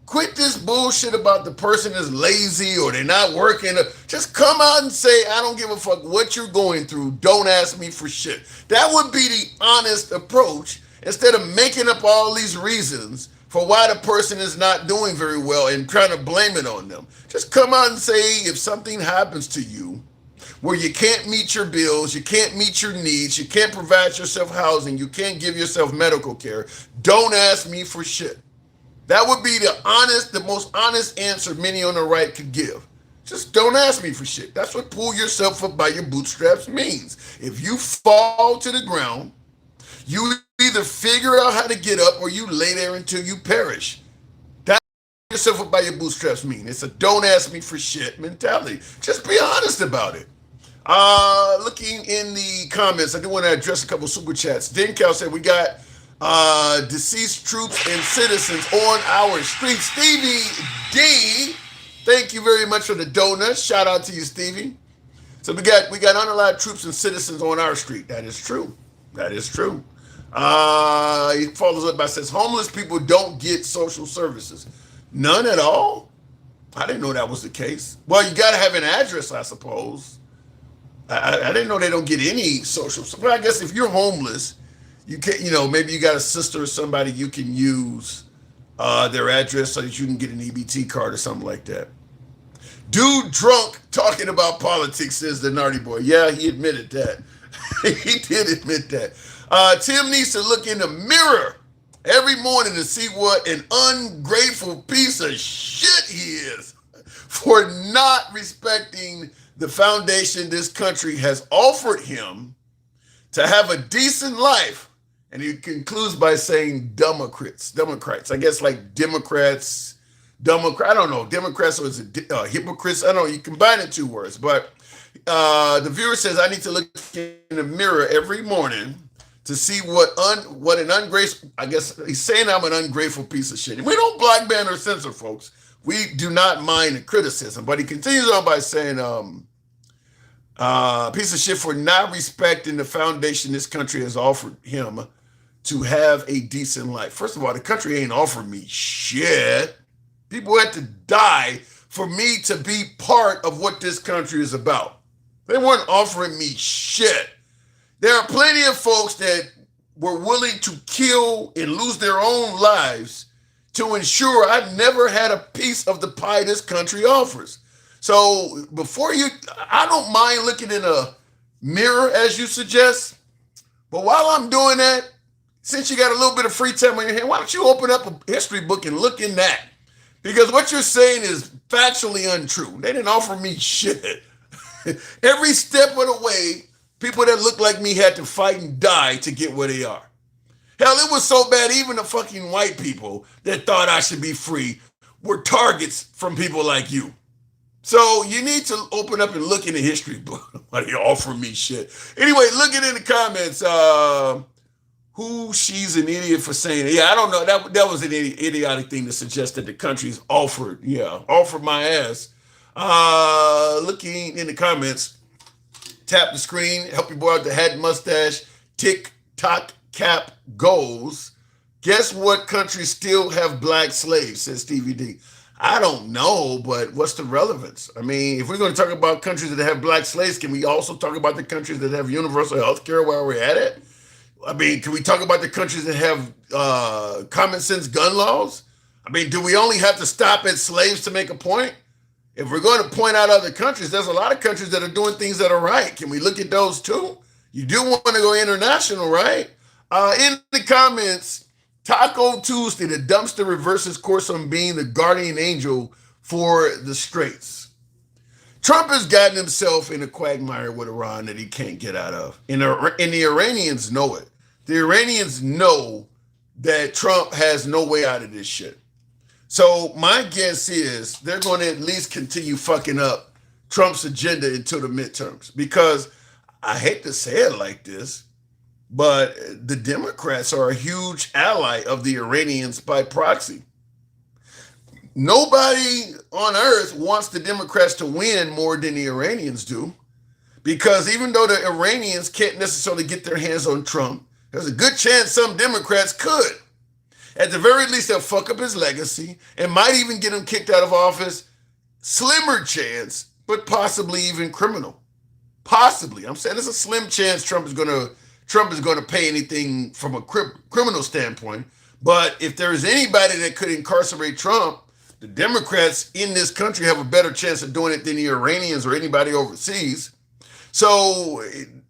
Quit this bullshit about the person is lazy or they're not working. Just come out and say, I don't give a fuck what you're going through. Don't ask me for shit. That would be the honest approach, instead of making up all these reasons for why the person is not doing very well and trying to blame it on them. Just come out and say, if something happens to you where you can't meet your bills, you can't meet your needs, you can't provide yourself housing, you can't give yourself medical care, don't ask me for shit. That would be the most honest answer many on the right could give. Just don't ask me for shit. That's what pull yourself up by your bootstraps means. If you fall to the ground, you either figure out how to get up or you lay there until you perish. That's what yourself up by your bootstraps mean. It's a don't ask me for shit mentality. Just be honest about it. Looking in the comments, I do want to address a couple super chats. Dencal said we got deceased troops and citizens on our streets. Stevie D, thank you very much for the donut. Shout out to you, Stevie. So we got unallied troops and citizens on our street. That is true. That is true. He follows up by says homeless people don't get social services. None at all? I didn't know that was the case. Well, you got to have an address, I suppose. I didn't know they don't get any social. Well, I guess if you're homeless, you can't. Maybe you got a sister or somebody you can use their address so that you can get an EBT card or something like that. Dude drunk talking about politics, says the Nardy Boy. Yeah, he admitted that. He did admit that. Tim needs to look in the mirror every morning to see what an ungrateful piece of shit he is for not respecting the foundation this country has offered him to have a decent life. And he concludes by saying Democrats. I guess like Democrats, I don't know, Democrats or is it hypocrites? I don't know, you combine the two words. But the viewer says, I need to look in the mirror every morning to see what an ungrateful, I guess he's saying I'm an ungrateful piece of shit. We don't black ban or censor, folks. We do not mind the criticism. But he continues on by saying, piece of shit for not respecting the foundation this country has offered him to have a decent life. First of all, the country ain't offered me shit. People had to die for me to be part of what this country is about. They weren't offering me shit. There are plenty of folks that were willing to kill and lose their own lives to ensure I never had a piece of the pie this country offers. So I don't mind looking in a mirror as you suggest, but while I'm doing that, since you got a little bit of free time on your hand, why don't you open up a history book and look in that? Because what you're saying is factually untrue. They didn't offer me shit. Every step of the way, people that look like me had to fight and die to get where they are. Hell, it was so bad, even the fucking white people that thought I should be free were targets from people like you. So you need to open up and look in the history book. Why they offer me shit? Anyway, look it in the comments. She's an idiot for saying it. Yeah, I don't know. That was an idiotic thing to suggest that the country's offered my ass. Looking in the comments, tap the screen, help your boy out the hat mustache, tick-tock cap goes. Guess what countries still have black slaves, says Stevie D. I don't know, but what's the relevance? I mean, if we're going to talk about countries that have black slaves, can we also talk about the countries that have universal health care while we're at it? I mean, can we talk about the countries that have common sense gun laws? I mean, do we only have to stop at slaves to make a point? If we're going to point out other countries, there's a lot of countries that are doing things that are right. Can we look at those too? You do want to go international, right? In the comments, Taco Tuesday, the dumpster reverses course on being the guardian angel for the Straits. Trump has gotten himself in a quagmire with Iran that he can't get out of. And the Iranians know it. The Iranians know that Trump has no way out of this shit. So my guess is they're going to at least continue fucking up Trump's agenda until the midterms. Because I hate to say it like this, but the Democrats are a huge ally of the Iranians by proxy. Nobody on earth wants the Democrats to win more than the Iranians do. Because even though the Iranians can't necessarily get their hands on Trump, there's a good chance some Democrats could. At the very least, they'll fuck up his legacy and might even get him kicked out of office. Slimmer chance, but possibly even criminal. Possibly. I'm saying there's a slim chance Trump is going to pay anything from a criminal standpoint. But if there is anybody that could incarcerate Trump, the Democrats in this country have a better chance of doing it than the Iranians or anybody overseas. So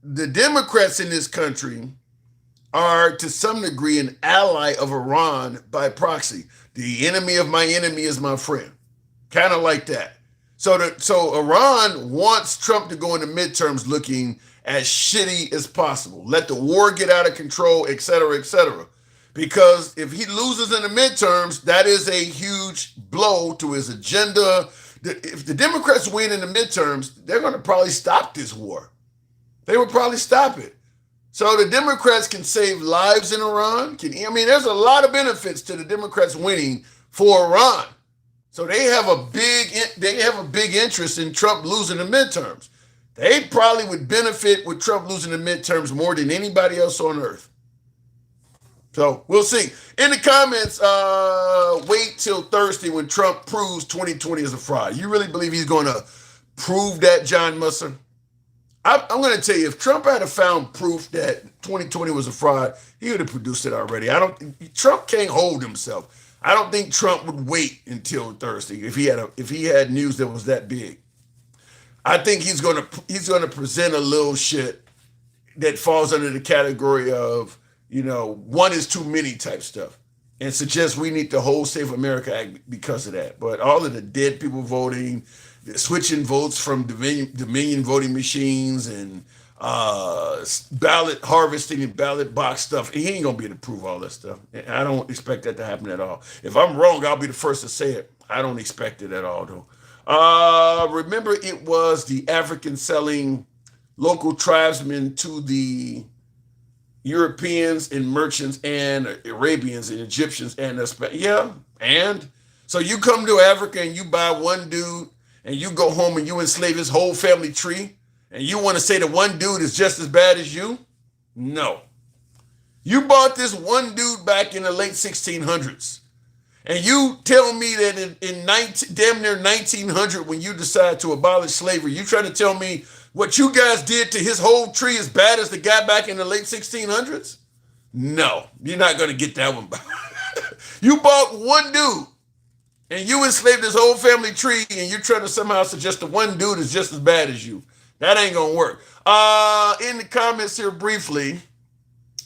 the Democrats in this country are to some degree an ally of Iran by proxy. The enemy of my enemy is my friend. Kind of like that. So Iran wants Trump to go into midterms looking as shitty as possible. Let the war get out of control, et cetera, et cetera. Because if he loses in the midterms, that is a huge blow to his agenda. If the Democrats win in the midterms, they're going to probably stop this war. They would probably stop it. So the Democrats can save lives in Iran. There's a lot of benefits to the Democrats winning for Iran. So they have a big interest in Trump losing the midterms. They probably would benefit with Trump losing the midterms more than anybody else on earth. So we'll see. In the comments, wait till Thursday when Trump proves 2020 is a fraud. You really believe he's going to prove that, John Musser? I'm going to tell you, if Trump had found proof that 2020 was a fraud, he would have produced it already. Trump can't hold himself. I don't think Trump would wait until Thursday if he had news that was that big. I think he's going to present a little shit that falls under the category of, one is too many type stuff, and suggest we need the whole Save America Act because of that. But all of the dead people voting, switching votes from Dominion voting machines, and ballot harvesting and ballot box stuff, he ain't gonna be able to prove all that stuff. I don't expect that to happen at all. If I'm wrong, I'll be the first to say it. I don't expect it at all, though. Remember, it was the African selling local tribesmen to the Europeans and merchants and Arabians and Egyptians and and so you come to Africa and you buy one dude and you go home and you enslave his whole family tree, and you want to say that one dude is just as bad as you? No. You bought this one dude back in the late 1600s, and you tell me that in damn near 1900, when you decide to abolish slavery, you trying to tell me what you guys did to his whole tree as bad as the guy back in the late 1600s? No, you're not going to get that one back. You bought one dude and you enslaved his whole family tree, and you're trying to somehow suggest the one dude is just as bad as you. That ain't going to work. In the comments here briefly,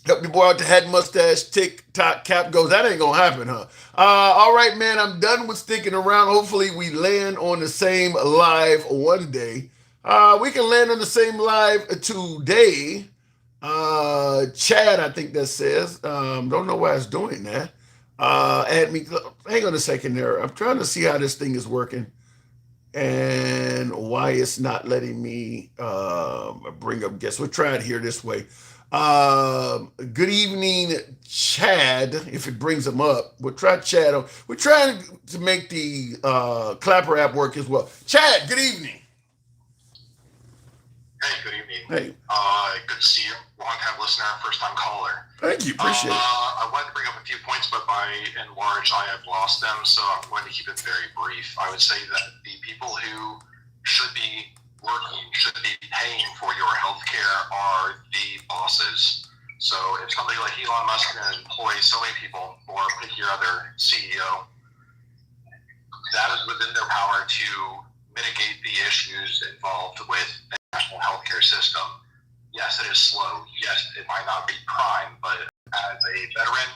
help your boy out the hat, mustache, TikTok cap goes. That ain't going to happen, huh? All right, man, I'm done with sticking around. Hopefully we land on the same live one day. We can land on the same live today. Chad, I think that says. Don't know why it's doing that. Add me. Hang on a second there. I'm trying to see how this thing is working and why it's not letting me bring up guests. We'll try it here this way. Good evening, Chad. If it brings them up, we'll try Chad. We're trying to make the Clapper app work as well. Chad, good evening. Hey, good evening. Hey. Good to see you. Long-time listener, first-time caller. Thank you. Appreciate it. I wanted to bring up a few points, but by and large, I have lost them, so I'm going to keep it very brief. I would say that the people who should be working, should be paying for your health care are the bosses. So if somebody like Elon Musk can employ so many people, or pick your other CEO, that is within their power to mitigate the issues involved with the national healthcare system. Yes, it is slow. Yes, it might not be prime, but as a veteran,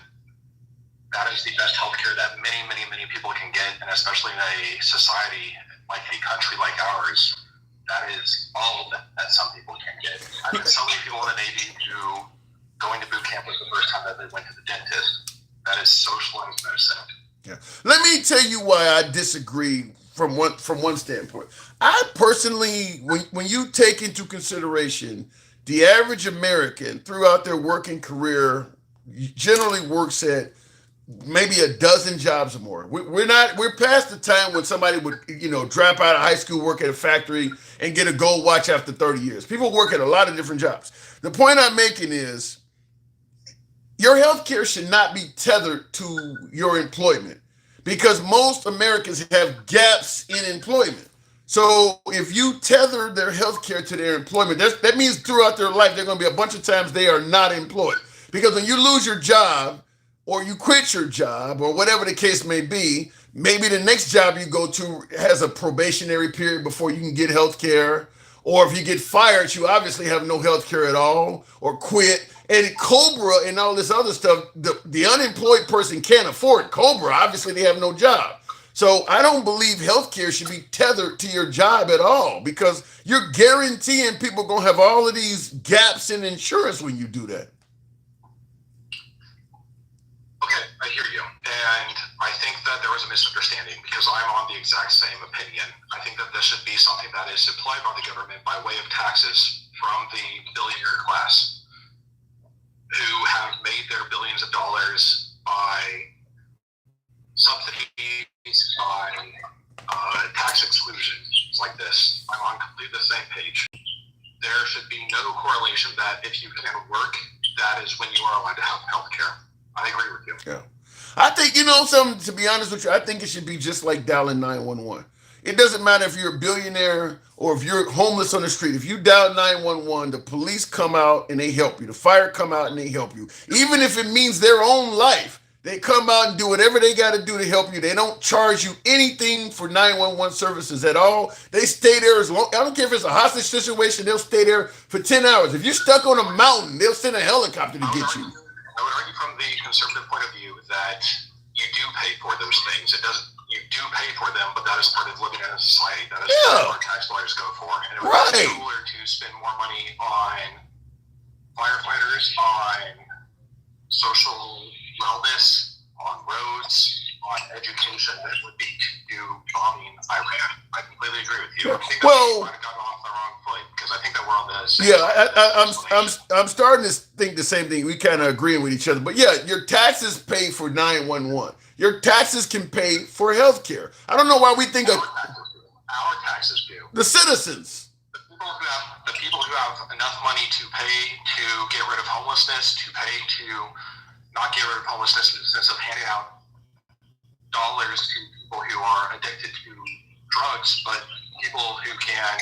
that is the best healthcare that many, many, many people can get, and especially in a society like a country like ours, that is all that some people can get. I mean, so many people in the Navy who going to boot camp was the first time that they went to the dentist. That is socialized medicine. Yeah. Let me tell you why I disagree from one standpoint. I personally, when you take into consideration the average American throughout their working career generally works at maybe a dozen jobs or more. We're past the time when somebody would, drop out of high school, work at a factory, and get a gold watch after 30 years. People work at a lot of different jobs. The point I'm making is your health care should not be tethered to your employment, because most Americans have gaps in employment. So if you tether their health care to their employment, that means throughout their life, there are going to be a bunch of times they are not employed. Because when you lose your job, or you quit your job, or whatever the case may be, maybe the next job you go to has a probationary period before you can get health care. Or if you get fired, you obviously have no health care at all, or quit. And COBRA and all this other stuff, the unemployed person can't afford COBRA. Obviously, they have no job. So I don't believe healthcare should be tethered to your job at all, because you're guaranteeing people going to have all of these gaps in insurance when you do that. Okay, I hear you. And I think that there was a misunderstanding, because I'm on the exact same opinion. I think that this should be something that is supplied by the government by way of taxes from the billionaire class, who have made their billions of dollars by subsidies, by tax exclusions like this. I'm on completely the same page. be no correlation that if you can work, that is when you are allowed to have health care. I agree with you. Yeah. I think, something, to be honest with you, I think it should be just like dialing 911. It doesn't matter if you're a billionaire or if you're homeless on the street. If you dial 911, the police come out and they help you. The fire come out and they help you. Even if it means their own life, they come out and do whatever they got to do to help you. They don't charge you anything for 911 services at all. They stay there as long. I don't care if it's a hostage situation. They'll stay there for 10 hours. If you're stuck on a mountain, they'll send a helicopter to get you. I would argue from the conservative point of view that you do pay for those things. You do pay for them, but that is part of living in a society. That is what our tax dollars go for. And it would be cooler to spend more money on firefighters, on social wellness, on roads, on education than it would be to do bombing Iran. I completely agree with you. I think that we might have gotten off the wrong foot because I think that we're on the same side. I'm starting to think the same thing. We kind of agreeing with each other. But yeah, your taxes pay for 911. Your taxes can pay for health care. I don't know why we think our taxes do. The citizens. The people who have enough money to pay to get rid of homelessness, to pay to not get rid of homelessness in the sense of handing out dollars to people who are addicted to drugs, but people who can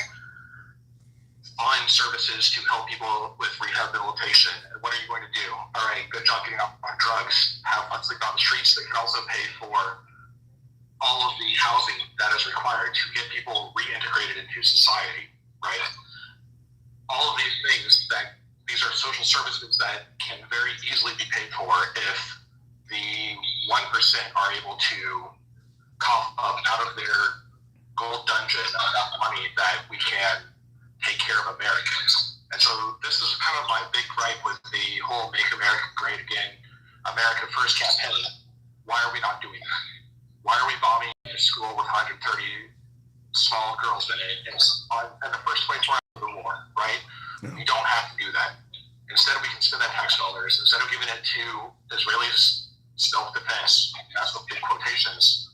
fund services to help people with rehabilitation. And what are you going to do? All right, good job getting off on drugs. Have fun sleeping on the streets. They can also pay for all of the housing that is required to get people reintegrated into society, right? All of these things these are social services that can very easily be paid for if the 1% are able to cough up out of their gold dungeon enough money that we can take care of Americans. And so this is kind of my big gripe with the whole Make America Great Again, America First campaign. Why are we not doing that? Why are we bombing a school with 130 small girls in it in the first 24 hours of the war, right? Yeah. We don't have to do that. Instead, we can spend that tax dollars, instead of giving it to Israelis' self-defense, that's what big quotations.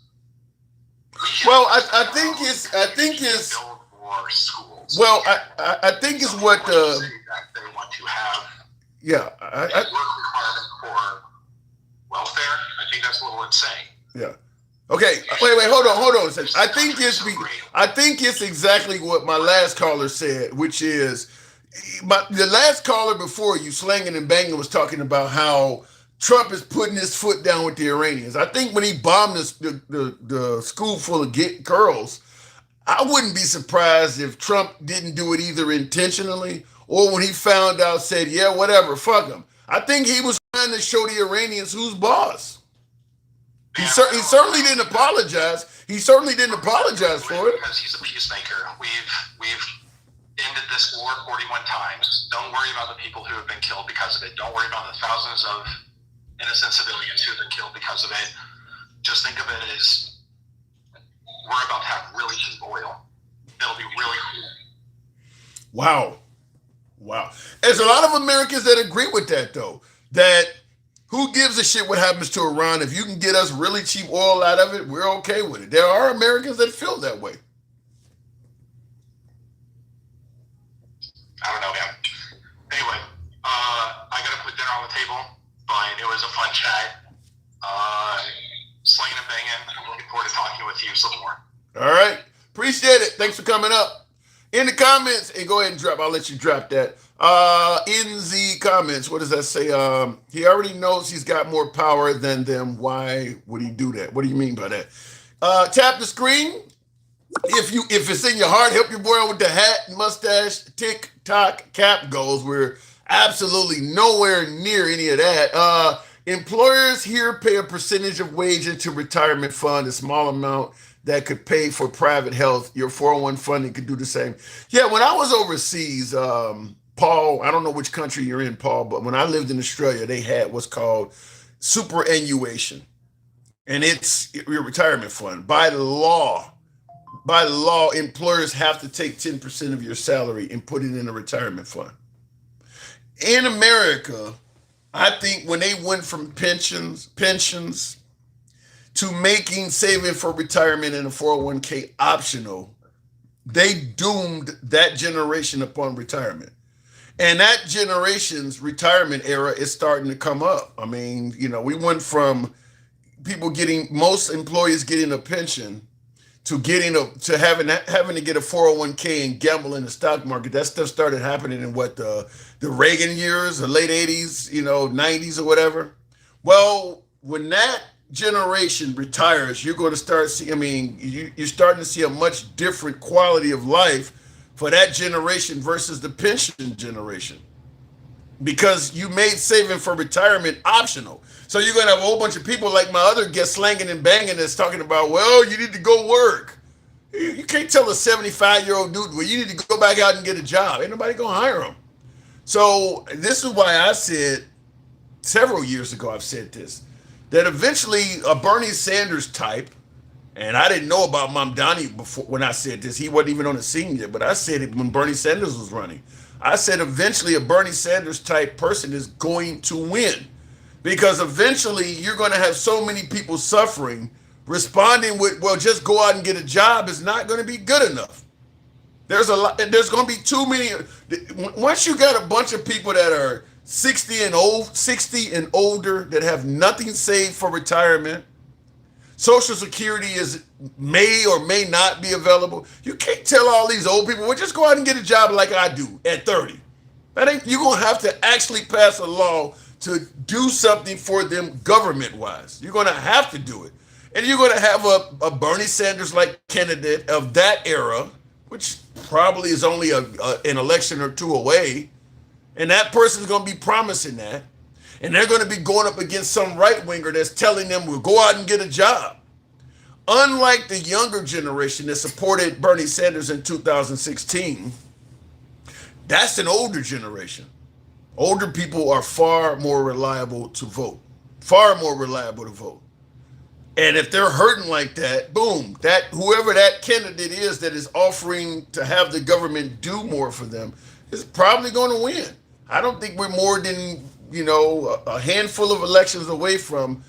Well, I think it's build more schools. Well, I think it's what that they want to have. Yeah, a work requirement for welfare. I think that's a little insane. Yeah. Okay. Wait. Hold on a second. I think it's exactly what my last caller said, which is the last caller before you, slanging and banging, was talking about how Trump is putting his foot down with the Iranians. I think when he bombed the school full of girls, I wouldn't be surprised if Trump didn't do it either intentionally or when he found out said, yeah, whatever, fuck him. I think he was trying to show the Iranians who's boss. He certainly didn't apologize. He certainly didn't apologize for it. Because he's a peacemaker. We've ended this war 41 times. Don't worry about the people who have been killed because of it. Don't worry about the thousands of innocent civilians who have been killed because of it. Just think of it as we're about to have really cheap oil. It'll be really cool. Wow. There's a lot of Americans that agree with that, though. That who gives a shit what happens to Iran? If you can get us really cheap oil out of it, we're okay with it. There are Americans that feel that way. I don't know, man. Anyway, I got to put dinner on the table, but it was a fun chat. Slanging and banging. I'm looking forward to talking with you some more. All right. Appreciate it. Thanks for coming up. In the comments, and go ahead and drop. I'll let you drop that. In the comments, what does that say? He already knows he's got more power than them. Why would he do that? What do you mean by that? Tap the screen. If it's in your heart, help your boy out with the hat, mustache, TikTok, cap goals. We're absolutely nowhere near any of that. Employers here pay a percentage of wage into retirement fund, a small amount that could pay for private health. Your 401 funding could do the same. Yeah, when I was overseas, Paul, I don't know which country you're in, Paul, but when I lived in Australia, they had what's called superannuation. And it's your retirement fund. By law, employers have to take 10% of your salary and put it in a retirement fund. In America, I think when they went from pensions to making saving for retirement and a 401k optional, they doomed that generation upon retirement. And that generation's retirement era is starting to come up. I mean, we went from most employees getting a pension to having to get a 401k and gamble in the stock market. That stuff started happening in the Reagan years, the late 80s, 90s or whatever. Well, when that generation retires, you're going to start seeing, you're starting to see a much different quality of life for that generation versus the pension generation, because you made saving for retirement optional. So you're going to have a whole bunch of people like my other guest slanging and banging that's talking about, well, you need to go work. You can't tell a 75-year-old dude, well, you need to go back out and get a job. Ain't nobody going to hire him. So this is why I said several years ago, I've said this, that eventually a Bernie Sanders type, and I didn't know about Mamdani before when I said this. He wasn't even on the scene yet, but I said it when Bernie Sanders was running. I said eventually a Bernie Sanders type person is going to win, because eventually you're going to have so many people suffering. Responding with, well, just go out and get a job is not going to be good enough. There's going to be too many. Once you got a bunch of people that are 60 and older that have nothing saved for retirement, Social Security may or may not be available. You can't tell all these old people, well, just go out and get a job like I do at 30. You're going to have to actually pass a law to do something for them government-wise. You're going to have to do it. And you're going to have a Bernie Sanders-like candidate of that era, which probably is only an election or two away. And that person's going to be promising that. And they're going to be going up against some right-winger that's telling them, well, go out and get a job. Unlike the younger generation that supported Bernie Sanders in 2016, that's an older generation. Older people are far more reliable to vote. And if they're hurting like that, boom, whoever that candidate is that is offering to have the government do more for them is probably going to win. I don't think we're more than, a handful of elections away from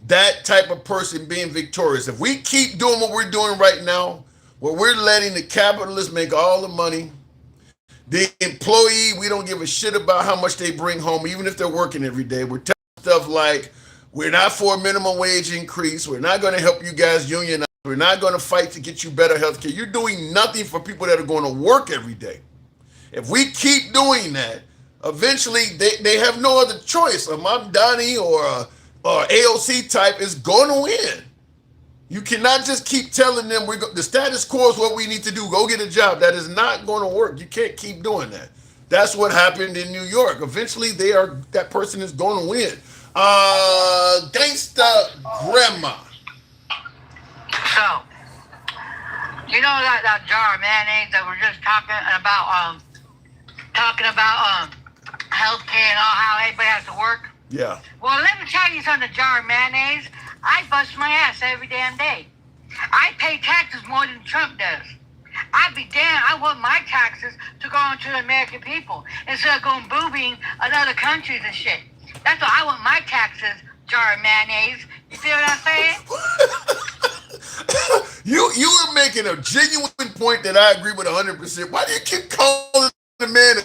that type of person being victorious. If we keep doing what we're doing right now, where we're letting the capitalists make all the money, the employee, we don't give a shit about how much they bring home, even if they're working every day. We're telling stuff like, we're not for a minimum wage increase. We're not going to help you guys unionize. We're not going to fight to get you better health care. You're doing nothing for people that are going to work every day. If we keep doing that, eventually they have no other choice. A Mamdani or AOC type is going to win. You cannot just keep telling them the status quo is what we need to do. Go get a job. That is not going to work. You can't keep doing that. That's what happened in New York. Eventually, that person is going to win. Gangsta Grandma. So, that jar of mayonnaise that we're just talking about healthcare and all, how everybody has to work? Yeah. Well, let me tell you something, the jar of mayonnaise, I bust my ass every damn day. I pay taxes more than Trump does. I'd be damned. I want my taxes to go on to the American people instead of going boobing other countries and shit. That's what I want my taxes, jar of mayonnaise. You feel what I'm saying? You were making a genuine point that I agree with 100%. Why do you keep calling the man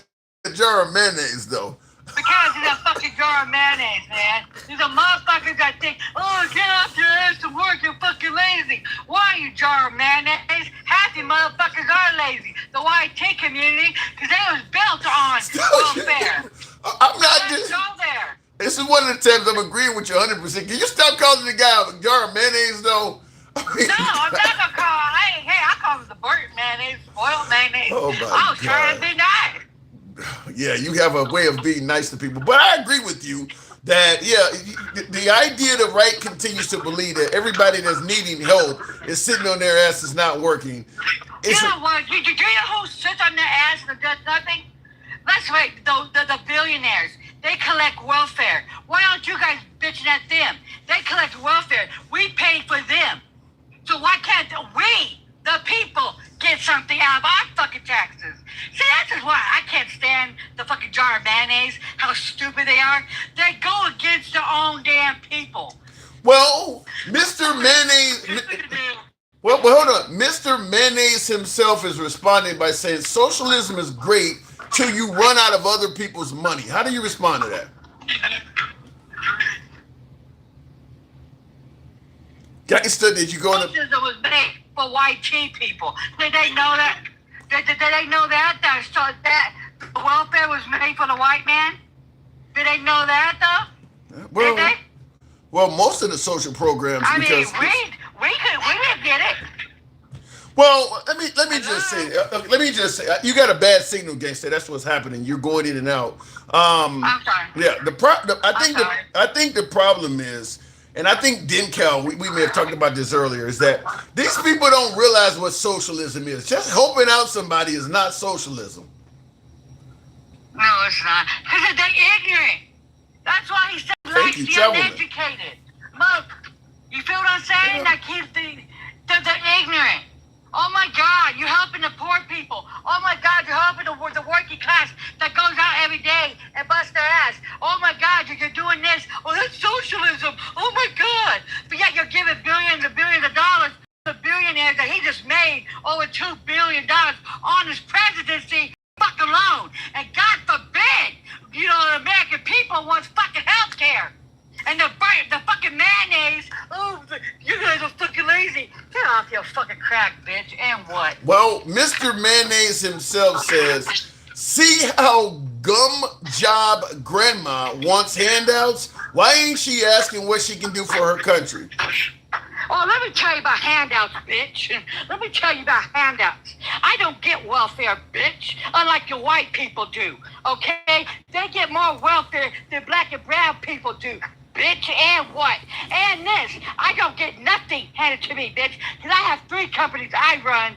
a jar of mayonnaise, though? Because he's a fucking jar of mayonnaise, man. These are motherfuckers that think, oh, get up your ass to work, you're fucking lazy. Why, you jar of mayonnaise? Half you motherfuckers are lazy. The YT community, because they was built on welfare. I'm not just... Go there. This is one of the times I'm agreeing with you 100%. Can you stop calling the guy a jar of mayonnaise, though? No, I'm not gonna call it. I call it the burnt mayonnaise, spoiled mayonnaise. Oh, my I was trying to be nice. Yeah, you have a way of being nice to people. But I agree with you that, the idea the right continues to believe that everybody that's needing help is sitting on their asses not working. Do you know who sits on their ass and does nothing? That's right, the billionaires. They collect welfare. Why aren't you guys bitching at them? They collect welfare. We pay for them. So why can't we, the people, get something out of our fucking taxes? See, that's just why I can't stand the fucking jar of mayonnaise, how stupid they are. They go against their own damn people. Well, Mr. Mayonnaise... Well, hold on. Mr. Mayonnaise himself is responding by saying socialism is great till you run out of other people's money. How do you respond to that? Gangsta, did you go in the... Socialism was made for white tea people. Did they know that? Did they know that? That welfare was made for the white man? Did they know that, though? Well, did they? Well, most of the social programs... I mean, because we didn't get it. well, let me just say, you got a bad signal, Gangsta. That's what's happening. You're going in and out. I'm sorry. Yeah, I think the problem is, and I think Dencal, we may have talked about this earlier, is that these people don't realize what socialism is. Just helping out somebody is not socialism. No, it's not. Because they're ignorant. That's why he said like the uneducated. Look, you feel what I'm saying? That keeps they're ignorant. Oh my God, you're helping the poor people. Oh my God, you're helping the working class that goes out every day and busts their ass. Oh my God, you're doing this. Oh, that's socialism. Oh my God. But yet you're giving billions and billions of dollars to billionaires that he just made over $2 billion on his presidency fuck alone. And God forbid, you know, the American people wants fucking health care. And the fucking mayonnaise, oh, you guys are fucking lazy. Get off your fucking crack, bitch. And what? Well, Mr. Mayonnaise himself says, see how gum job grandma wants handouts? Why ain't she asking what she can do for her country? Oh, let me tell you about handouts, bitch. Let me tell you about handouts. I don't get welfare, bitch, unlike your white people do, okay? They get more welfare than black and brown people do. Bitch, and what? And this. I don't get nothing handed to me, bitch, because I have 3 companies I run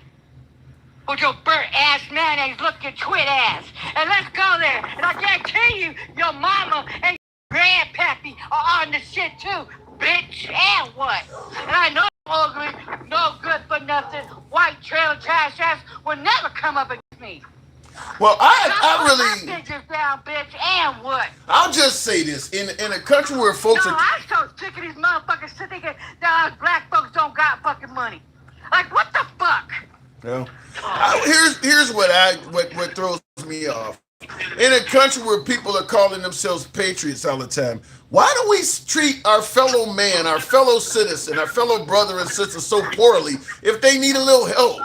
with your burnt ass mayonnaise looking twit ass. And let's go there. And I guarantee you, your mama and your grandpappy are on the shit too, bitch, and what? And I know ugly, no good for nothing, white trailer trash ass will never come up against me. Well, I really... Bitches down, bitch, and what? I'll just say this. In a country where folks No, are... I'm so sick of these motherfuckers thinking that us black folks don't got fucking money. Like, what the fuck? No. Here's what throws me off. In a country where people are calling themselves patriots all the time, why do we treat our fellow man, our fellow citizen, our fellow brother and sister so poorly if they need a little help?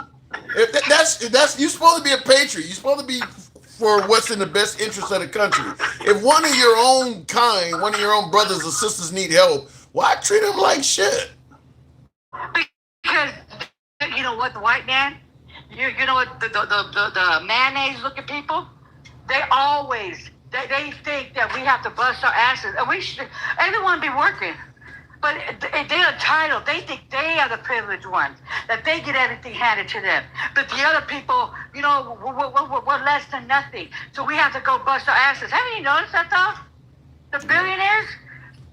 If that's you're supposed to be a patriot. You're supposed to be for what's in the best interest of the country. If one of your own kind, one of your own brothers or sisters need help, why treat them like shit? Because you know what, the white man, you know what, the mayonnaise looking people, they always they think that we have to bust our asses, and we should. Everyone be working. But they're entitled. They think they are the privileged ones, that they get everything handed to them. But the other people, you know, we're less than nothing. So we have to go bust our asses. Haven't you noticed that, though? The billionaires?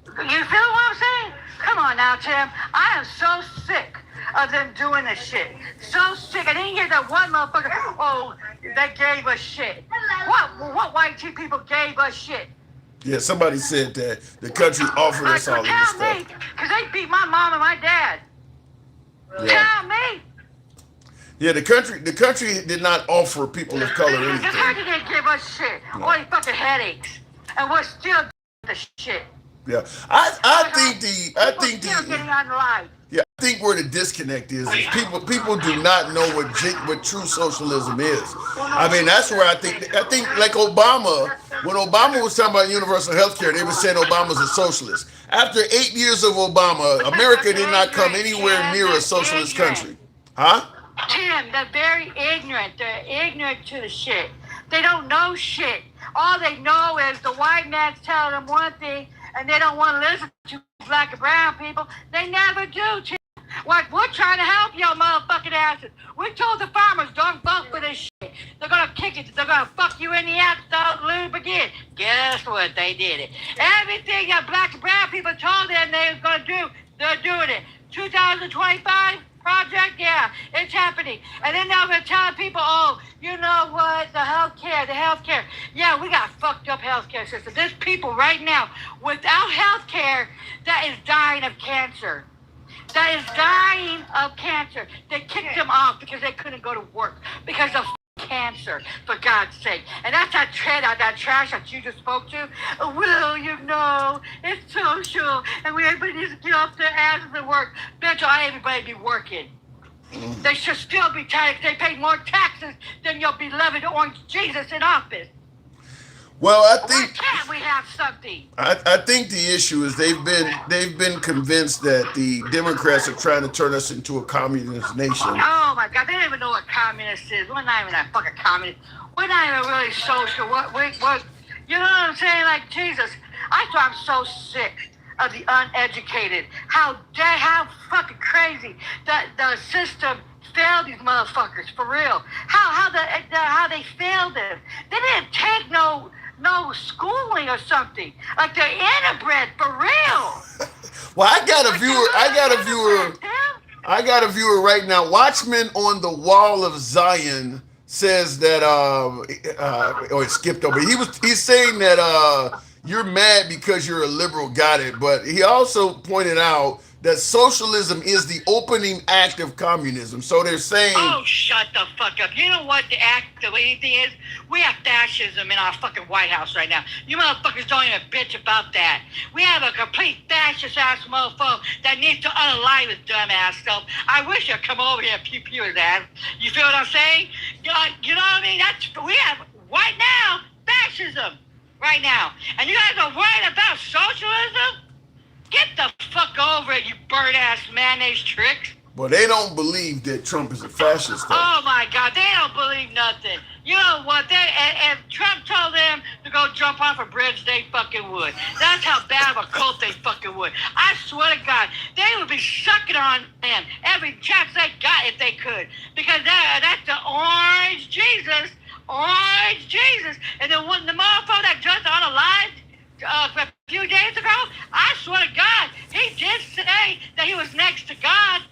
You feel what I'm saying? Come on now, Tim. I am so sick of them doing this shit. So sick. I didn't hear that one motherfucker, oh, they gave us shit. What white people gave us shit? Yeah, somebody said that the country offered us all of this stuff. Tell me, because they beat my mom and my dad. Yeah. Tell me. Yeah, the country did not offer people of color anything. The country didn't give us shit. No. Only fucking headaches. And we're still doing the shit. Yeah. I think still getting on the line. Yeah, I think where the disconnect is people do not know what true socialism is. I mean, that's where I think like Obama, when Obama was talking about universal health care, they were saying Obama's a socialist. After 8 years of Obama, America did not come anywhere near a socialist country. Huh? Tim, they're very ignorant. They're ignorant to the shit. They don't know shit. All they know is the white man's telling them one thing, and they don't want to listen to black and brown people. They never do, Tim. Like, we're trying to help y'all motherfucking asses. We told the farmers, don't vote for this shit. They're going to kick it. They're going to fuck you in the ass, don't lube again. Guess what? They did it. Everything that black and brown people told them they were going to do, they're doing it. 2025 project, yeah, it's happening. And then now they're telling people, oh, you know what, the healthcare. Yeah, we got fucked up healthcare system. There's people right now without healthcare that is dying of cancer. They kicked them off because they couldn't go to work because of cancer. sir, for God's sake. And that's that trash that you just spoke to. Well, you know, it's social, and everybody needs to get off their asses and work. Bitch, I everybody be working. They should still be taxed. They pay more taxes than your beloved Orange Jesus in office. Well, I Why think can't we have something? I think the issue is they've been convinced that the Democrats are trying to turn us into a communist nation. Oh my God, they don't even know what communist is. We're not even that fucking communist. We're not even really social. What? You know what I'm saying? Like Jesus, I'm so sick of the uneducated. How fucking crazy that the system failed these motherfuckers for real. How they failed them. They didn't take no schooling or something. Like they're interbred for real. Well, I got a viewer right now. Watchman on the Wall of Zion says that it skipped over. He's saying that you're mad because you're a liberal, got it. But he also pointed out that socialism is the opening act of communism. So they're saying... Oh, shut the fuck up. You know what the act of anything is? We have fascism in our fucking White House right now. You motherfuckers don't even bitch about that. We have a complete fascist-ass motherfucker that needs to unalive his dumb-ass self. I wish he'd come over here and pew-pew his ass. You feel what I'm saying? You know what I mean? We have, right now, fascism. Right now. And you guys are worried about socialism? Get the fuck over it, you bird-ass mayonnaise tricks. Well, they don't believe that Trump is a fascist, though. Oh, my God. They don't believe nothing. You know what? If Trump told them to go jump off a bridge, they fucking would. That's how bad of a cult they fucking would. I swear to God, they would be sucking on them every chance they got if they could. Because that's the Orange Jesus. Orange Jesus. And then when the motherfucker that just unalived a few days ago, I swear to God, he did say that he was next to God.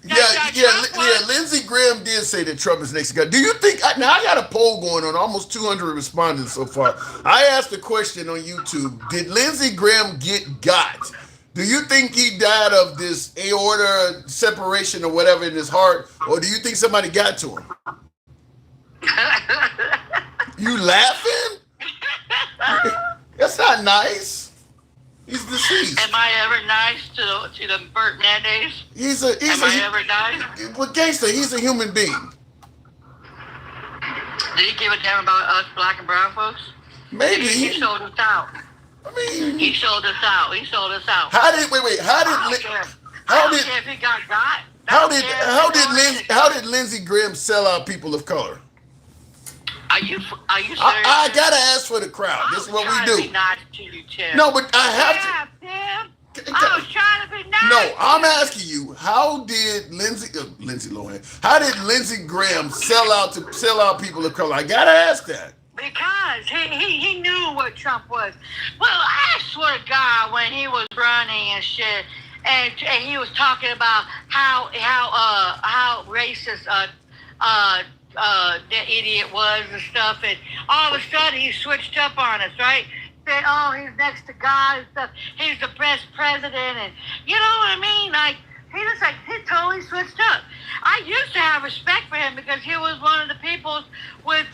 Yeah, Lindsey Graham did say that Trump is next to God. Do you think, now I got a poll going on, almost 200 respondents so far. I asked a question on YouTube, did Lindsey Graham get got? Do you think he died of this aorta separation or whatever in his heart, or do you think somebody got to him? You laughing? That's not nice. He's deceased. Am I ever nice to the Burt Mayonnaise? Am I ever nice? Well, gangster, he's a human being. Did he give a damn about us black and brown folks? Maybe. He sold us out. I mean, he sold us out. He sold us out. How did if he got got? How did Lindsey Graham sell out people of color? Are you serious? I gotta ask for the crowd. This is what we do. Be nice to you, Tim. No, but I have to. Tim, I was trying to be nice. No, I'm asking you. How did Lindsey Lohan? How did Lindsey Graham sell out people of color? I gotta ask that. Because he knew what Trump was. Well, I swear to God, when he was running and shit, and he was talking about how racist the idiot was and stuff, and all of a sudden he switched up on us, right? Said, oh, he's next to God and stuff. He's the best president, and you know what I mean? Like, he totally switched up. I used to have respect for him because he was one of the people with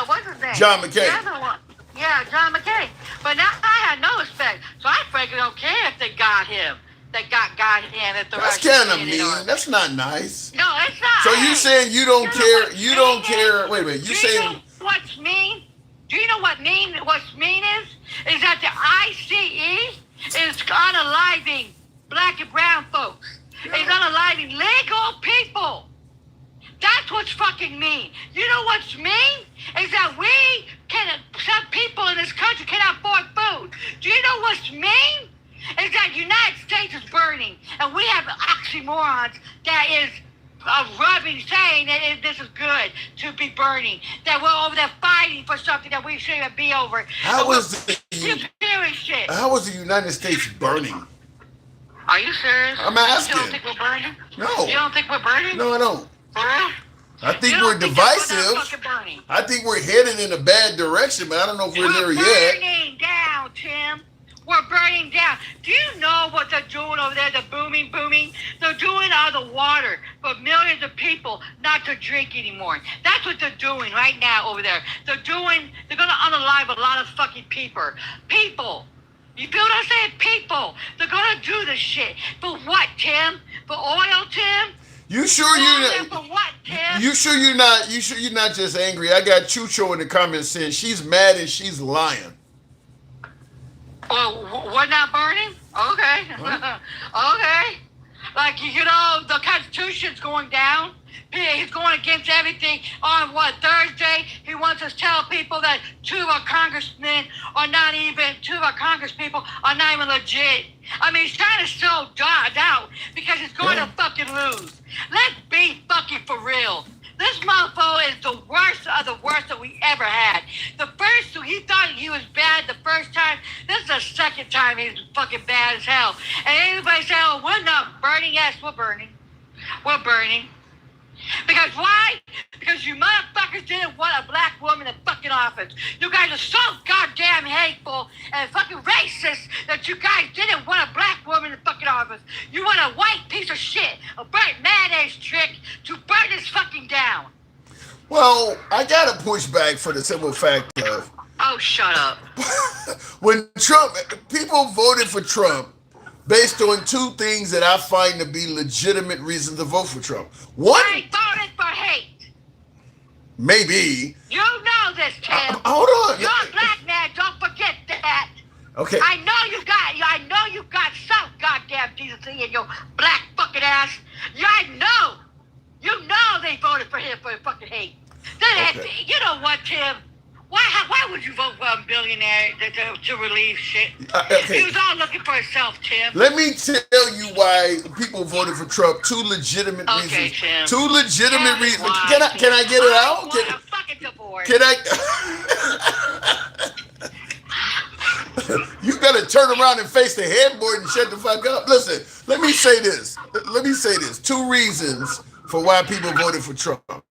what's his name? John McCain. The other one. Yeah, John McCain. But now I had no respect, so I frankly don't care if they got him. They got him at the That's kind of mean. That's not nice. No, it's not. So you saying you don't care? You don't care? Wait a minute. You saying? You know what's mean? Do you know what mean? What's mean is that the ICE is unaliving black and brown folks. It's unaliving legal people. That's what's fucking mean. You know what's mean? Is that some people in this country cannot afford food. Do you know what's mean? Is that the United States is burning, and we have oxymorons that is saying that this is good to be burning, that we're over there fighting for something that we shouldn't be over. How is the United States burning? Are you serious? I'm asking. You don't think we're burning? No. You don't think we're burning? No, I don't. For real? I think we're divisive. I think we're headed in a bad direction, but I don't know if we're there yet. We're burning down, Tim. were burning down. Do you know what they're doing over there? The booming. They're doing all the water for millions of people not to drink anymore. That's what they're doing right now over there. They're going to unalive a lot of fucking people. You feel what I'm saying? People. They're going to do this shit. For what, Tim? For oil, Tim? You sure you're For what, Tim? You sure you're not just angry? I got Chucho in the comments saying she's mad and she's lying. Oh, we're not burning? Okay. Okay. Like, the Constitution's going down. He's going against everything. On Thursday, he wants us to tell people that two of our congresspeople are not even legit. I mean, he's trying to sow doubt because he's going to fucking lose. Let's be fucking for real. This motherfucker is the worst of the worst that we ever had. He thought he was bad the first time. This is the second time he's fucking bad as hell. And anybody say, oh, we're not burning. Yes, we're burning. We're burning. Because why? Because you motherfuckers didn't want a black woman in fucking office. You guys are so goddamn hateful and fucking racist that you guys didn't want a black woman in fucking office. You want a white piece of shit, a burnt mayonnaise trick to burn this fucking down. Well, I gotta push back for the simple fact of Oh, shut up. when people voted for Trump based on two things that I find to be legitimate reasons to vote for Trump. One, I voted for hate. Maybe. You know this, Tim. Hold on. You're a black man. Don't forget that. Okay. I know you got some goddamn decency in your black fucking ass. Yeah, I know. You know they voted for him for fucking hate. Okay. You know what, Tim? Why would you vote for a billionaire to relieve shit? Okay. He was all looking for himself, Tim. Let me tell you why people voted for Trump. Two legitimate reasons. Tim. Two legitimate reasons. Why, Can I get it out? I'm fucking divorced. Can I? You better turn around and face the headboard and shut the fuck up. Listen, let me say this. Two reasons for why people voted for Trump.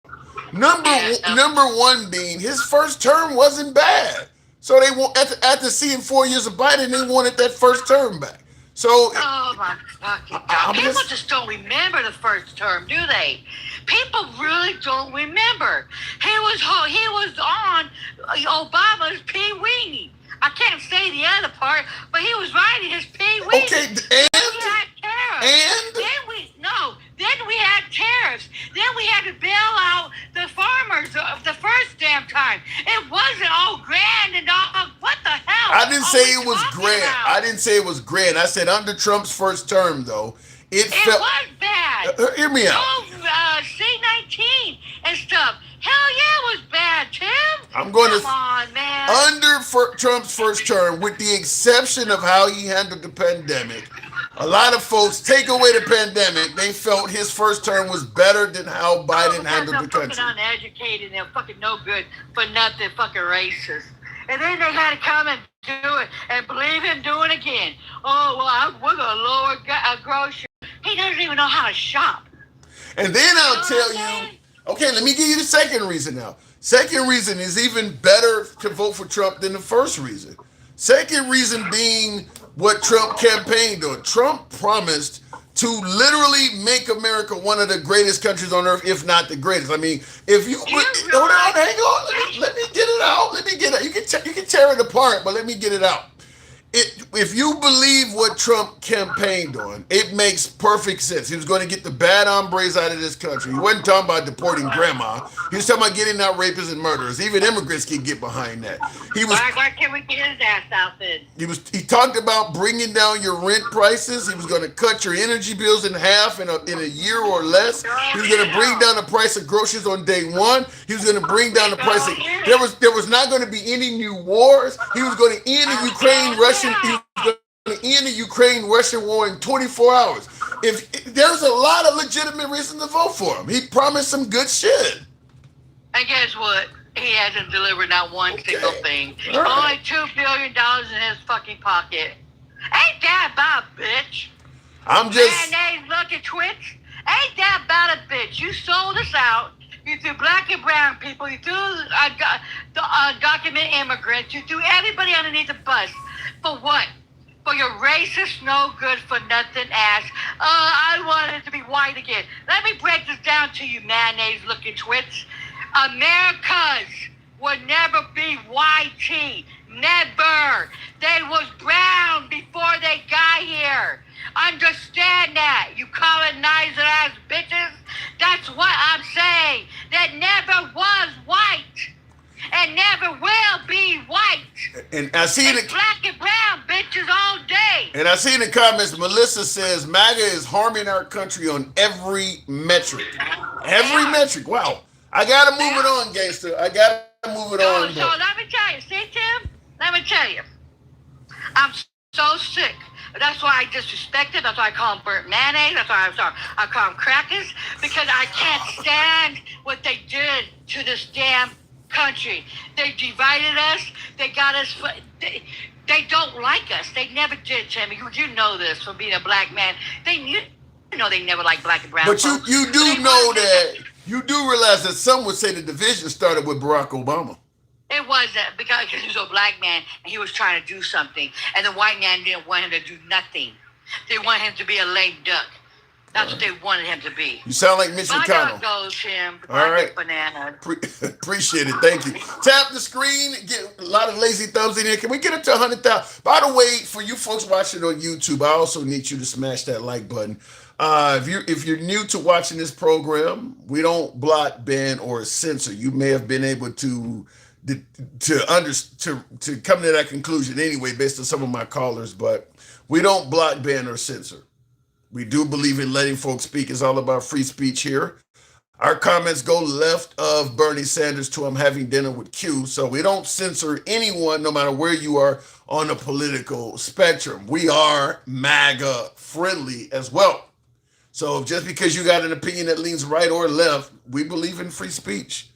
Number one being his first term wasn't bad. So they want after seeing 4 years of Biden, they wanted that first term back. So oh my fucking God. People just don't remember the first term, do they? People really don't remember. He was on Obama's Pee Weenie. I can't say the other part, but he was riding his Pee Weenie. Okay, and we had tariffs. And then we had tariffs. Then we had to bail out the farmers the first damn time. It wasn't all grand and all. What the hell? I didn't say it was grand. I said under Trump's first term, though, it was bad. Hear me out. C-19 and stuff. Hell yeah, it was bad, Tim. I'm going Come on, man. Under Trump's first term, with the exception of how he handled the pandemic, a lot of folks take away the pandemic. They felt his first term was better than how Biden handled the country. Fucking uneducated and fucking no good for nothing, fucking racist. And then they had to come and do it and believe him doing it again. Oh, well, we're going to lower grocery. He doesn't even know how to shop. And then I'll tell you, okay, let me give you the second reason now. Second reason is even better to vote for Trump than the first reason. Second reason being what Trump campaigned on. Trump promised to literally make America one of the greatest countries on earth, if not the greatest. I mean, if you hold on, hang on, let me get it out. You can tear it apart, but let me get it out. If you believe what Trump campaigned on, it makes perfect sense. He was going to get the bad hombres out of this country. He wasn't talking about deporting grandma. He was talking about getting out rapists and murderers. Even immigrants can get behind that. Why can't we get his ass out then? He talked about bringing down your rent prices. He was going to cut your energy bills in half in a year or less. He was going to bring down the price of groceries on day one. He was going to bring down the price of... There was not going to be any new wars. He was going to end the Ukraine-Russian... He was going to end the Ukraine-Russian war in 24 hours. There's a lot of legitimate reason to vote for him. He promised some good shit. And guess what? He hasn't delivered not one single thing. Right. Only $2 billion in his fucking pocket. Ain't that about a bitch? I'm just... Mayonnaise looking twits? Ain't that about a bitch? You sold us out. You threw black and brown people. You threw undocumented immigrants. You threw everybody underneath the bus. For what? for your racist, no good for nothing ass. I wanted to be white again. Let me break this down to you, mayonnaise looking twits. Americas would never be YT. Never. They was brown before they got here. Understand that, you colonizer ass bitches. That's what I'm saying. That never was white. And never will be white. And I see it's black and brown bitches all day. And I see in the comments, Melissa says MAGA is harming our country on every metric. Every metric. Wow. I gotta move it on, gangster. I gotta move it on. So let me tell you, see, Tim? Let me tell you. I'm so sick. That's why I disrespect it. That's why I call them burnt mayonnaise. That's why I call them crackers. Because I can't stand what they did to this damn country. They divided us. They got us. They don't like us. They never did, Timmy. You know this from being a black man. They never liked black and brown. But folks. you do know that you do realize that some would say the division started with Barack Obama. It wasn't because he was a black man and he was trying to do something, and the white man didn't want him to do nothing. They wanted him to be a lame duck. That's what they wanted him to be. You sound like Mitch My McConnell. dog goes, Tim. All right. Banana. Appreciate it. Thank you. Tap the screen. Get a lot of lazy thumbs in here. Can we get up to 100,000? By the way, for you folks watching on YouTube, I also need you to smash that like button. If you're new to watching this program, we don't block, ban, or censor. You may have been able to come to that conclusion anyway, based on some of my callers, but we don't block, ban, or censor. We do believe in letting folks speak. It's all about free speech here. Our comments go left of Bernie Sanders to I'm having dinner with Q. So we don't censor anyone, no matter where you are on the political spectrum. We are MAGA friendly as well. So just because you got an opinion that leans right or left, we believe in free speech.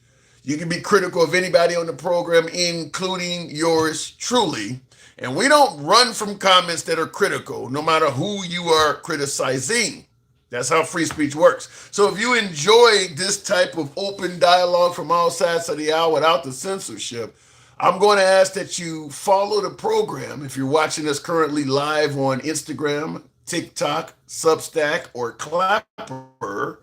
You can be critical of anybody on the program, including yours truly. And we don't run from comments that are critical, no matter who you are criticizing. That's how free speech works. So if you enjoy this type of open dialogue from all sides of the aisle without the censorship, I'm going to ask that you follow the program. If you're watching us currently live on Instagram, TikTok, Substack, or Clapper,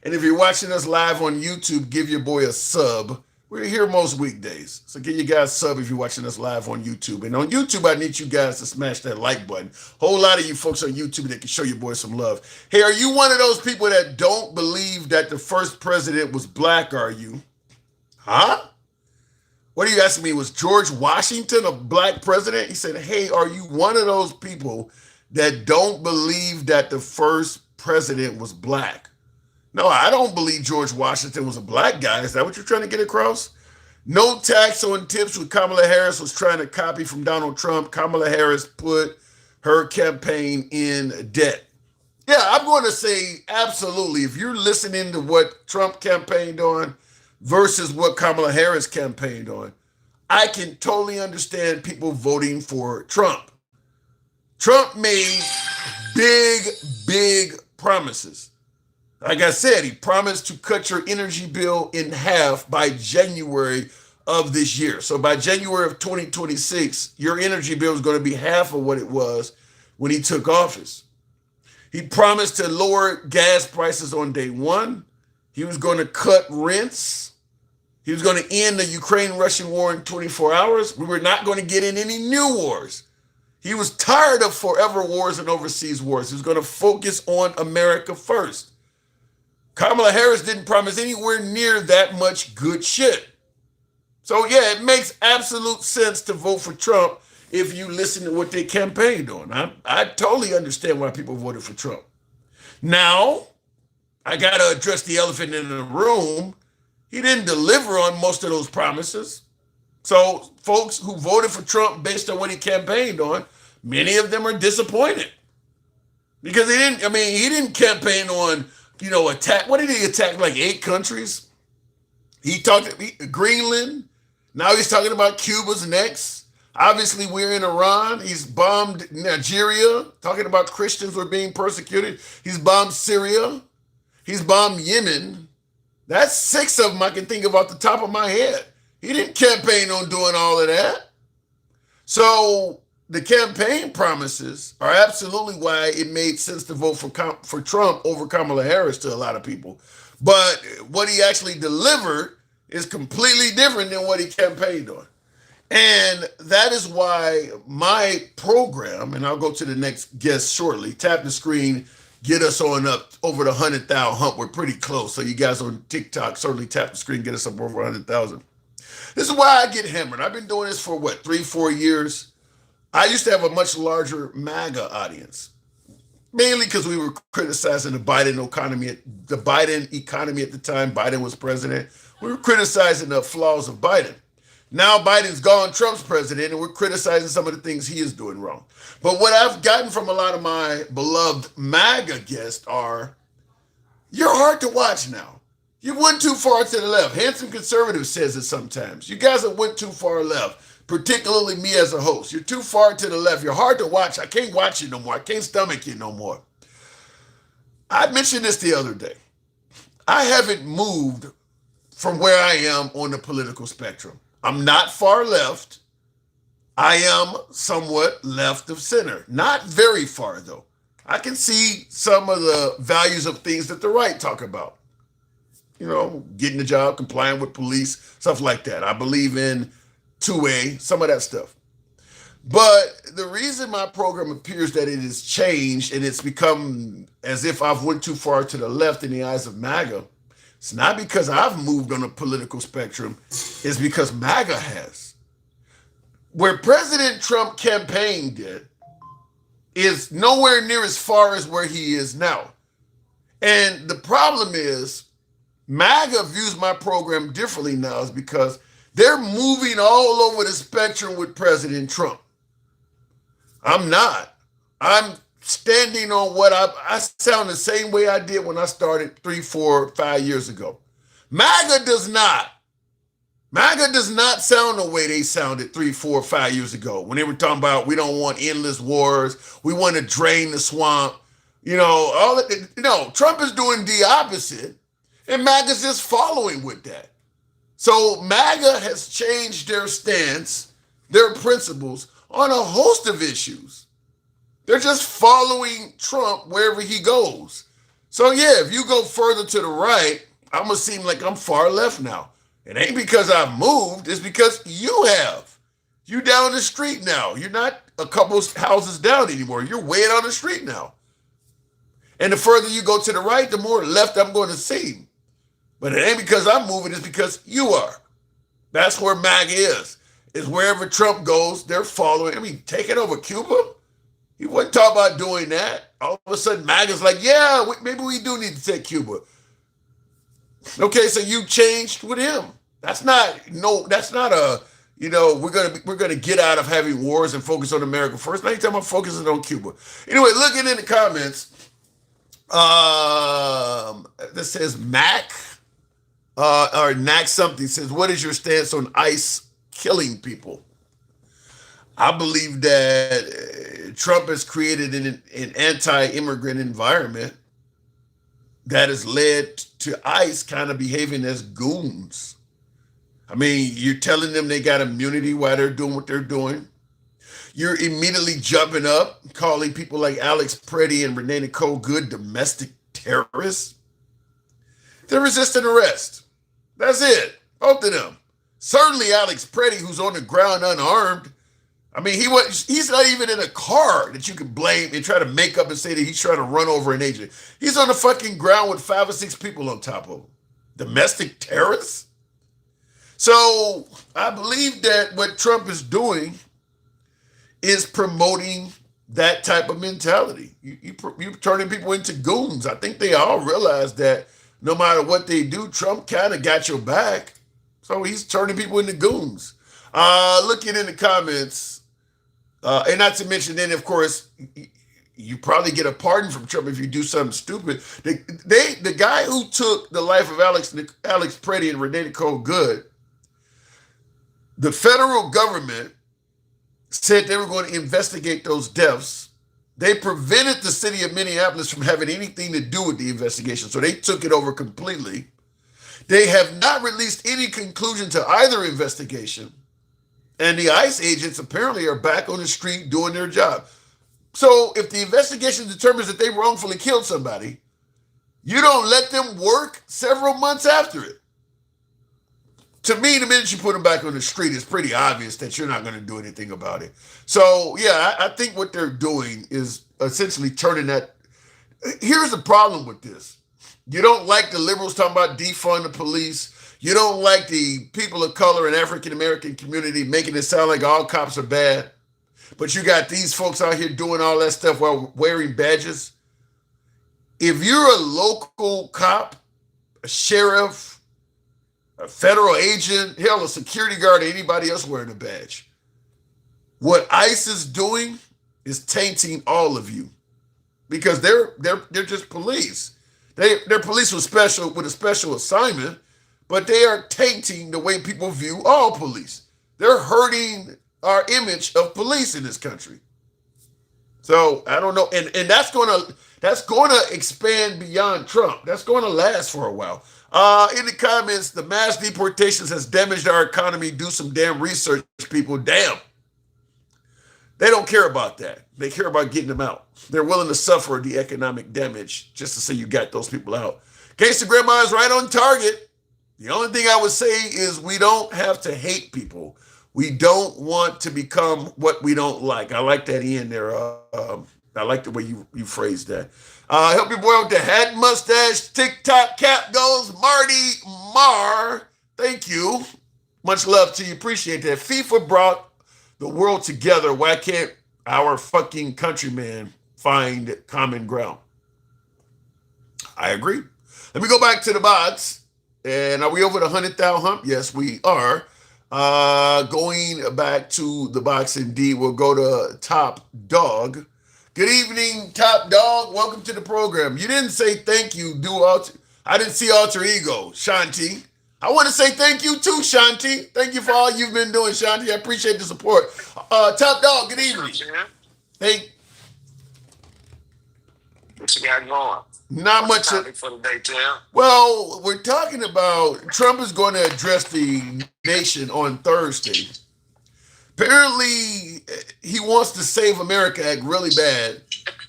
and if you're watching us live on YouTube, give your boy a sub. We're here most weekdays, so give you guys a sub if you're watching us live on YouTube. And on YouTube, I need you guys to smash that like button. Whole lot of you folks on YouTube that can show your boy some love. Hey, are you one of those people that don't believe that the first president was black, are you? Huh? What are you asking me? Was George Washington a black president? He said, hey, are you one of those people that don't believe that the first president was black? No, I don't believe George Washington was a black guy. Is that what you're trying to get across? No tax on tips when Kamala Harris was trying to copy from Donald Trump. Kamala Harris put her campaign in debt. Yeah, I'm going to say absolutely. If you're listening to what Trump campaigned on versus what Kamala Harris campaigned on, I can totally understand people voting for Trump. Trump made big promises. Like I said, he promised to cut your energy bill in half by January of this year. So by January of 2026, your energy bill is going to be half of what it was when he took office. He promised to lower gas prices on day one. He was going to cut rents. He was going to end the Ukraine-Russian war in 24 hours. We were not going to get in any new wars. He was tired of forever wars and overseas wars. He was going to focus on America first. Kamala Harris didn't promise anywhere near that much good shit. So yeah, it makes absolute sense to vote for Trump if you listen to what they campaigned on. I totally understand why people voted for Trump. Now, I got to address the elephant in the room. He didn't deliver on most of those promises. So folks who voted for Trump based on what he campaigned on, many of them are disappointed. Because he didn't campaign on, attack. What did he attack? Like 8 countries? He talked Greenland. Now he's talking about Cuba's next. Obviously, we're in Iran. He's bombed Nigeria, talking about Christians who are being persecuted. He's bombed Syria. He's bombed Yemen. That's 6 of them I can think of off the top of my head. He didn't campaign on doing all of that. So the campaign promises are absolutely why it made sense to vote for Trump over Kamala Harris to a lot of people. But what he actually delivered is completely different than what he campaigned on. And that is why my program, and I'll go to the next guest shortly, tap the screen, get us on up over the 100,000 hump. We're pretty close. So you guys on TikTok, certainly tap the screen, get us up over 100,000. This is why I get hammered. I've been doing this for what, 3-4 years? I used to have a much larger MAGA audience, mainly because we were criticizing the Biden economy at the time. Biden was president. We were criticizing the flaws of Biden. Now Biden's gone, Trump's president, and we're criticizing some of the things he is doing wrong. But what I've gotten from a lot of my beloved MAGA guests are, you're hard to watch now. You went too far to the left. Handsome Conservative says it sometimes. You guys have went too far left, particularly me as a host. You're too far to the left. You're hard to watch. I can't watch you no more. I can't stomach you no more. I mentioned this the other day. I haven't moved from where I am on the political spectrum. I'm not far left. I am somewhat left of center. Not very far, though. I can see some of the values of things that the right talk about. You know, getting a job, complying with police, stuff like that. I believe in 2A, some of that stuff. But the reason my program appears that it has changed and it's become as if I've went too far to the left in the eyes of MAGA, it's not because I've moved on the political spectrum. It's because MAGA has. Where President Trump campaigned is nowhere near as far as where he is now. And the problem is MAGA views my program differently now is because they're moving all over the spectrum with President Trump. I'm not. I'm standing on what I sound the same way I did when I started 3, 4, 5 years ago. MAGA does not. MAGA does not sound the way they sounded 3, 4, 5 years ago when they were talking about we don't want endless wars. We want to drain the swamp. You know, Trump is doing the opposite and MAGA's just following with that. So MAGA has changed their stance, their principles on a host of issues. They're just following Trump wherever he goes. So yeah, if you go further to the right, I'm gonna seem like I'm far left now. It ain't because I've moved, it's because you have. You down the street now. You're not a couple houses down anymore. You're way down the street now. And the further you go to the right, the more left I'm going to see. But it ain't because I'm moving, it's because you are. That's where MAGA is. It's wherever Trump goes, they're following. I mean, taking over Cuba? He wasn't talking about doing that. All of a sudden, MAGA's like, yeah, maybe we do need to take Cuba. Okay, so you changed with him. That's not a, we're gonna get out of having wars and focus on America first. Now you're talking about focusing on Cuba. Anyway, looking in the comments, that says Mac, or Nack something says, what is your stance on ICE killing people? I believe that Trump has created an anti-immigrant environment that has led to ICE kind of behaving as goons. I mean, you're telling them they got immunity while they're doing what they're doing. You're immediately jumping up, calling people like Alex Preddy and Renee Nicole Good domestic terrorists. They're resisting arrest. That's it. Both of them. Certainly Alex Preddy, who's on the ground unarmed. I mean, he's not even in a car that you can blame and try to make up and say that he's trying to run over an agent. He's on the fucking ground with 5 or 6 people on top of him. Domestic terrorists? So I believe that what Trump is doing is promoting that type of mentality. You're turning people into goons. I think they all realize that no matter what they do, Trump kind of got your back. So he's turning people into goons. Looking in the comments, and not to mention then, of course, you probably get a pardon from Trump if you do something stupid. The guy who took the life of Alex Preddy and Renee Nicole Good, the federal government said they were going to investigate those deaths. They prevented the city of Minneapolis from having anything to do with the investigation, so they took it over completely. They have not released any conclusion to either investigation. And the ICE agents apparently are back on the street doing their job. So if the investigation determines that they wrongfully killed somebody, you don't let them work several months after it. To me, the minute you put them back on the street, it's pretty obvious that you're not going to do anything about it. So, yeah, I think what they're doing is essentially turning that. Here's the problem with this. You don't like the liberals talking about defund the police. You don't like the people of color and African-American community making it sound like all cops are bad. But you got these folks out here doing all that stuff while wearing badges. If you're a local cop, a sheriff, a federal agent, hell, a security guard, or anybody else wearing a badge, what ICE is doing is tainting all of you, because they're just police. They're police with a special assignment, but they are tainting the way people view all police. They're hurting our image of police in this country. So I don't know, and that's gonna expand beyond Trump. That's gonna last for a while. In the comments, the mass deportations has damaged our economy. Do some damn research, people. Damn. They don't care about that. They care about getting them out. They're willing to suffer the economic damage just to say you got those people out. Case of Grandma is right on target. The only thing I would say is we don't have to hate people. We don't want to become what we don't like. I like that in there. I like the way you phrased that. Help your boy with the hat, mustache, TikTok cap goes, Marty Marr. Thank you. Much love to you. Appreciate that. FIFA brought the world together. Why can't our fucking countrymen find common ground? I agree. Let me go back to the box. And are we over the 100,000 hump? Yes, we are. Going back to the box indeed. We'll go to Top Dog. Good evening, Top Dog. Welcome to the program. You didn't say thank you. I didn't see alter ego, Shanti. I want to say thank you too, Shanti. Thank you for all you've been doing, Shanti. I appreciate the support. Top Dog, good evening. Hey. What you got going? Not much. For the day, Tim? Well, we're talking about Trump is going to address the nation on Thursday. Apparently, he wants the Save America Act really bad.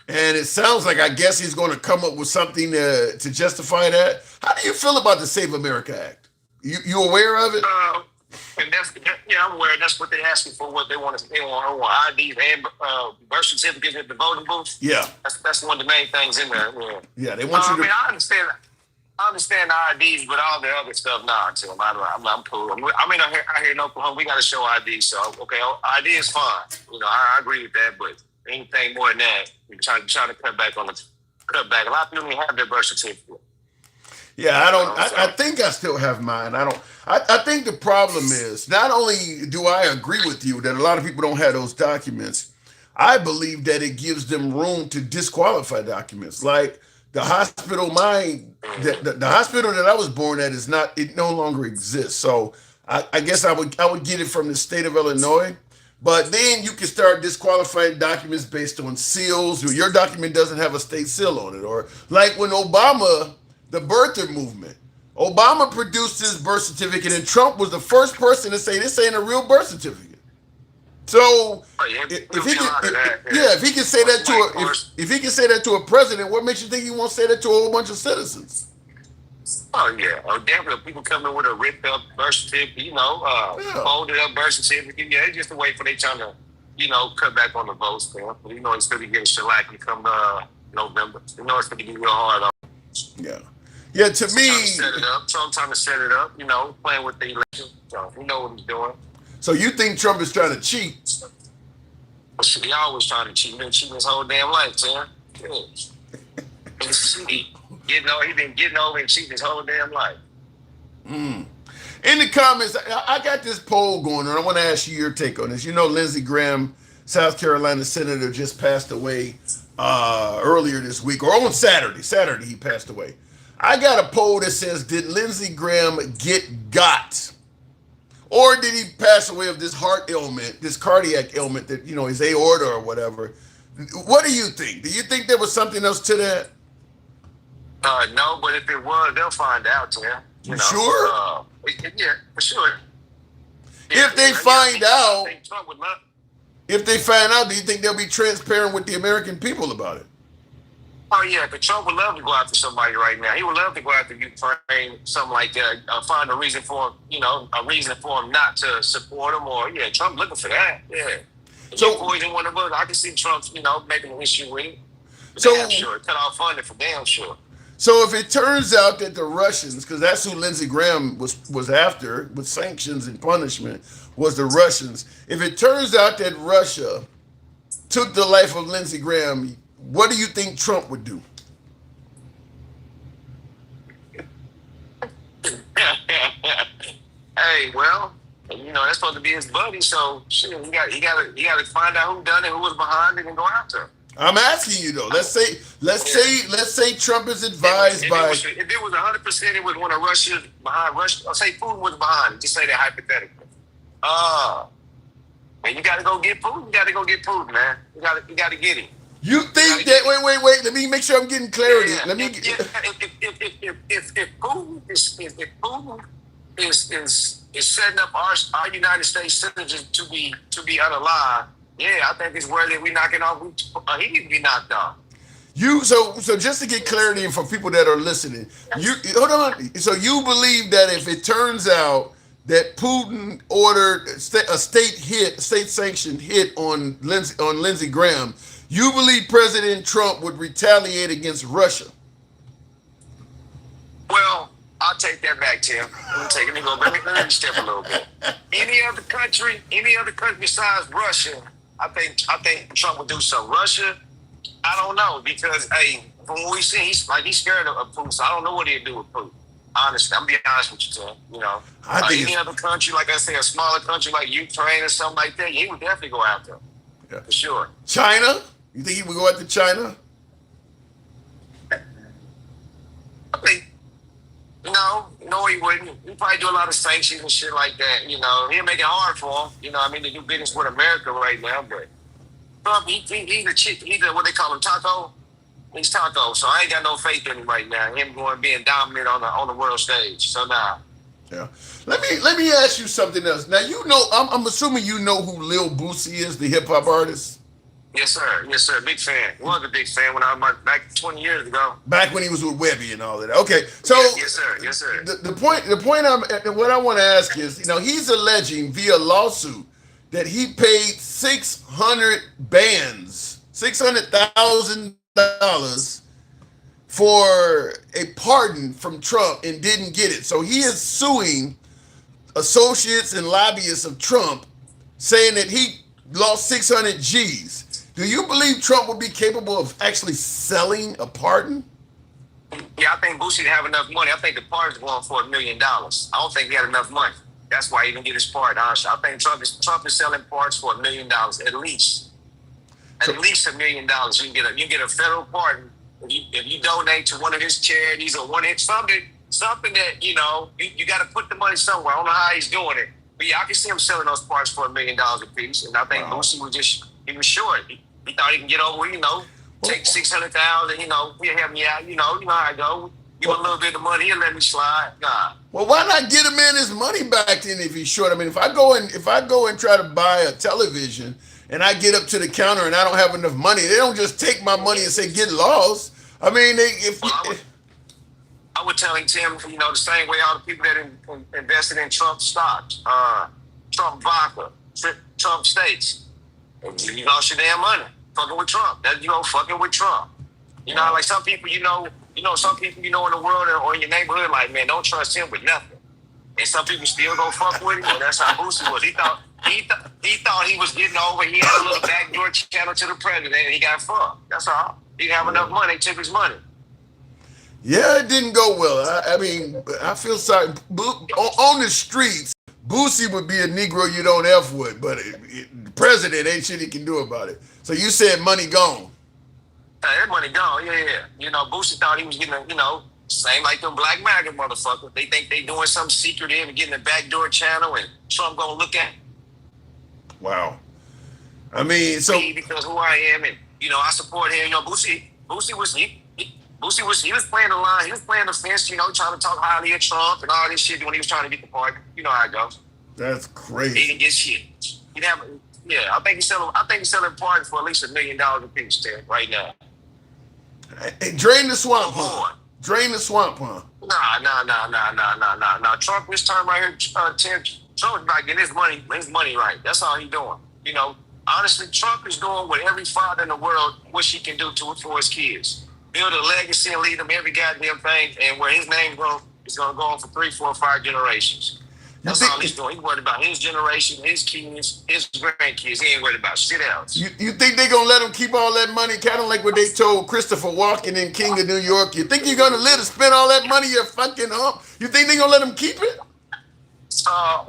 And it sounds like, I guess he's going to come up with something to justify that. How do you feel about the Save America Act? You aware of it? And I'm aware. That's what they asking for. What they want IDs and birth certificates at the voting booth. Yeah, that's one of the main things in there. Yeah, they want you to. I understand the IDs, but all the other stuff, nah. Tim, I'm cool. I hear in Oklahoma we got to show IDs. So okay, ID is fine. I agree with that, but anything more than that, we're trying to cut back. A lot of people don't even have their birth certificate. Yeah, I don't. I think I still have mine. I think the problem is, not only do I agree with you that a lot of people don't have those documents, I believe that it gives them room to disqualify documents. Like the hospital, the hospital that I was born at it no longer exists. So I guess I would get it from the state of Illinois. But then you can start disqualifying documents based on seals. Your document doesn't have a state seal on it, or like when Obama. The birther movement. Obama produced his birth certificate, and Trump was the first person to say this ain't a real birth certificate. So if he can say that to a president, what makes you think he won't say that to a whole bunch of citizens? Oh yeah, definitely. People coming with a ripped up birth certificate, folded up birth certificate. Yeah, it's just a way for they trying to, cut back on the votes. Man. It's going to be getting shellacked come November. It's going to be real hard. Yeah, to me... Trump trying to set it up, playing with the election. So he know what he's doing. So you think Trump is trying to cheat? Well, shit, he always trying to cheat. He's been cheating his whole damn life, Tim. Yeah. He's been getting over and cheating his whole damn life. In the comments, I got this poll going on. I want to ask you your take on this. Lindsey Graham, South Carolina senator, just passed away earlier this week, or on Saturday. Saturday he passed away. I got a poll that says, did Lindsey Graham get got? Or did he pass away of this heart ailment, this cardiac ailment that, his aorta or whatever? What do you think? Do you think there was something else to that? No, but if it was, they'll find out, Tim. You sure? Yeah, for sure. If they find out, if they find out, do you think they'll be transparent with the American people about it? Oh yeah, but Trump would love to go after somebody right now. He would love to go after Ukraine, something like that. Find a reason for him, a reason for him not to support him, or Trump looking for that. Yeah. So poison one of us. I can see Trump, making an issue with it. So damn sure, cut off funding for damn sure. So if it turns out that the Russians, because that's who Lindsey Graham was after with sanctions and punishment, was the Russians. If it turns out that Russia took the life of Lindsey Graham, what do you think Trump would do? Hey, well, that's supposed to be his buddy. So shit, he got to find out who done it, who was behind it, and go after him. I'm asking you though. Let's say Trump is advised by. If it was 100%, it was one of Russia's behind Russia. I'll say Putin was behind it. Just say that hypothetically. Man, you got to go get Putin. You got to go get Putin, man. You got to get him. You think that? Wait. Let me make sure I'm getting clarity. Yeah. Let me. If Putin is setting up our United States citizens to be unalive, I think it's worthy we knocking off. He need to be knocked off. So just to get clarity and for people that are listening, you hold on. So you believe that if it turns out that Putin ordered a state-sanctioned hit on Lindsey Graham, you believe President Trump would retaliate against Russia? Well, I'll take that back, Tim. Let me step a little bit. Any other country besides Russia, I think Trump would do something. Russia, I don't know, because from what we see, he's scared of Putin. So I don't know what he'd do with Putin. Honestly, I'm being honest with you, Tim. Any other country, like I say, a smaller country like Ukraine or something like that, he would definitely go after him. Yeah. For sure. China? You think he would go after China? I think no, he wouldn't. He'd probably do a lot of sanctions and shit like that. He'll make it hard for him. To do business with America right now. But Trump, he's a chick. He's what they call him, taco. He's taco. So I ain't got no faith in him right now. Him being dominant on the world stage. So nah. Yeah. Let me ask you something else. Now I'm assuming you know who Lil Boosie is, the hip hop artist. Yes, sir. Big fan. Was a big fan when I was back 20 years ago. Back when he was with Webby and all of that. Okay, so yes, sir. The point what I want to ask is, he's alleging via lawsuit that he paid 600 bands, $600,000 for a pardon from Trump and didn't get it. So he is suing associates and lobbyists of Trump, saying that he lost 600 G's. Do you believe Trump would be capable of actually selling a pardon? Yeah, I think Boosie didn't have enough money. I think the pardon's going for $1 million. I don't think he had enough money. That's why he didn't get his pardon. Honestly, I think Trump is selling pardons for $1 million at least. At least $1 million. You can get a federal pardon if you donate to one of his charities or something that you got to put the money somewhere. I don't know how he's doing it, but I can see him selling those pardons for $1 million a piece. And I think Boosie he was short. He thought he can get over, take 600,000. He'll help me out. You know how I go. Give him a little bit of money, he'll let me slide. Nah. Well, why not get a man his money back then if he's short? I mean, if I go and try to buy a television and I get up to the counter and I don't have enough money, they don't just take my money and say get lost. I mean, I would tell him, Tim, the same way all the people that invested in Trump stocks, Trump vodka, Trump steaks. You lost your damn money fucking with Trump. Fucking with Trump. Like some people, some people in the world or in your neighborhood, like, man, don't trust him with nothing. And some people still go fuck with him. And that's how Boosie was. He thought he was getting over. He had a little backdoor channel to the president, and he got fucked. That's all. He didn't have enough money. He took his money. Yeah, it didn't go well. I mean, I feel sorry. On the streets, Boosie would be a Negro you don't F with, but the president ain't shit he can do about it. So you said money gone. That money gone, yeah. Boosie thought he was getting, same like them Black MAGA motherfuckers. They think they doing something secretive and getting a backdoor channel, and Trump gonna look at it. Wow. I mean, so because who I am, and I support him. Boosie was playing the line. He was playing the fence. Trying to talk highly of Trump and all this shit when he was trying to get the pardon. You know how it goes. That's He crazy. didn't get shit. He never. Yeah, I think he's selling parts for at least $1 million a piece, Tim, right now. Hey, drain the swamp, Come huh? on. Drain the swamp, huh? Nah. Trump, this time right here, Tim, Trump's about getting his money right. That's all he's doing. You know, honestly, Trump is doing what every father in the world wish he can do for his kids. Build a legacy and lead them every goddamn thing, and where his name is going to go on for 3, 4, 5 generations. That's all he's doing. He's worried about his generation, his kids, his grandkids. He ain't worried about shit else. You think they're going to let him keep all that money, kind of like what they told Christopher Walken in King of New York? You think you're going to live to spend all that money, you fucking hump? You think they're going to let him keep it?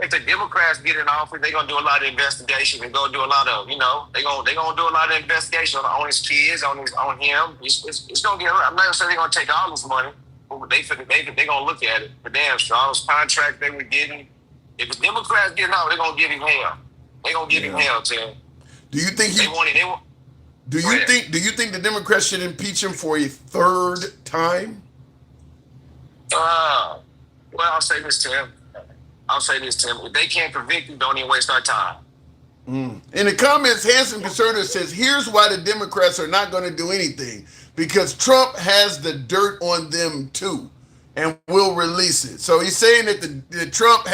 If the Democrats get in office, they're gonna do a lot of investigation. They're gonna do a lot of, they're gonna do a lot of investigation on his kids, on him. It's gonna get. I'm not gonna say they're gonna take all this money, but they gonna look at it. For damn sure, all those contracts they were getting. If the Democrats get out, they're gonna give him hell. They're gonna give him hell, Tim. Do you think they want it? Do you think the Democrats should impeach him for a third time? Well, I'll say this, Tim. If they can't convict him, don't even waste our time. In the comments, Handsome Conservative says, here's why the Democrats are not going to do anything. Because Trump has the dirt on them too and will release it. So he's saying that the Trump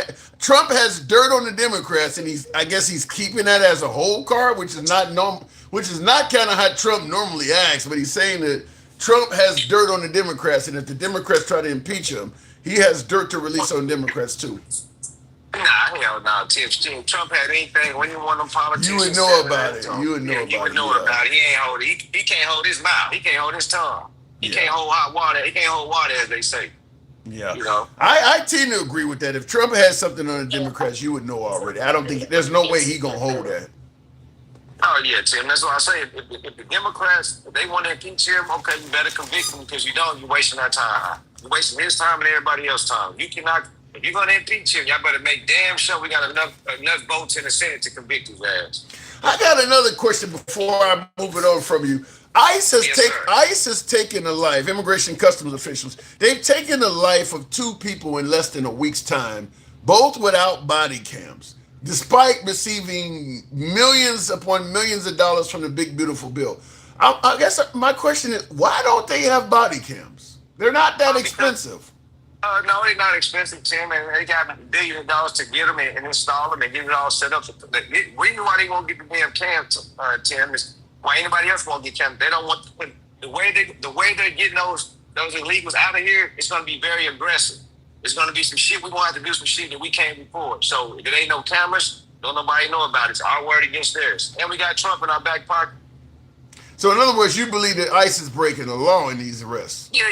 has dirt on the Democrats, and I guess he's keeping that as a whole card, which is not kind of how Trump normally acts. But he's saying that Trump has dirt on the Democrats, and if the Democrats try to impeach him, he has dirt to release on Democrats too. Nah, hell no. Tim Trump had anything when you want them politicians. You would know about it. He would know about it. He ain't hold it. He can't hold his mouth. He can't hold his tongue. He can't hold hot water. He can't hold water, as they say. Yeah. I tend to agree with that. If Trump has something on the Democrats, you would know already. I don't think there's no way he gonna hold that. Oh yeah, Tim. That's what I say. If the Democrats, if they want to impeach him, okay, you better convict him, because you're wasting our time. You're wasting his time and everybody else's time. You cannot. If you're going to impeach him, y'all better make damn sure we got enough votes in the Senate to convict his ass. I got another question before I move it on from you. ICE has taken the life, Immigration Customs officials, they've taken the life of 2 people in less than a week's time, both without body cams, despite receiving millions upon millions of dollars from the big, beautiful bill. I guess my question is, why don't they have body cams? They're not that expensive. No, they're not expensive, Tim, and they got billions of dollars to get them and install them and get it all set up. The reason why they won't get the damn cams, Tim, is why anybody else won't get cams. They don't want the way they're getting those illegals out of here. It's going to be very aggressive. It's going to be some shit. We're going to have to do some shit that we can't report. So if there ain't no cameras, don't nobody know about it. It's our word against theirs. And we got Trump in our back pocket. So in other words, you believe that ICE is breaking the law in these arrests? Yeah,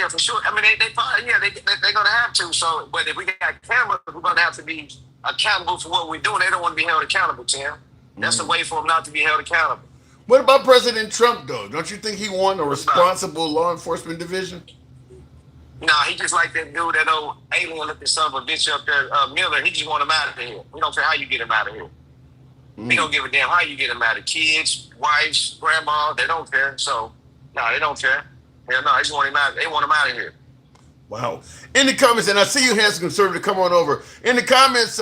for sure. I mean, they're gonna have to. So, but if we got cameras, we're gonna have to be accountable for what we're doing. They don't want to be held accountable, Tim. That's the way for them not to be held accountable. What about President Trump, though? Don't you think he won a responsible law enforcement division? Nah, he just like that dude, that old alien-looking son of a bitch up there, Miller. He just want him out of here. We don't care how you get him out of here. We don't give a damn how you get them out of kids, wives, grandma. They don't care. So, no, they don't care. Hell no, they just want him out. They want him out of here. Wow. In the comments, and I see you, Handsome Conservative, come on over. In the comments,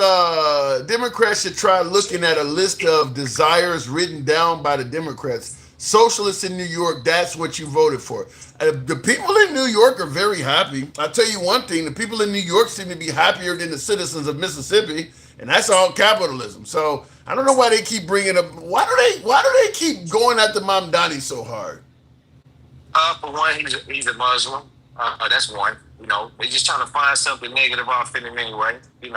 Democrats should try looking at a list of desires written down by the Democrats. Socialists in New York, that's what you voted for. The people in New York are very happy. I'll tell you one thing, the people in New York seem to be happier than the citizens of Mississippi, and that's all capitalism. So I don't know why they keep bringing up, why do they keep going at the Mamdani so hard? For one, he's a Muslim. That's one. They're just trying to find something negative off in him anyway. It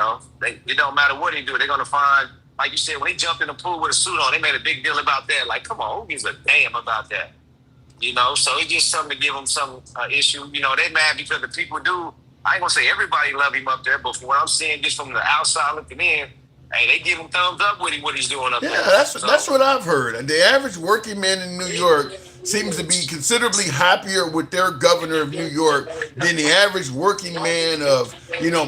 don't matter what he do. They're going to find, like you said, when he jumped in the pool with a suit on, they made a big deal about that. Like, come on, who gives a damn about that? So it's just something to give them some issue. They mad because the people do. I ain't going to say everybody love him up there, but from what I'm seeing just from the outside looking in, hey, they give him thumbs up with what he's doing up there. Yeah, that's what I've heard. And the average working man in New York seems to be considerably happier with their governor of New York than the average working man of,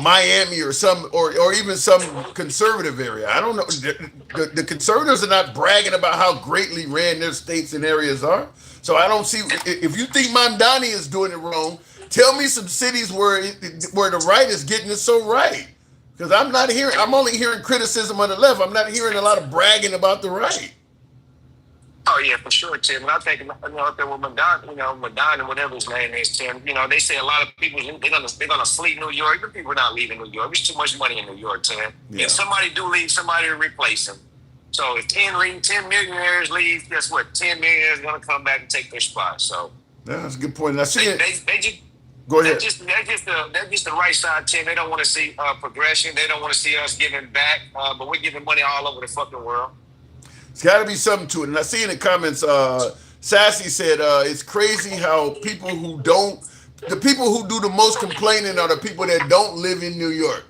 Miami or even some conservative area. I don't know. The conservatives are not bragging about how greatly ran their states and areas are. So I don't see, if you think Mamdani is doing it wrong, tell me some cities where the right is getting it so right. Because I'm only hearing criticism on the left. I'm not hearing a lot of bragging about the right. Oh yeah, for sure, Tim. And I think up there with Madonna, whatever his name is, Tim. They say a lot of people they're gonna flee New York. The people are not leaving New York. There's too much money in New York, Tim. Yeah. If somebody do leave, somebody to replace them. So if 10 millionaires leave, guess what? 10 millionaires gonna come back and take their spot. So that's a good point. And I see they just go ahead. They're just the right side, Tim. They don't want to see progression. They don't want to see us giving back. But we're giving money all over the fucking world. It's got to be something to it. And I see in the comments, Sassy said, it's crazy how the people who do the most complaining are the people that don't live in New York.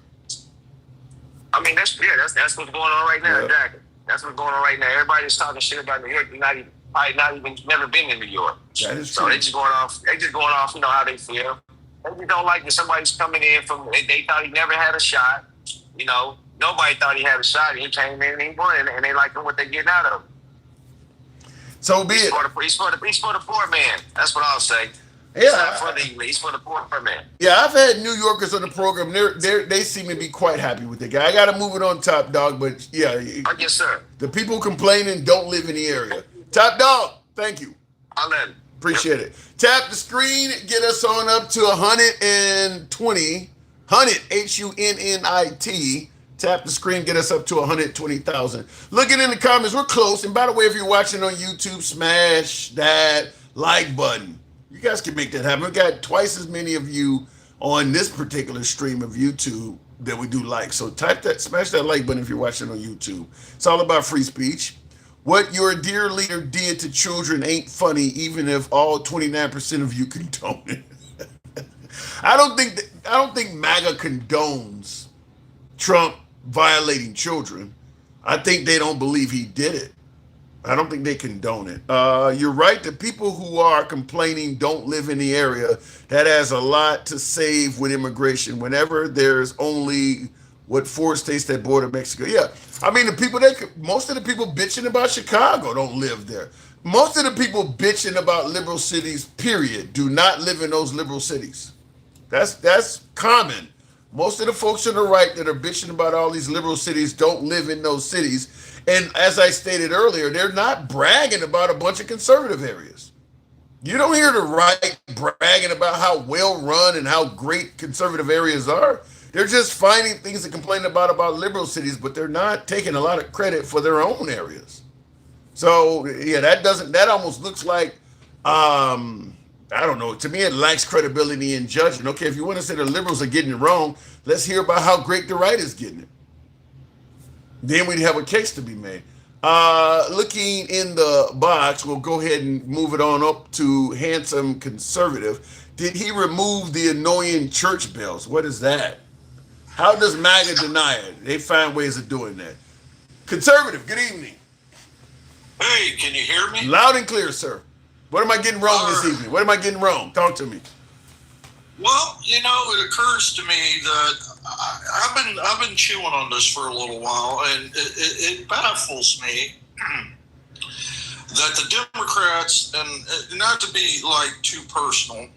I mean, that's what's going on right now, Yeah. Exactly. That's what's going on right now. Everybody's talking shit about New York. Never been in New York. That is so true. they just going off, how they feel. They just don't like that somebody's coming in they thought he never had a shot. Nobody thought he had a shot. He came in and he won, and they like what they're getting out of him. So be it. He's for the poor man. That's what I'll say. Yeah. He's not for the elite. He's for the poor man. Yeah, I've had New Yorkers on the program. They seem to be quite happy with the guy. I got to move it on, Top Dog, but yeah. Yes, sir. The people complaining don't live in the area. Top Dog, thank you. I'll let him. Appreciate it. Tap the screen, get us on up to 120. 100, HUNNIT. Tap the screen, get us up to 120,000. Looking in the comments, we're close. And by the way, if you're watching on YouTube, smash that like button. You guys can make that happen. We got twice as many of you on this particular stream of YouTube that we do like. So smash that like button if you're watching on YouTube. It's all about free speech. What your dear leader did to children ain't funny, even if all 29% of you condone it. I don't think MAGA condones Trump violating children. I think they don't believe he did it. I don't think they condone it. You're right. The people who are complaining don't live in the area. That has a lot to save with immigration. Whenever there's only 4 states that border Mexico. Yeah. I mean, most of the people bitching about Chicago don't live there. Most of the people bitching about liberal cities, period, do not live in those liberal cities. That's common. Most of the folks on the right that are bitching about all these liberal cities don't live in those cities. And as I stated earlier, they're not bragging about a bunch of conservative areas. You don't hear the right bragging about how well run and how great conservative areas are. They're just finding things to complain about liberal cities, but they're not taking a lot of credit for their own areas. So yeah, that almost looks like, I don't know. To me, it lacks credibility in judgment. Okay, if you want to say the liberals are getting it wrong, let's hear about how great the right is getting it. Then we'd have a case to be made. Looking in the box, we'll go ahead and move it on up to handsome conservative. Did he remove the annoying church bells? What is that? How does MAGA deny it? They find ways of doing that. Conservative, good evening. Hey, can you hear me? Loud and clear, sir. What am I getting wrong this evening? What am I getting wrong? Talk to me. Well, it occurs to me that I've been chewing on this for a little while, and it baffles me that the Democrats, and not to be too personal,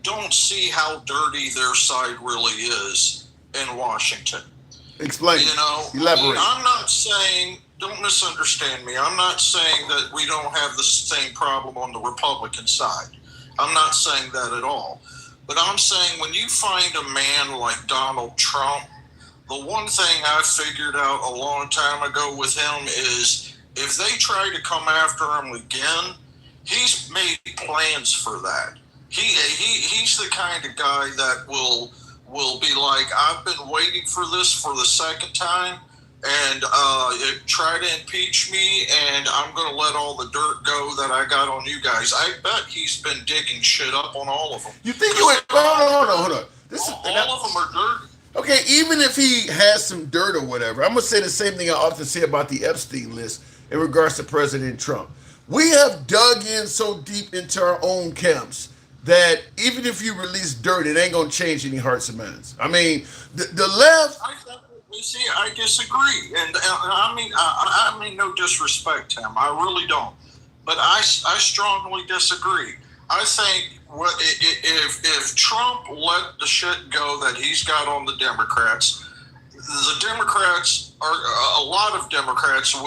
don't see how dirty their side really is in Washington. Explain. Elaborate. I'm not saying, don't misunderstand me, I'm not saying that we don't have the same problem on the Republican side. I'm not saying that at all. But I'm saying when you find a man like Donald Trump, the one thing I figured out a long time ago with him is if they try to come after him again, he's made plans for that. He's the kind of guy that will be like, I've been waiting for this for the second time, and try to impeach me, and I'm going to let all the dirt go that I got on you guys. I bet he's been digging shit up on all of them. You think you would? Hold on. All of them are dirty. Okay, even if he has some dirt or whatever, I'm going to say the same thing I often say about the Epstein list in regards to President Trump. We have dug in so deep into our own camps that even if you release dirt, it ain't going to change any hearts and minds. I mean, the left... See, I disagree, and I mean no disrespect, Tim. I really don't, but I strongly disagree. I think if Trump let the shit go that he's got on the Democrats, the Democrats are a lot of Democrats or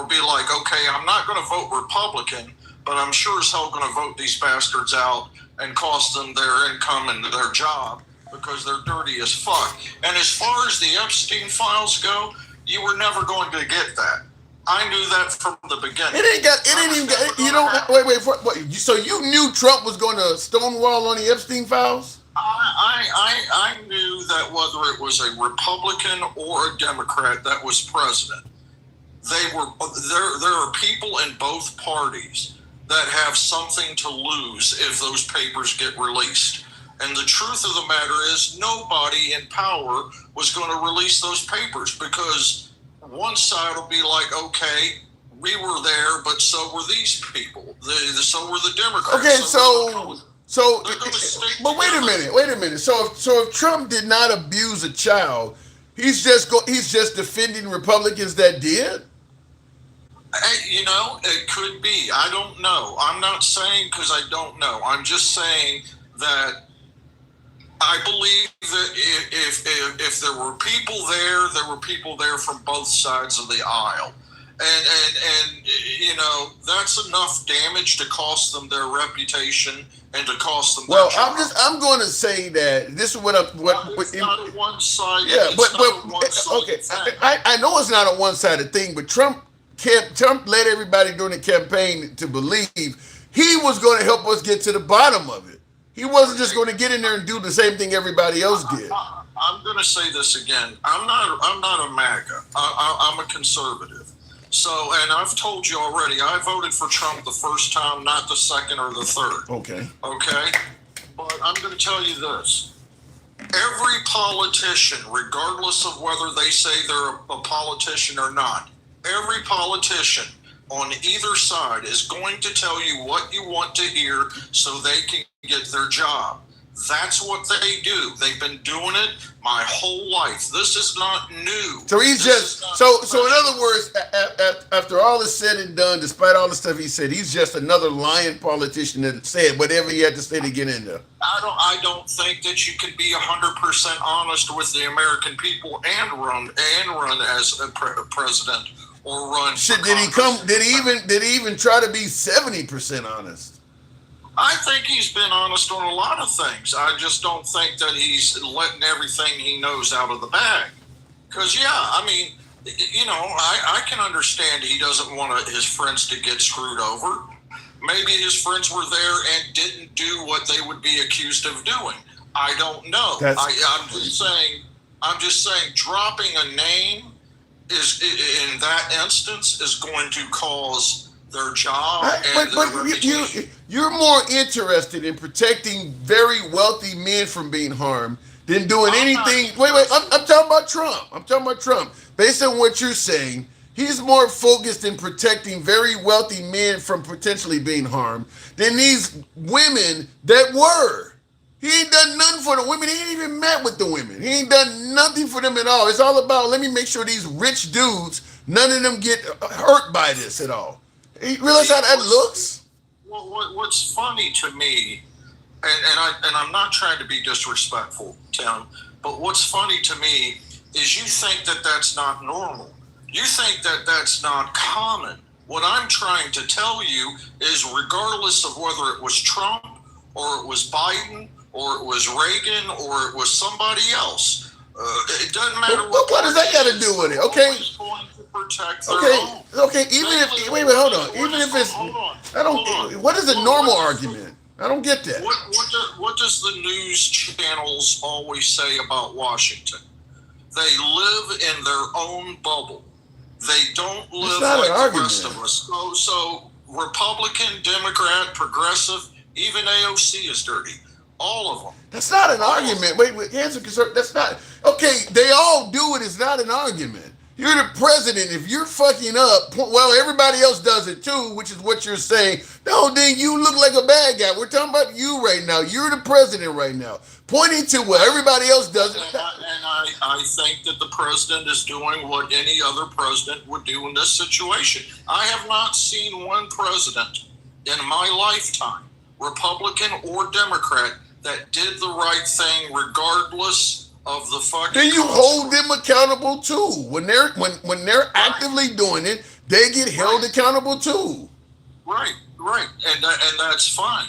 be like, okay, I'm not going to vote Republican, but I'm sure as hell going to vote these bastards out and cost them their income and their job because they're dirty as fuck. And as far as the Epstein files go, you were never going to get that. I knew that from the beginning. Wait. So you knew Trump was going to stonewall on the Epstein files? I knew that whether it was a Republican or a Democrat that was president, there are people in both parties that have something to lose if those papers get released. And the truth of the matter is nobody in power was going to release those papers because one side will be like, okay, we were there, but so were these people. So were the Democrats. Okay, but wait a minute. So if Trump did not abuse a child, he's just defending Republicans that did? It could be. I don't know. I'm not saying because I don't know. I'm just saying that I believe that if there were people there were people there from both sides of the aisle. And that's enough damage to cost them their reputation and to cost them their job. I'm going to say that this is it's not a one-sided. Yeah, okay. I know it's not a one-sided thing, but Trump led everybody during the campaign to believe he was going to help us get to the bottom of it. He wasn't just going to get in there and do the same thing everybody else did. I'm going to say this again. I'm not a MAGA. I'm a conservative. So, and I've told you already, I voted for Trump the first time, not the second or the third. Okay. But I'm going to tell you this. Every politician, regardless of whether they say they're a politician or not, every politician on either side is going to tell you what you want to hear so they can get their job. That's what they do. They've been doing it my whole life. This is not new. So he's so in other words, after all is said and done, despite all the stuff he said, he's just another lying politician that said whatever he had to say to get in there. I don't think that you can be 100% honest with the American people and run as a president or run. Shit, did he even try to be 70% honest? I think he's been honest on a lot of things. I just don't think that he's letting everything he knows out of the bag. Because, I can understand he doesn't want his friends to get screwed over. Maybe his friends were there and didn't do what they would be accused of doing. I don't know. I'm just saying dropping a name is, in that instance, is going to cause their job and their reputation. You're more interested in protecting very wealthy men from being harmed than doing anything. I'm talking about Trump. Based on what you're saying, he's more focused in protecting very wealthy men from potentially being harmed than these women that were. He ain't done nothing for the women. He ain't even met with the women. He ain't done nothing for them at all. It's all about, let me make sure these rich dudes, none of them get hurt by this at all. You realize how that looks? Well, what's funny to me, and I'm not trying to be disrespectful, Tim, but what's funny to me is you think that that's not normal. You think that that's not common. What I'm trying to tell you is regardless of whether it was Trump or it was Biden or it was Reagan or it was somebody else, it doesn't matter what does that got to do with it? Okay. Okay. Even if hold on. Even if it's, what is a normal argument? I don't get that. What does the news channels always say about Washington? They live in their own bubble. They don't live like the rest of us. So Republican, Democrat, progressive, even AOC is dirty. All of them. That's not an argument. Wait, answer concern. That's not. Okay, they all do it. It's not an argument. You're the president. If you're fucking up, well, everybody else does it too, which is what you're saying. No, then you look like a bad guy. We're talking about you right now. You're the president right now. Pointing to what everybody else does. And I think that the president is doing what any other president would do in this situation. I have not seen one president in my lifetime, Republican or Democrat, that did the right thing regardless of the fucking. Then you hold them accountable too. When they're actively doing it, they get held accountable too. Right, and that's fine.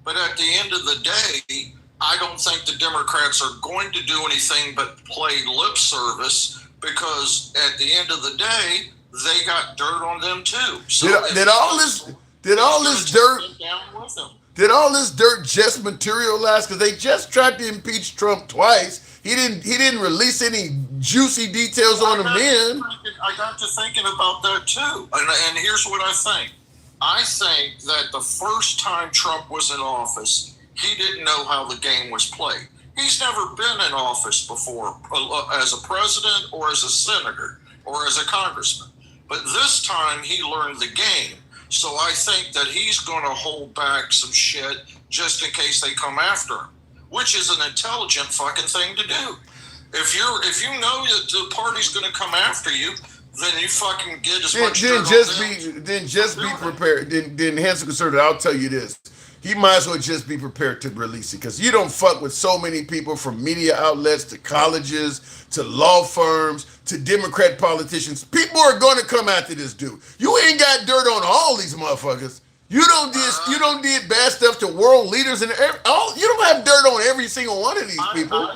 But at the end of the day, I don't think the Democrats are going to do anything but play lip service, because at the end of the day, they got dirt on them too. So did all this dirt just materialize? Because they just tried to impeach Trump twice. He didn't release any juicy details on him then. I got to thinking about that too, and here's what I think. I think that the first time Trump was in office, he didn't know how the game was played. He's never been in office before as a president or as a senator or as a congressman. But this time he learned the game. So I think that he's going to hold back some shit just in case they come after him, which is an intelligent fucking thing to do. If you know that the party's going to come after you, then you fucking get as much dirt on them. Then just be prepared. Then Hanson Conservative, I'll tell you this. He might as well just be prepared to release it, because you don't fuck with so many people, from media outlets to colleges to law firms to Democrat politicians. People are going to come after this dude. You ain't got dirt on all these motherfuckers. You don't did bad stuff to world leaders and all. You don't have dirt on every single one of these people.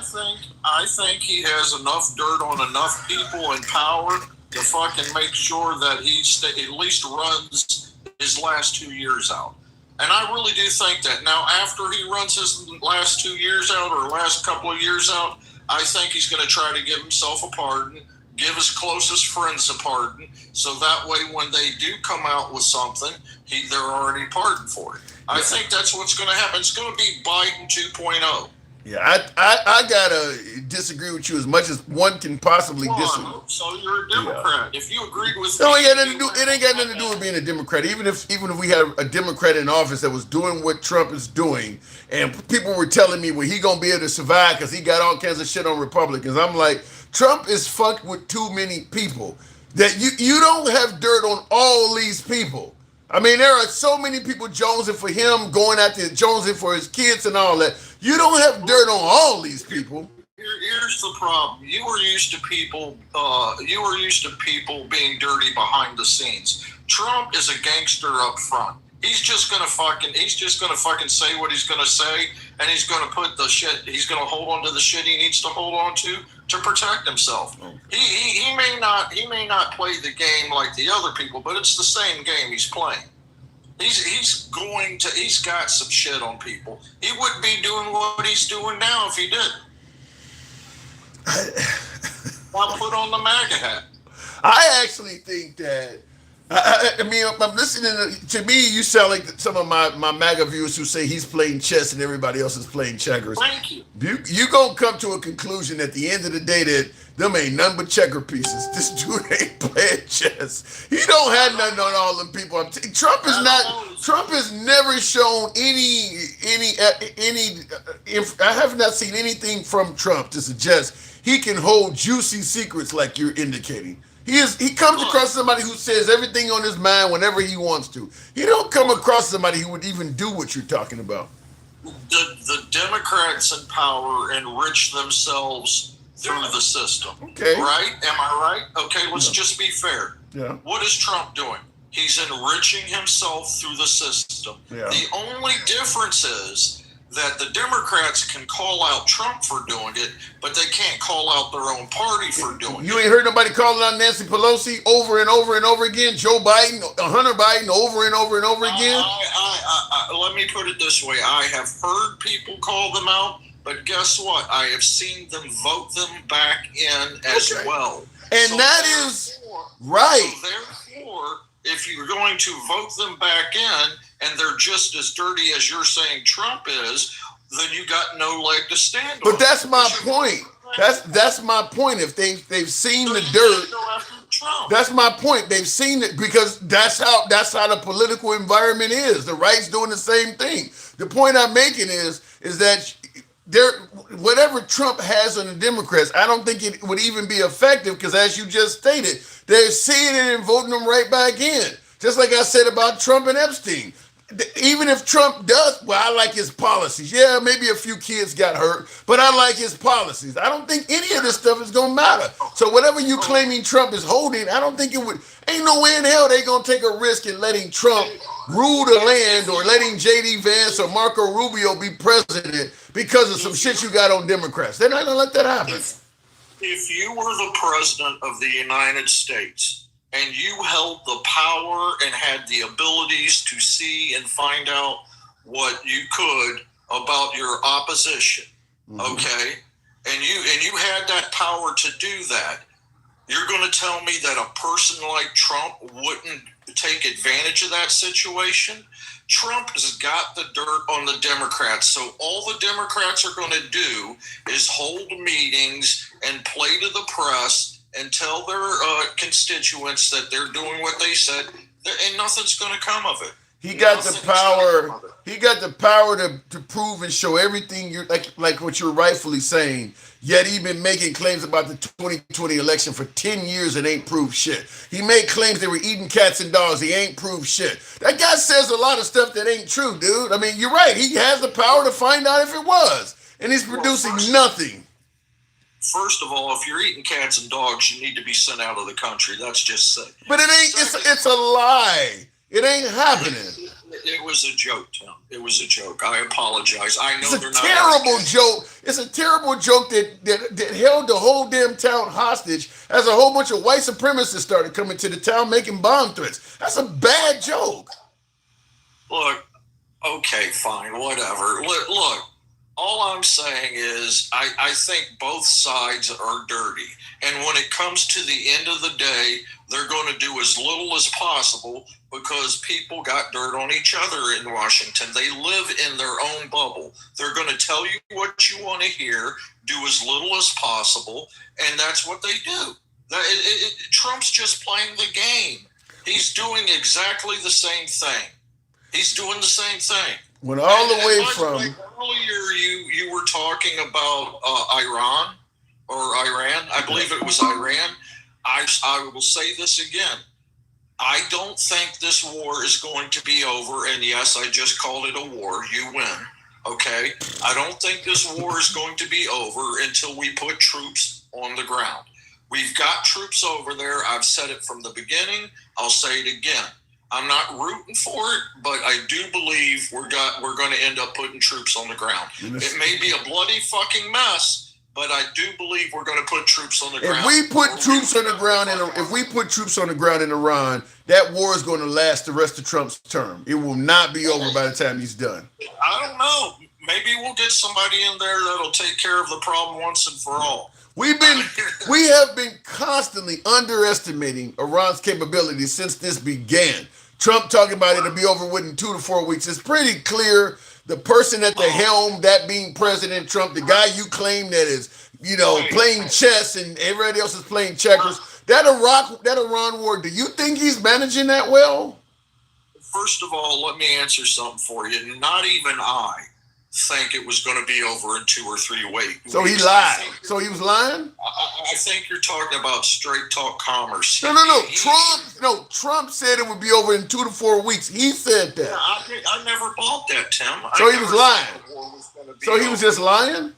I think he has enough dirt on enough people in power to fucking make sure that he at least runs his last 2 years out. And I really do think that. Now, after he runs his last 2 years out, or last couple of years out, I think he's going to try to give himself a pardon, give his closest friends a pardon, so that way when they do come out with something, they're already pardoned for it. I think that's what's going to happen. It's going to be Biden 2.0. Yeah, I gotta disagree with you as much as one can possibly disagree. So you're a Democrat. Yeah. If you agreed with me, it ain't got nothing to do with being a Democrat. Even if we had a Democrat in office that was doing what Trump is doing, and people were telling me, well, he gonna be able to survive because he got all kinds of shit on Republicans. I'm like, Trump is fucked with too many people. That you don't have dirt on all these people. I mean, there are so many people jonesing for him, going after jonesing for his kids and all that. You don't have dirt on all these people. Here's the problem. You were used to people being dirty behind the scenes. Trump is a gangster up front. He's just gonna fucking say what he's gonna say, and he's gonna put the shit. He's gonna hold on to the shit he needs to hold on to protect himself. He may not play the game like the other people, but it's the same game he's playing. He's got some shit on people. He wouldn't be doing what he's doing now if he didn't. I'll put on the MAGA hat. I actually think that. I mean, I'm listening to me. You sound like some of my MAGA viewers who say he's playing chess and everybody else is playing checkers. Thank you. You gonna come to a conclusion at the end of the day that them ain't nothing but checker pieces. This dude ain't playing chess. He don't have nothing on all them people. Trump has never shown any. I have not seen anything from Trump to suggest he can hold juicy secrets like you're indicating. He comes across somebody who says everything on his mind whenever he wants to. He don't come across somebody who would even do what you're talking about. The Democrats in power enrich themselves through the system. Okay. Right? Am I right? Okay, let's just be fair. Yeah. What is Trump doing? He's enriching himself through the system. Yeah. The only difference is that the Democrats can call out Trump for doing it, but they can't call out their own party for doing it. You ain't heard nobody calling out Nancy Pelosi over and over and over again, Joe Biden, Hunter Biden over and over and over again? Let me put it this way. I have heard people call them out, but guess what? I have seen them vote them back in as well. And so that is right. So therefore, if you're going to vote them back in and they're just as dirty as you're saying Trump is, then you got no leg to stand on. But that's my point. That's my point. If they've seen the dirt, that's my point. They've seen it because that's how the political environment is. The right's doing the same thing. The point I'm making is that whatever Trump has on the Democrats, I don't think it would even be effective because, as you just stated, they're seeing it and voting them right back in. Just like I said about Trump and Epstein. even if Trump does, well, I like his policies. Yeah, maybe a few kids got hurt, but I like his policies. I don't think any of this stuff is gonna matter. So whatever you claiming Trump is holding, I don't think it would. Ain't no way in hell they gonna take a risk in letting Trump rule the land or letting J.D. Vance or Marco Rubio be president because of some shit you got on Democrats. They're not gonna let that happen. If you were the president of the United States and you held the power and had the abilities to see and find out what you could about your opposition, okay, and you had that power to do that, you're going to tell me that a person like Trump wouldn't take advantage of that situation? Trump has got the dirt on the Democrats, so all the Democrats are going to do is hold meetings and play to the press and tell their constituents that they're doing what they said, and nothing's going to come of it. He got the power. He got the power to prove and show everything you're like what you're rightfully saying. Yet he been making claims about the 2020 election for 10 years and ain't proved shit. He made claims they were eating cats and dogs. He ain't proved shit. That guy says a lot of stuff that ain't true, dude. I mean, you're right. He has the power to find out if it was, and he's producing nothing. First of all, if you're eating cats and dogs, you need to be sent out of the country. That's just said. But it ain't. It's a lie. It ain't happening. It was a joke, Tim. It was a joke. I apologize. I know it's a terrible joke. It's a terrible joke that held the whole damn town hostage as a whole bunch of white supremacists started coming to the town making bomb threats. That's a bad joke. Look, okay, fine, whatever. Look, all I'm saying is I think both sides are dirty. And when it comes to the end of the day, they're going to do as little as possible because people got dirt on each other in Washington. They live in their own bubble. They're going to tell you what you want to hear, do as little as possible, and that's what they do. Trump's just playing the game. He's doing exactly the same thing. He's doing the same thing. When all the way from earlier, you were talking about Iran or Iran. I believe it was Iran. I will say this again. I don't think this war is going to be over. And yes, I just called it a war. You win. Okay. I don't think this war is going to be over until we put troops on the ground. We've got troops over there. I've said it from the beginning. I'll say it again. I'm not rooting for it, but I do believe we're going to end up putting troops on the ground. It may be a bloody fucking mess, but I do believe we're going to put troops on the ground. If we put troops on the ground in Iran, that war is going to last the rest of Trump's term. It will not be over by the time he's done. I don't know. Maybe we'll get somebody in there that'll take care of the problem once and for all. We have been constantly underestimating Iran's capabilities since this began. Trump talking about it'll be over within 2 to 4 weeks. It's pretty clear the person at the helm, that being President Trump, the guy you claim that is, playing chess and everybody else is playing checkers, that Iran war, do you think he's managing that well? First of all, let me answer something for you. Not even I think it was going to be over in 2 or 3 weeks. So he lied. So he was lying? I think you're talking about straight talk commerce. No. Trump said it would be over in 2 to 4 weeks. He said that. Yeah, I never bought that, Tim. So he was lying. So he was just lying?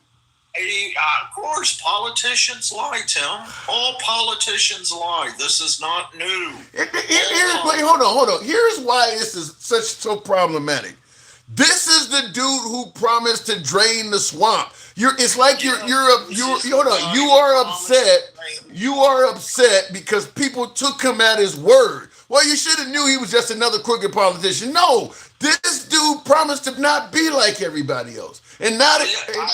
Of course, politicians lie, Tim. All politicians lie. This is not new. Hold on. Here's why this is so problematic. This is the dude who promised to drain the swamp. You are upset because people took him at his word. Well, you should have knew he was just another crooked politician. No, this dude promised to not be like everybody else. And now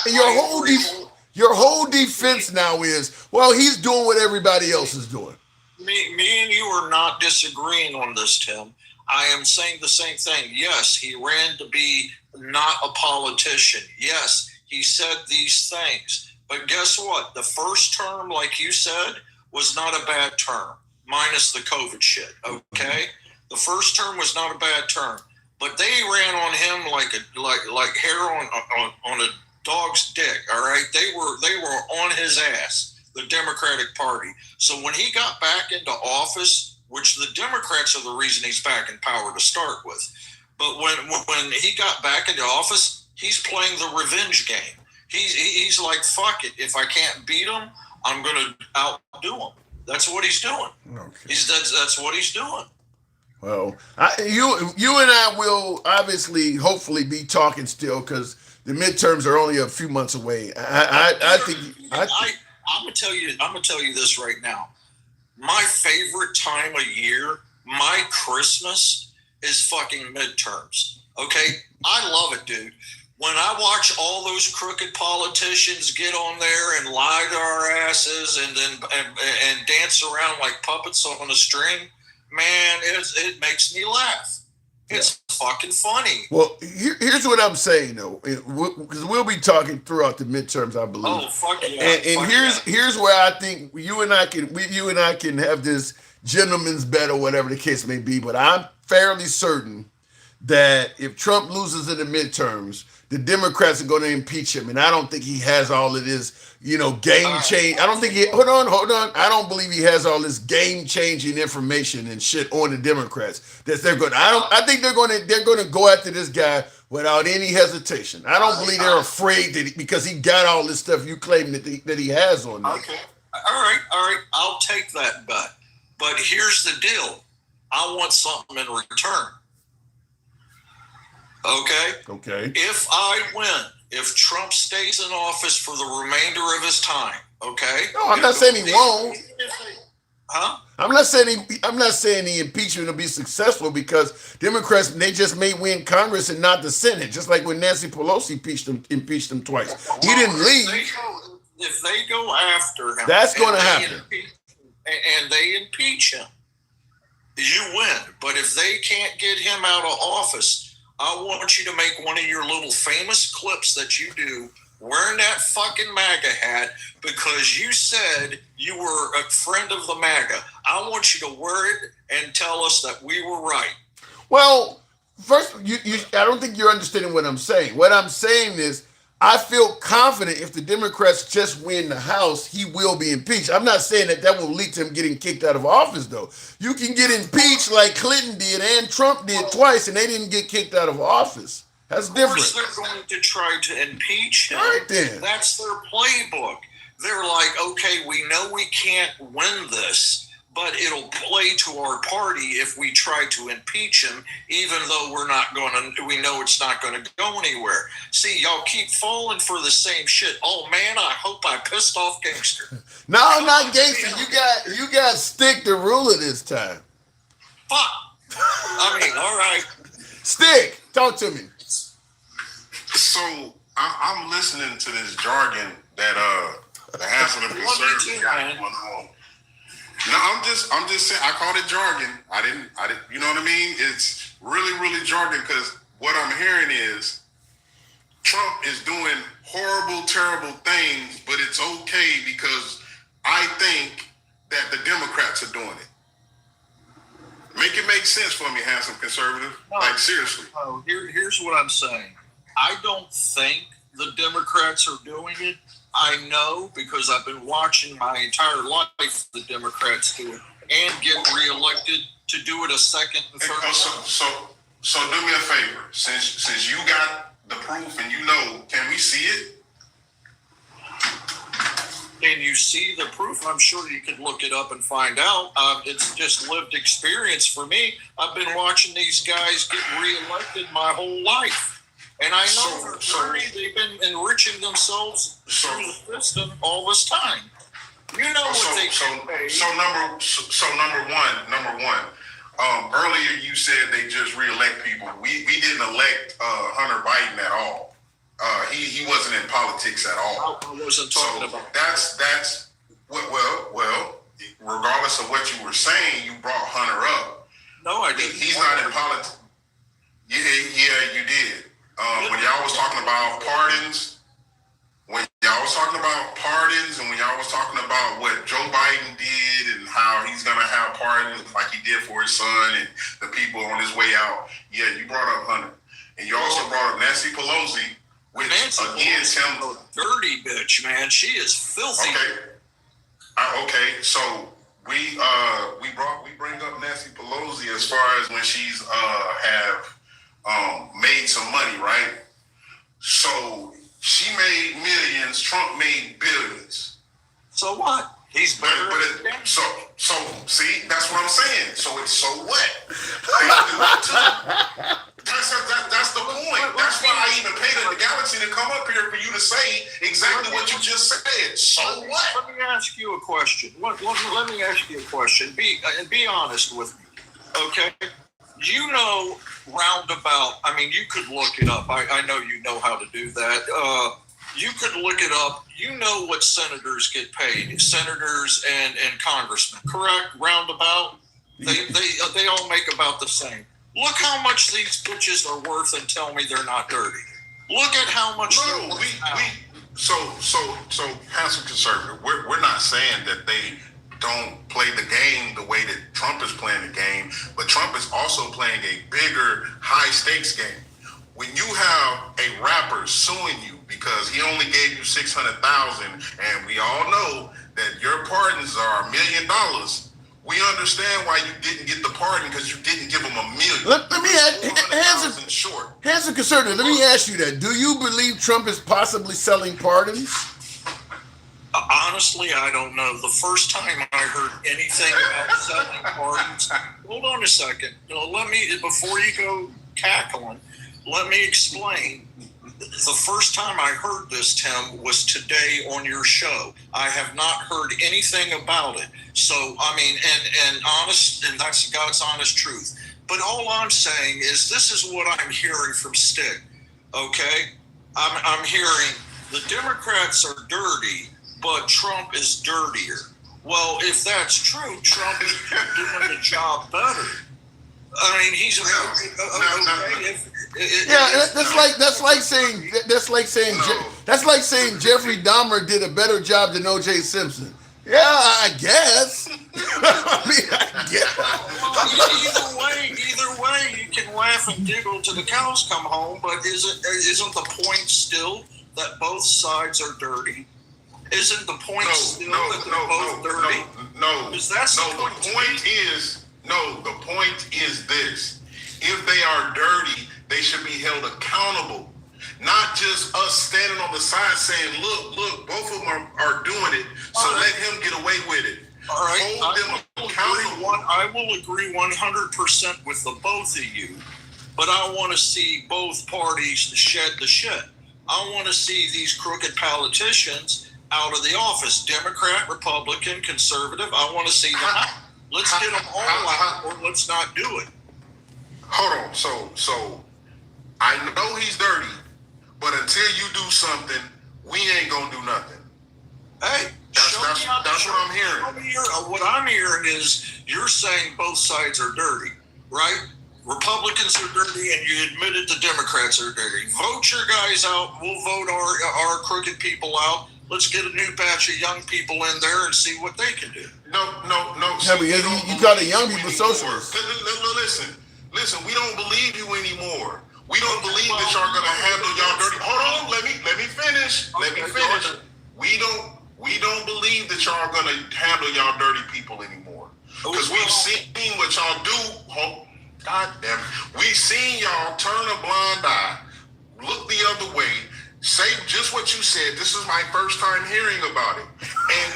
your whole defense now is, well, he's doing what everybody else is doing. Me and you are not disagreeing on this, Tim. I am saying the same thing. Yes, he ran to be not a politician. Yes, he said these things. But guess what? The first term, like you said, was not a bad term, minus the COVID shit, okay? The first term was not a bad term. But they ran on him like hair on a dog's dick, all right? They were on his ass, the Democratic Party. So when he got back into office, which the Democrats are the reason he's back in power to start with. But when he got back into office, he's playing the revenge game. He's like, fuck it. If I can't beat him, I'm going to outdo him. That's what he's doing. Okay. That's what he's doing. Well, you and I will obviously, hopefully, be talking still because the midterms are only a few months away. I'm gonna tell you this right now. My favorite time of year, my Christmas, is fucking midterms. Okay, I love it, dude. When I watch all those crooked politicians get on there and lie to our asses and dance around like puppets on a string, man, it makes me laugh. It's fucking funny. Well, here's what I'm saying though, because we'll be talking throughout the midterms, I believe. Oh, fuck yeah! And here's where I think you and I can have this gentleman's bet or whatever the case may be. But I'm fairly certain that if Trump loses in the midterms, the Democrats are going to impeach him, and I don't think he has all of this, game change. I don't think he. Hold on. I don't believe he has all this game changing information and shit on the Democrats that they're going. I think they're going to go after this guy without any hesitation. I don't believe they're afraid that because he got all this stuff you claim that he has on there. Okay. All right. I'll take that bet. But here's the deal. I want something in return. Okay. If I win, if Trump stays in office for the remainder of his time, okay. No, I'm not saying he won't. Huh? I'm not saying the impeachment will be successful because Democrats they just may win Congress and not the Senate, just like when Nancy Pelosi impeached him twice. He didn't leave. If they go after him, that's going to happen. And they impeach him, you win. But if they can't get him out of office, I want you to make one of your little famous clips that you do wearing that fucking MAGA hat because you said you were a friend of the MAGA. I want you to wear it and tell us that we were right. Well, first, I don't think you're understanding what I'm saying. What I'm saying is I feel confident if the Democrats just win the House, he will be impeached. I'm not saying that will lead to him getting kicked out of office, though. You can get impeached like Clinton did and Trump did twice, and they didn't get kicked out of office. That's different. Of course they're going to try to impeach him. Right then. That's their playbook. They're like, okay, we know we can't win this, but it'll play to our party if we try to impeach him, even though we know it's not going to go anywhere. See, y'all keep falling for the same shit. Oh man, I hope I pissed off Gangster. No, not Gangster. You got Stick the ruler this time. Fuck. I mean, all right. Stick, talk to me. So I'm listening to this jargon that the House of the Conservatives got going on. No, I'm just saying. I called it jargon. I didn't. You know what I mean? It's really, really jargon because what I'm hearing is Trump is doing horrible, terrible things, but it's okay because I think that the Democrats are doing it. Make it make sense for me, handsome conservative. Like seriously. No, here's what I'm saying. I don't think the Democrats are doing it. I know because I've been watching my entire life the Democrats do it and get reelected to do it a second and third. So do me a favor. Since you got the proof and you know, can we see it? Can you see the proof? I'm sure you could look it up and find out. It's just lived experience for me. I've been watching these guys get reelected my whole life. And I know they've been enriching themselves through the system all this time. You know what they can pay. Number one. Earlier you said they just reelect people. We didn't elect Hunter Biden at all. He wasn't in politics at all. I wasn't talking about that's well. Regardless of what you were saying, you brought Hunter up. No, I didn't. He's not in politics. Yeah, you did. When y'all was talking about pardons, and when y'all was talking about what Joe Biden did and how he's gonna have pardons like he did for his son and the people on his way out, yeah, you brought up Hunter, and you also brought up Nancy Pelosi, which again, a dirty bitch, man. She is filthy. Okay, so we bring up Nancy Pelosi as far as when she's have made some money, right? So she made millions, Trump made billions. So what? He's better. So see, that's what I'm saying. So it's so what? That's the point. That's why I even paid the Galaxy to come up here for you to say exactly what you just said. So what? Let me ask you a question. Let me ask you a question. Be honest with me, okay? You know, roundabout. I mean, you could look it up. I know you know how to do that. You could look it up. You know what senators get paid, senators and congressmen, correct? Roundabout. They all make about the same. Look how much these bitches are worth and tell me they're not dirty. Look at how much. No, so handsome conservative. We're not saying that they don't play the game the way that Trump is playing the game, but Trump is also playing a bigger, high stakes game. When you have a rapper suing you because he only gave you $600,000, and we all know that your pardons are $1 million. We understand why you didn't get the pardon because you didn't give him $1 million. Let me handsome conservative. Let me ask you that. Do you believe Trump is possibly selling pardons? Honestly, I don't know. The first time I heard anything about selling pardons, hold on a second. Let me, before you go cackling, let me explain. The first time I heard this, Tim, was today on your show. I have not heard anything about it. So, I mean, and honest, and that's God's honest truth. But all I'm saying is this is what I'm hearing from Stick, okay? I'm hearing the Democrats are dirty, but Trump is dirtier. Well, if that's true, Trump is doing the job better. I mean, he's that's like saying Jeffrey Dahmer did a better job than O.J. Simpson. Yeah, I guess. Either way, you can laugh and giggle till the cows come home. But isn't the point still that both sides are dirty? Isn't the point still that they're both dirty? No. The point is this. If they are dirty, they should be held accountable. Not just us standing on the side saying, look, both of them are doing it, so let him get away with it. All right. Hold them accountable. I will agree 100% with the both of you, but I want to see both parties shed the shit. I want to see these crooked politicians out of the office, Democrat, Republican, conservative. I want to see them out. Let's get them all out, or let's not do it. Hold on. So I know he's dirty, but until you do something, we ain't gonna do nothing. Hey, that's what I'm hearing. What I'm hearing is you're saying both sides are dirty, right? Republicans are dirty, and you admitted the Democrats are dirty. Vote your guys out. We'll vote our crooked people out. Let's get a new batch of young people in there and see what they can do. No. You got a young people socialist. Listen. We don't believe you anymore. We don't believe that y'all gonna handle y'all dirty. Hold on. Let me finish. We don't believe that y'all gonna handle y'all dirty people anymore. Because we've seen what y'all do. God damn it. We've seen y'all turn a blind eye, look the other way, say just what you said. This is my first time hearing about it. And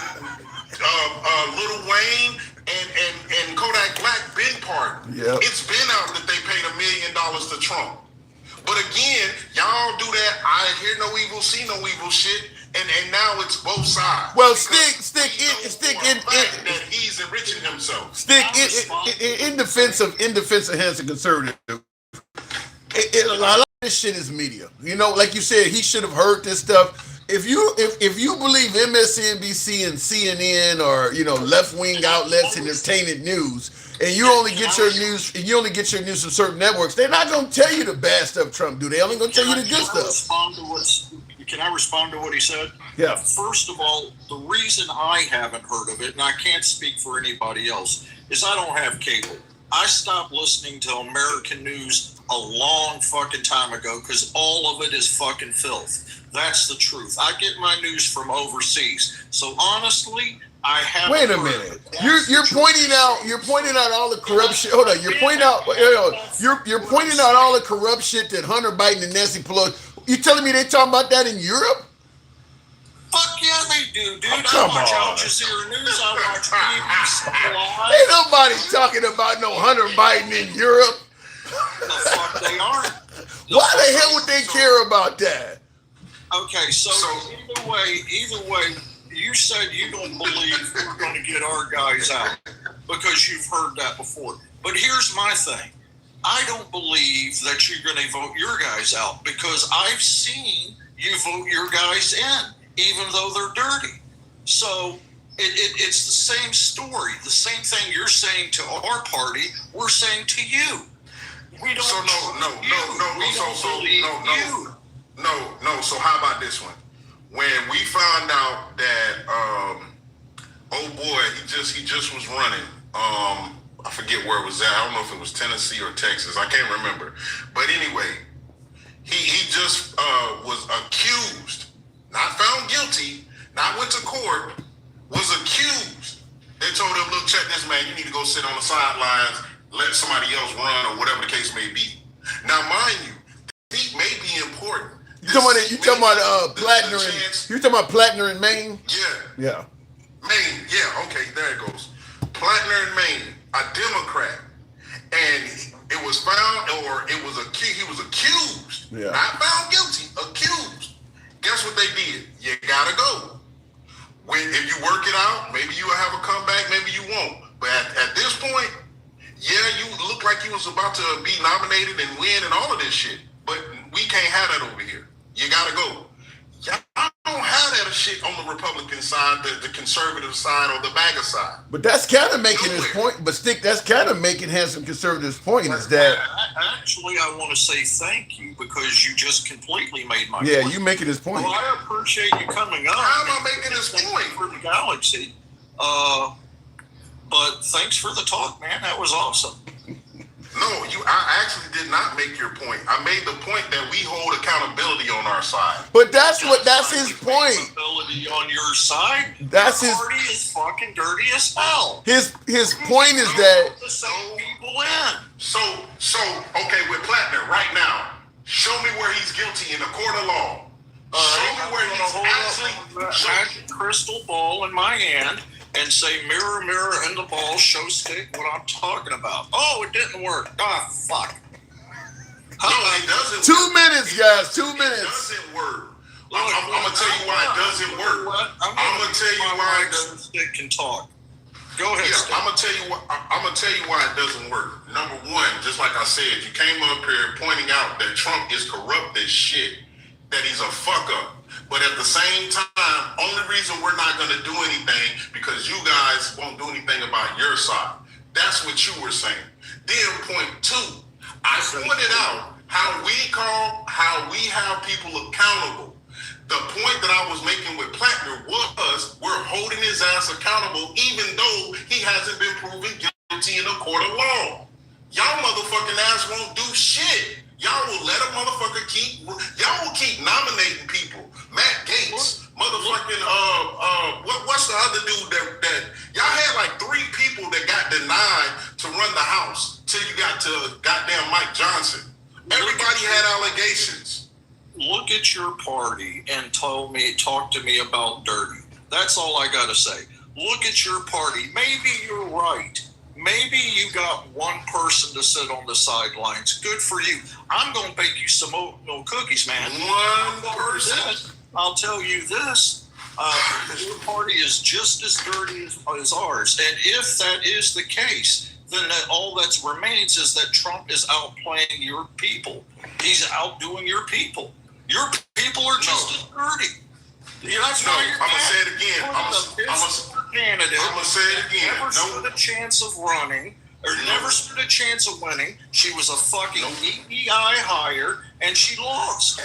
Lil Wayne and Kodak Black been pardoned. Yep. It's been out that they paid $1 million to Trump. But again, y'all do that. I hear no evil, see no evil shit. And now it's both sides. Well, that he's enriching himself. In defense of handsome conservative, a lot of this shit is media. You know, like you said, he should have heard this stuff. If you believe MSNBC and CNN or left wing outlets and entertainment news, and you only get your news from certain networks, they're not going to tell you the bad stuff Trump do. They're only going to tell you the good stuff. Can I respond to what he said? Yeah. First of all, the reason I haven't heard of it, and I can't speak for anybody else, is I don't have cable. I stopped listening to American news a long fucking time ago because all of it is fucking filth. That's the truth. I get my news from overseas. So honestly, I have. Wait a minute. You're pointing out all the corruption. Hold on. You're pointing out all the corrupt shit that Hunter Biden and Nancy Pelosi. You telling me they talking about that in Europe? Fuck yeah, they do, dude. Come I watch on. Al Jazeera News. I watch BBC Live. Ain't nobody talking about no Hunter Biden in Europe. The fuck they aren't. Why the hell would they care about that? Okay, so either way, you said you don't believe we're going to get our guys out because you've heard that before. But here's my thing. I don't believe that you're going to vote your guys out because I've seen you vote your guys in, even though they're dirty. So it's the same story. The same thing you're saying to our party, we're saying to you. We don't. So no. So how about this one? When we found out that oh boy, he just was running. I forget where it was at. I don't know if it was Tennessee or Texas. I can't remember. But anyway, he just was accused, not found guilty, not went to court, was accused. They told him, look, check this, man. You need to go sit on the sidelines, let somebody else run, or whatever the case may be. Now, mind you, defeat may be important. You talking about Plattner? You talking about Plattner in Maine? Yeah. Maine. Yeah. Okay. There it goes. Plattner in Maine, a Democrat, and it was found, or it was he was accused, not found guilty, accused. Guess what they did? You gotta go. If you work it out, maybe you will have a comeback, maybe you won't. But at this point, yeah, you look like you was about to be nominated and win and all of this shit. But we can't have that over here. You gotta go. Y'all don't have that shit on the Republican side, the conservative side, or the MAGA side. But that's kind of making his point. But Stick, that's kind of making Handsome Conservative's point is that. Actually, I want to say thank you because you just completely made my point. Yeah, you making his point. Well, I appreciate you coming up. How am I making this point? For the galaxy. But thanks for the talk, man. That was awesome. No, I actually did not make your point. I made the point that we hold accountability on our side. But that's his point. Accountability on your side. That's your his party is fucking dirty as hell. His point is that the same people in. So okay, with Plattner right now, show me where he's guilty in a court of law. Show me where he's actually crystal ball in my hand and say, mirror, mirror in the ball, show Stick what I'm talking about. Oh, it didn't work. Ah, fuck. No, it doesn't 2 minutes, guys. 2 minutes. It doesn't work. I'm going to tell you why it doesn't work. I'm going to tell you why it doesn't. Stick can talk. Go ahead, Yeah, Stick. I'm going to tell you why it doesn't work. Number one, just like I said, you came up here pointing out that Trump is corrupt as shit, that he's a fuck up. But at the same time, only reason we're not going to do anything because you guys won't do anything about your side. That's what you were saying. Then point two, I pointed out how we have people accountable. The point that I was making with Plattner was we're holding his ass accountable even though he hasn't been proven guilty in a court of law. Y'all motherfucking ass won't do shit. Y'all will let a motherfucker y'all will keep nominating people. Matt Gaetz, motherfucking, what's the other dude that y'all had like 3 people that got denied to run the House till you got to goddamn Mike Johnson. Everybody had allegations. Look at your party and talk to me about dirty. That's all I gotta say. Look at your party. Maybe you're right. Maybe you got one person to sit on the sidelines. Good for you. I'm going to bake you some oatmeal cookies, man. One person. I'll tell you this. Your party is just as dirty as ours. And if that is the case, then all that remains is that Trump is outplaying your people. He's outdoing your people. Your people are just as dirty. That's No, why you're I'm going to say it again. I'm candidate. going to say it again. Never stood a chance of running, or never stood a chance of winning. She was a fucking EEI hire, and she lost.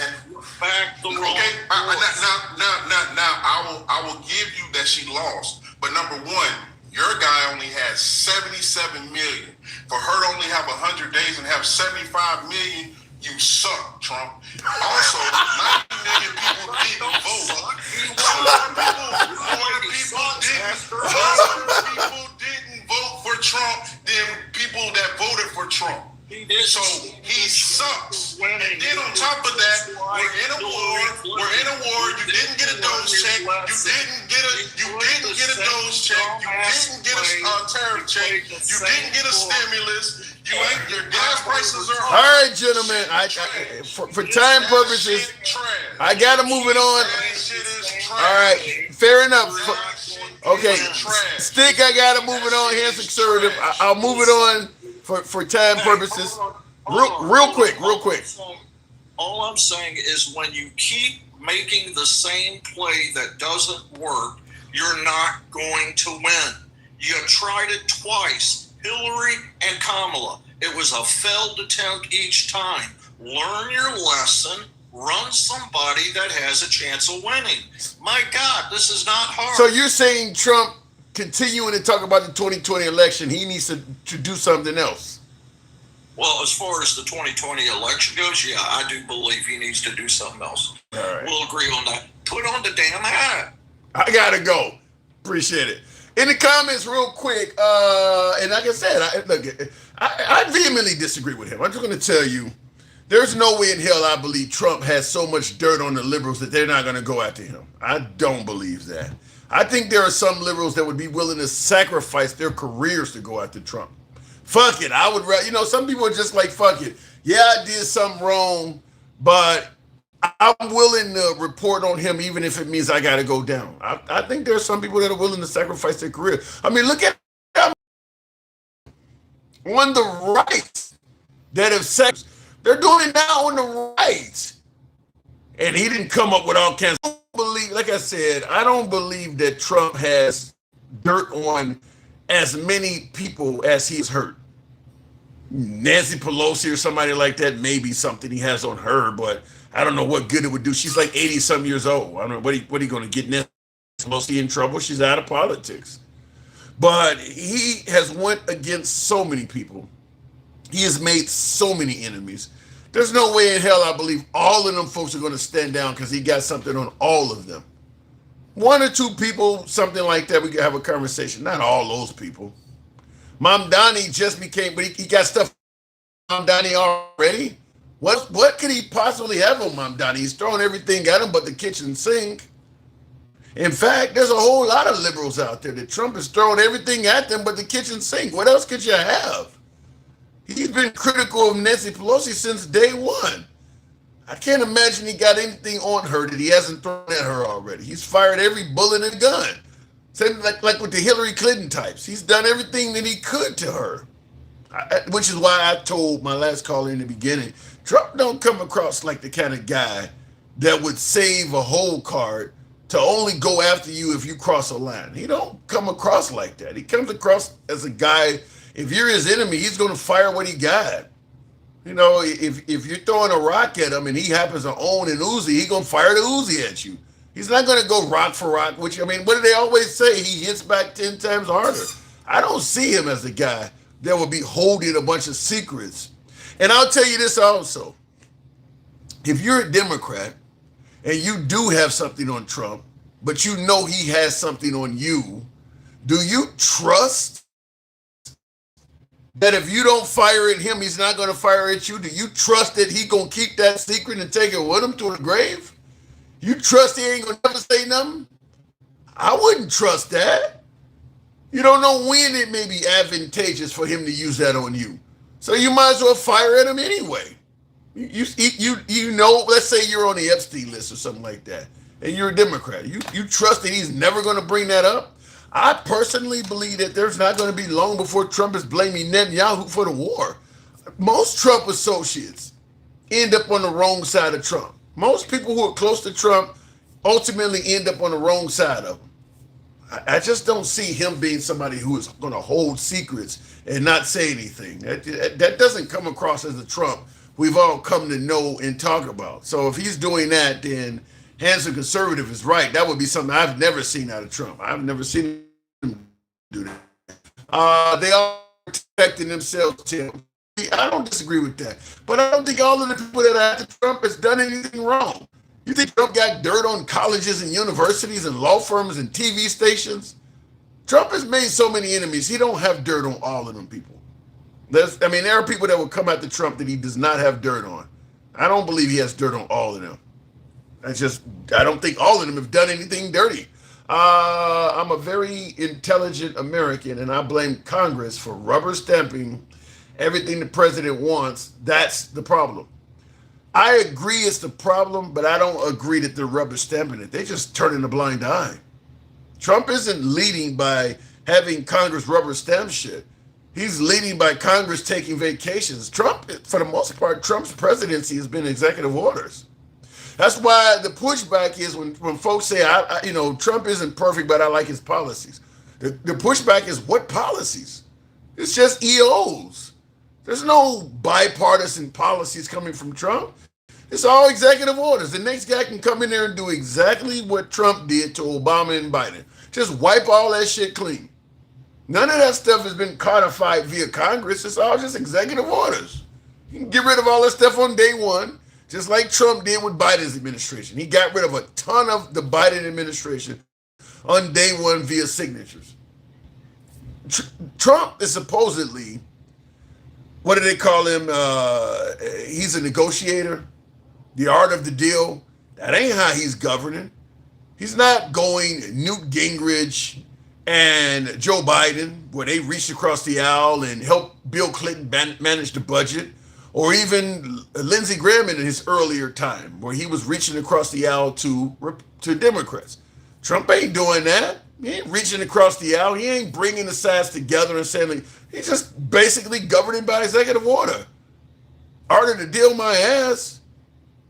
Back the wrong. Okay, now I will give you that she lost. But number one, Your guy only has 77 million. For her to only have 100 days and have 75 million, you suck, Trump. Also, 90 million people didn't vote. More people didn't vote for Trump than people that voted for Trump. So he sucks. And then on top of that, we're in a war. You didn't get a dose check. You didn't get a dose check. You didn't get a tariff check. You didn't get a stimulus. Your gas prices are high. All right, gentlemen. For time purposes, I gotta move it on. All right, fair enough. Okay, Stick, I gotta move it on. Hands conservative. I'll move it on for time purposes. Real quick. All I'm saying is when you keep making the same play that doesn't work, you're not going to win. You tried it twice, Hillary and Kamala. It was a failed attempt each time. Learn your lesson. Run somebody that has a chance of winning. My God, this is not hard. So you're saying Trump continuing to talk about the 2020 election, he needs to do something else? Well, as far as the 2020 election goes, yeah, I do believe he needs to do something else. All right. We'll agree on that. Put on the damn hat. I gotta go. Appreciate it. In the comments, real quick, and like I said, I vehemently disagree with him. I'm just going to tell you, there's no way in hell I believe Trump has so much dirt on the liberals that they're not going to go after him. I don't believe that. I think there are some liberals that would be willing to sacrifice their careers to go after Trump. Fuck it. I would rather, some people are just like, fuck it. Yeah, I did something wrong, but I'm willing to report on him even if it means I got to go down. I think there are some people that are willing to sacrifice their career. I mean, look at on the right that have sex. They're doing it now on the right. And he didn't come up with all kinds of like I said, I don't believe that Trump has dirt on as many people as he's hurt. Nancy Pelosi or somebody like that, maybe something he has on her, but I don't know what good it would do. She's like 80-some years old. I don't know what are you going to get Nancy Pelosi in trouble? She's out of politics. But he has went against so many people. He has made so many enemies. There's no way in hell I believe all of them folks are going to stand down because he got something on all of them. One or two people, something like that, we could have a conversation. Not all those people. Mamdani just became, but he got stuff on Mamdani already. What could he possibly have on Mamdani? He's throwing everything at him but the kitchen sink. In fact, there's a whole lot of liberals out there that Trump is throwing everything at them but the kitchen sink. What else could you have? He's been critical of Nancy Pelosi since day one. I can't imagine he got anything on her that he hasn't thrown at her already. He's fired every bullet in the gun. Same like with the Hillary Clinton types. He's done everything that he could to her. Which is why I told my last caller in the beginning, Trump don't come across like the kind of guy that would save a whole card to only go after you if you cross a line. He don't come across like that. He comes across as a guy, if you're his enemy, he's going to fire what he got. If you're throwing a rock at him and he happens to own an Uzi, he's going to fire the Uzi at you. He's not going to go rock for rock, what do they always say? He hits back 10 times harder. I don't see him as a guy that would be holding a bunch of secrets. And I'll tell you this also. If you're a Democrat and you do have something on Trump, but you know he has something on you, do you trust that if you don't fire at him, he's not going to fire at you? Do you trust that he going to keep that secret and take it with him to the grave? You trust he ain't going to never say nothing? I wouldn't trust that. You don't know when it may be advantageous for him to use that on you. So you might as well fire at him anyway. You know, let's say you're on the Epstein list or something like that, and you're a Democrat. You trust that he's never going to bring that up? I personally believe that there's not going to be long before Trump is blaming Netanyahu for the war. Most Trump associates end up on the wrong side of Trump. Most people who are close to Trump ultimately end up on the wrong side of him. I just don't see him being somebody who is going to hold secrets and not say anything. That doesn't come across as a Trump we've all come to know and talk about. So if he's doing that, then Hanson Conservative is right. That would be something I've never seen out of Trump. I've never seen him do that. They are protecting themselves, Tim. I don't disagree with that. But I don't think all of the people that are after Trump has done anything wrong. You think Trump got dirt on colleges and universities and law firms and TV stations? Trump has made so many enemies. He don't have dirt on all of them people. There are people that will come after Trump that he does not have dirt on. I don't believe he has dirt on all of them. I don't think all of them have done anything dirty. I'm a very intelligent American, and I blame Congress for rubber stamping everything the president wants. That's the problem. I agree it's the problem, but I don't agree that they're rubber stamping it. They're just turning a blind eye. Trump isn't leading by having Congress rubber stamp shit. He's leading by Congress taking vacations. Trump, for the most part, Trump's presidency has been executive orders. That's why the pushback is when folks say, Trump isn't perfect, but I like his policies. The pushback is what policies? It's just EOs. There's no bipartisan policies coming from Trump. It's all executive orders. The next guy can come in there and do exactly what Trump did to Obama and Biden. Just wipe all that shit clean. None of that stuff has been codified via Congress. It's all just executive orders. You can get rid of all that stuff on day one, just like Trump did with Biden's administration. He got rid of a ton of the Biden administration on day one via signatures. Trump is supposedly, what do they call him? He's a negotiator. The art of the deal. That ain't how he's governing. He's not going Newt Gingrich and Joe Biden, where they reached across the aisle and helped Bill Clinton manage the budget, or even Lindsey Graham in his earlier time, where he was reaching across the aisle to Democrats. Trump ain't doing that. He ain't reaching across the aisle. He ain't bringing the sides together and saying, he's just basically governing by executive order. Art of the deal, my ass.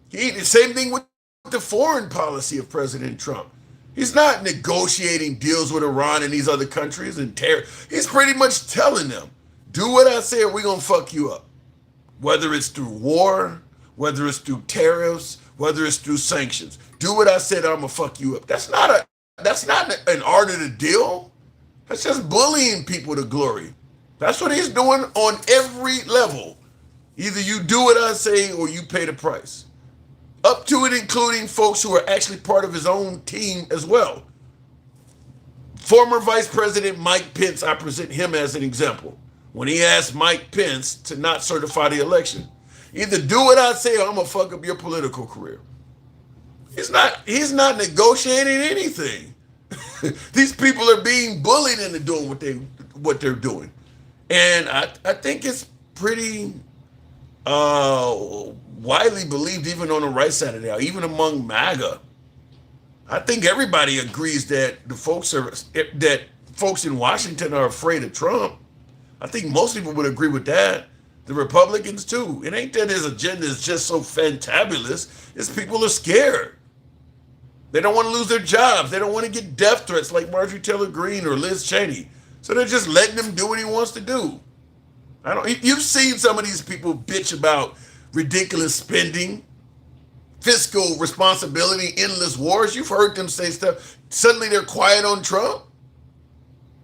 The same thing with the foreign policy of President Trump. He's not negotiating deals with Iran and these other countries and terror. He's pretty much telling them, do what I say or we're going to fuck you up. Whether it's through war, whether it's through tariffs, whether it's through sanctions. Do what I said or I'm going to fuck you up. That's not an art of the deal. That's just bullying people to glory. That's what he's doing on every level. Either you do what I say or you pay the price. Up to and including folks who are actually part of his own team as well. Former Vice President Mike Pence, I present him as an example. When he asked Mike Pence to not certify the election. Either do what I say or I'm going to fuck up your political career. He's not negotiating anything. These people are being bullied into doing what they're doing. And I think it's pretty widely believed even on the right side of the aisle, even among MAGA. I think everybody agrees that that folks in Washington are afraid of Trump. I think most people would agree with that. The Republicans too. It ain't that his agenda is just so fantabulous. It's people are scared. They don't want to lose their jobs. They don't want to get death threats like Marjorie Taylor Greene or Liz Cheney. So they're just letting him do what he wants to do. You've seen some of these people bitch about ridiculous spending, fiscal responsibility, endless wars. You've heard them say stuff. Suddenly they're quiet on Trump.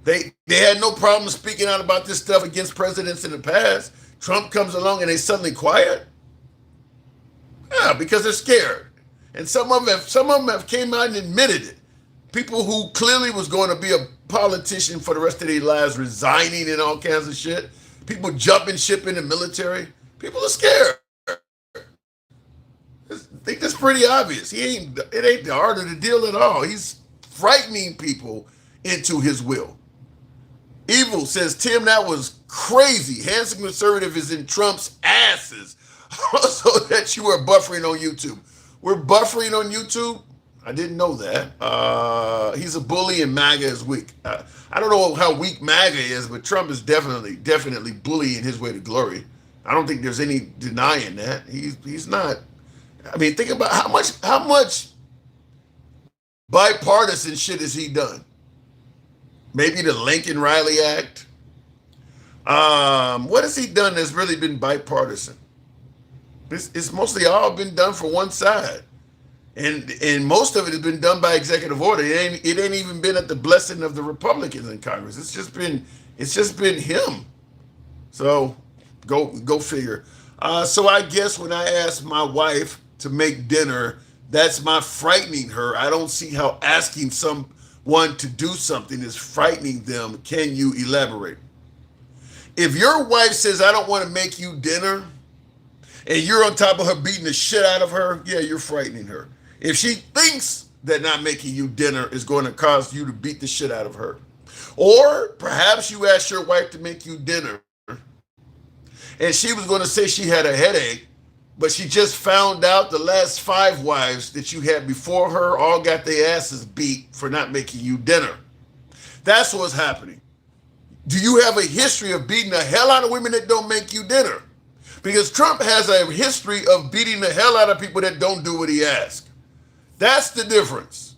They had no problem speaking out about this stuff against presidents in the past. Trump comes along and they suddenly quiet. Yeah, because they're scared. And some of them have came out and admitted it. People who clearly was going to be a politician for the rest of their lives, resigning and all kinds of shit. People jumping ship in the military. People are scared. I think that's pretty obvious. It ain't the art of the deal at all. He's frightening people into his will. Evil says, Tim, that was crazy. Handsome conservative is in Trump's asses. So that you are buffering on YouTube. We're buffering on YouTube? I didn't know that. He's a bully and MAGA is weak. I don't know how weak MAGA is, but Trump is definitely bullying his way to glory. I don't think there's any denying that. He's not. I mean, think about how much bipartisan shit has he done? Maybe the Lincoln Riley Act. What has he done that's really been bipartisan? It's mostly all been done for one side. And most of it has been done by executive order. It ain't even been at the blessing of the Republicans in Congress. It's just been him. So go figure. So I guess when I ask my wife to make dinner, that's my frightening her. I don't see how asking someone to do something is frightening them. Can you elaborate? If your wife says, I don't want to make you dinner, and you're on top of her beating the shit out of her, yeah, you're frightening her. If she thinks that not making you dinner is going to cause you to beat the shit out of her, or perhaps you asked your wife to make you dinner, and she was going to say she had a headache, but she just found out the last 5 wives that you had before her all got their asses beat for not making you dinner. That's what's happening. Do you have a history of beating the hell out of women that don't make you dinner? Because Trump has a history of beating the hell out of people that don't do what he asks. That's the difference.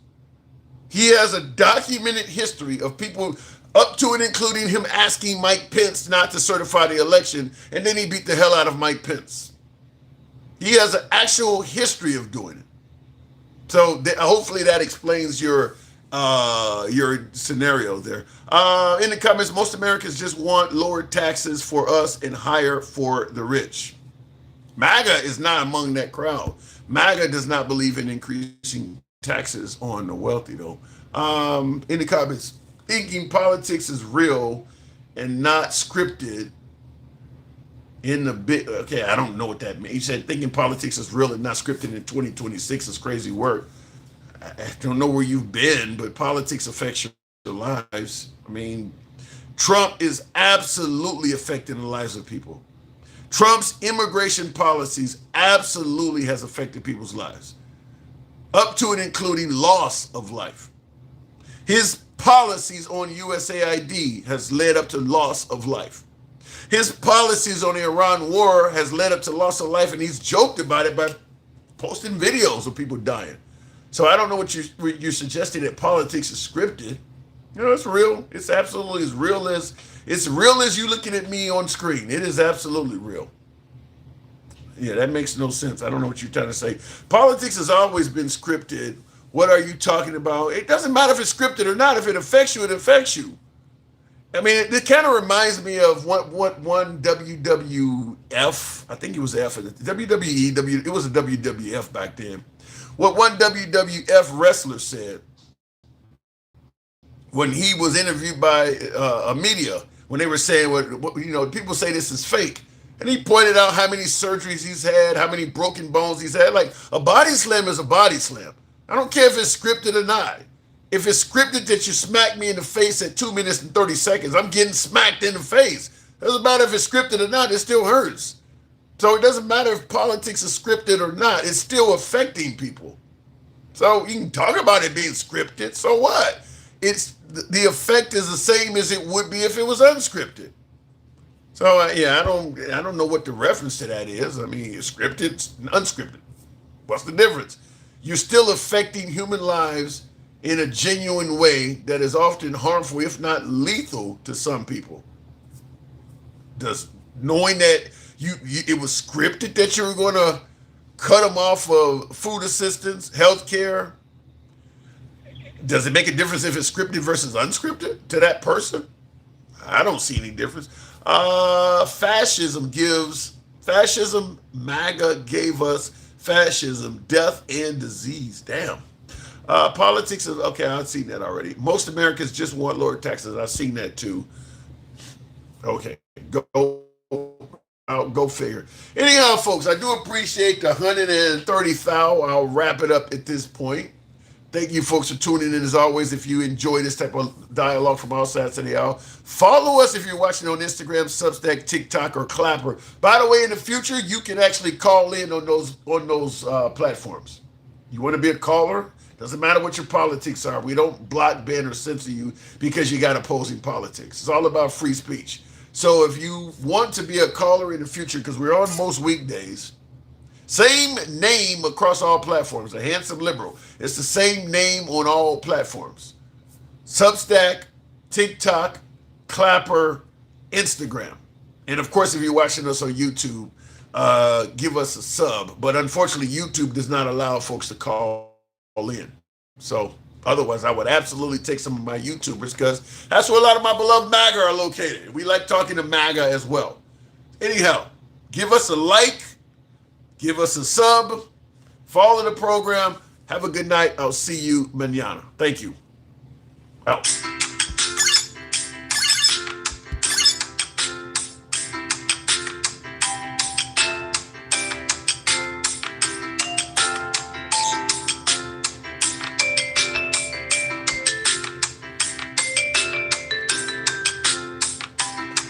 He has a documented history of people up to and including him asking Mike Pence not to certify the election, and then he beat the hell out of Mike Pence. He has an actual history of doing it. So hopefully that explains your scenario there. In the comments, most Americans just want lower taxes for us and higher for the rich. MAGA is not among that crowd. MAGA does not believe in increasing taxes on the wealthy, though. In the comments, thinking politics is real and not scripted in the bit. Okay, I don't know what that means. He said thinking politics is real and not scripted in 2026 is crazy work. I don't know where you've been, but politics affects your lives. I mean, Trump is absolutely affecting the lives of people. Trump's immigration policies absolutely has affected people's lives, up to and including loss of life. His policies on USAID has led up to loss of life. His policies on the Iran war has led up to loss of life, and he's joked about it by posting videos of people dying. So I don't know what you're suggesting, that politics is scripted. You know, it's real. It's absolutely as real as you looking at me on screen. It is absolutely real. Yeah, that makes no sense. I don't know what you're trying to say. Politics has always been scripted. What are you talking about? It doesn't matter if it's scripted or not. If it affects you, it affects you. I mean, it kind of reminds me of what one WWF, I think it was F, WWE, it was a WWF back then. What one WWF wrestler said when he was interviewed by a media, when they were saying, what, you know, people say this is fake. And he pointed out how many surgeries he's had, how many broken bones he's had. Like, a body slam is a body slam. I don't care if it's scripted or not. If it's scripted that you smack me in the face at 2 minutes and 30 seconds, I'm getting smacked in the face. It doesn't matter if it's scripted or not, it still hurts. So it doesn't matter if politics is scripted or not, it's still affecting people. So you can talk about it being scripted, so what? It's the effect is the same as it would be if it was unscripted. So yeah, I don't know what the reference to that is. I mean, scripted, unscripted. What's the difference? You're still affecting human lives in a genuine way that is often harmful, if not lethal, to some people. Does knowing that it was scripted that you were going to cut them off of food assistance, health care, does it make a difference if it's scripted versus unscripted to that person? I don't see any difference. Fascism, MAGA gave us fascism, death and disease. Damn. Politics is, okay, I've seen that already. Most Americans just want lower taxes. I've seen that too. Okay, go figure. Anyhow, folks, I do appreciate the 130,000. I'll wrap it up at this point. Thank you, folks, for tuning in. As always, if you enjoy this type of dialogue from all sides of the aisle, follow us if you're watching on Instagram, Substack, TikTok, or Clapper. By the way, in the future, you can actually call in on those platforms. You want to be a caller? Doesn't matter what your politics are. We don't block, ban, or censor you because you got opposing politics. It's all about free speech. So if you want to be a caller in the future, because we're on most weekdays, same name across all platforms, a handsome liberal. It's the same name on all platforms. Substack, TikTok, Clapper, Instagram. And of course, if you're watching us on YouTube, give us a sub. But unfortunately, YouTube does not allow folks to call in. So otherwise, I would absolutely take some of my YouTubers because that's where a lot of my beloved MAGA are located. We like talking to MAGA as well. Anyhow, give us a like, give us a sub, follow the program. Have a good night. I'll see you mañana. Thank you. Out.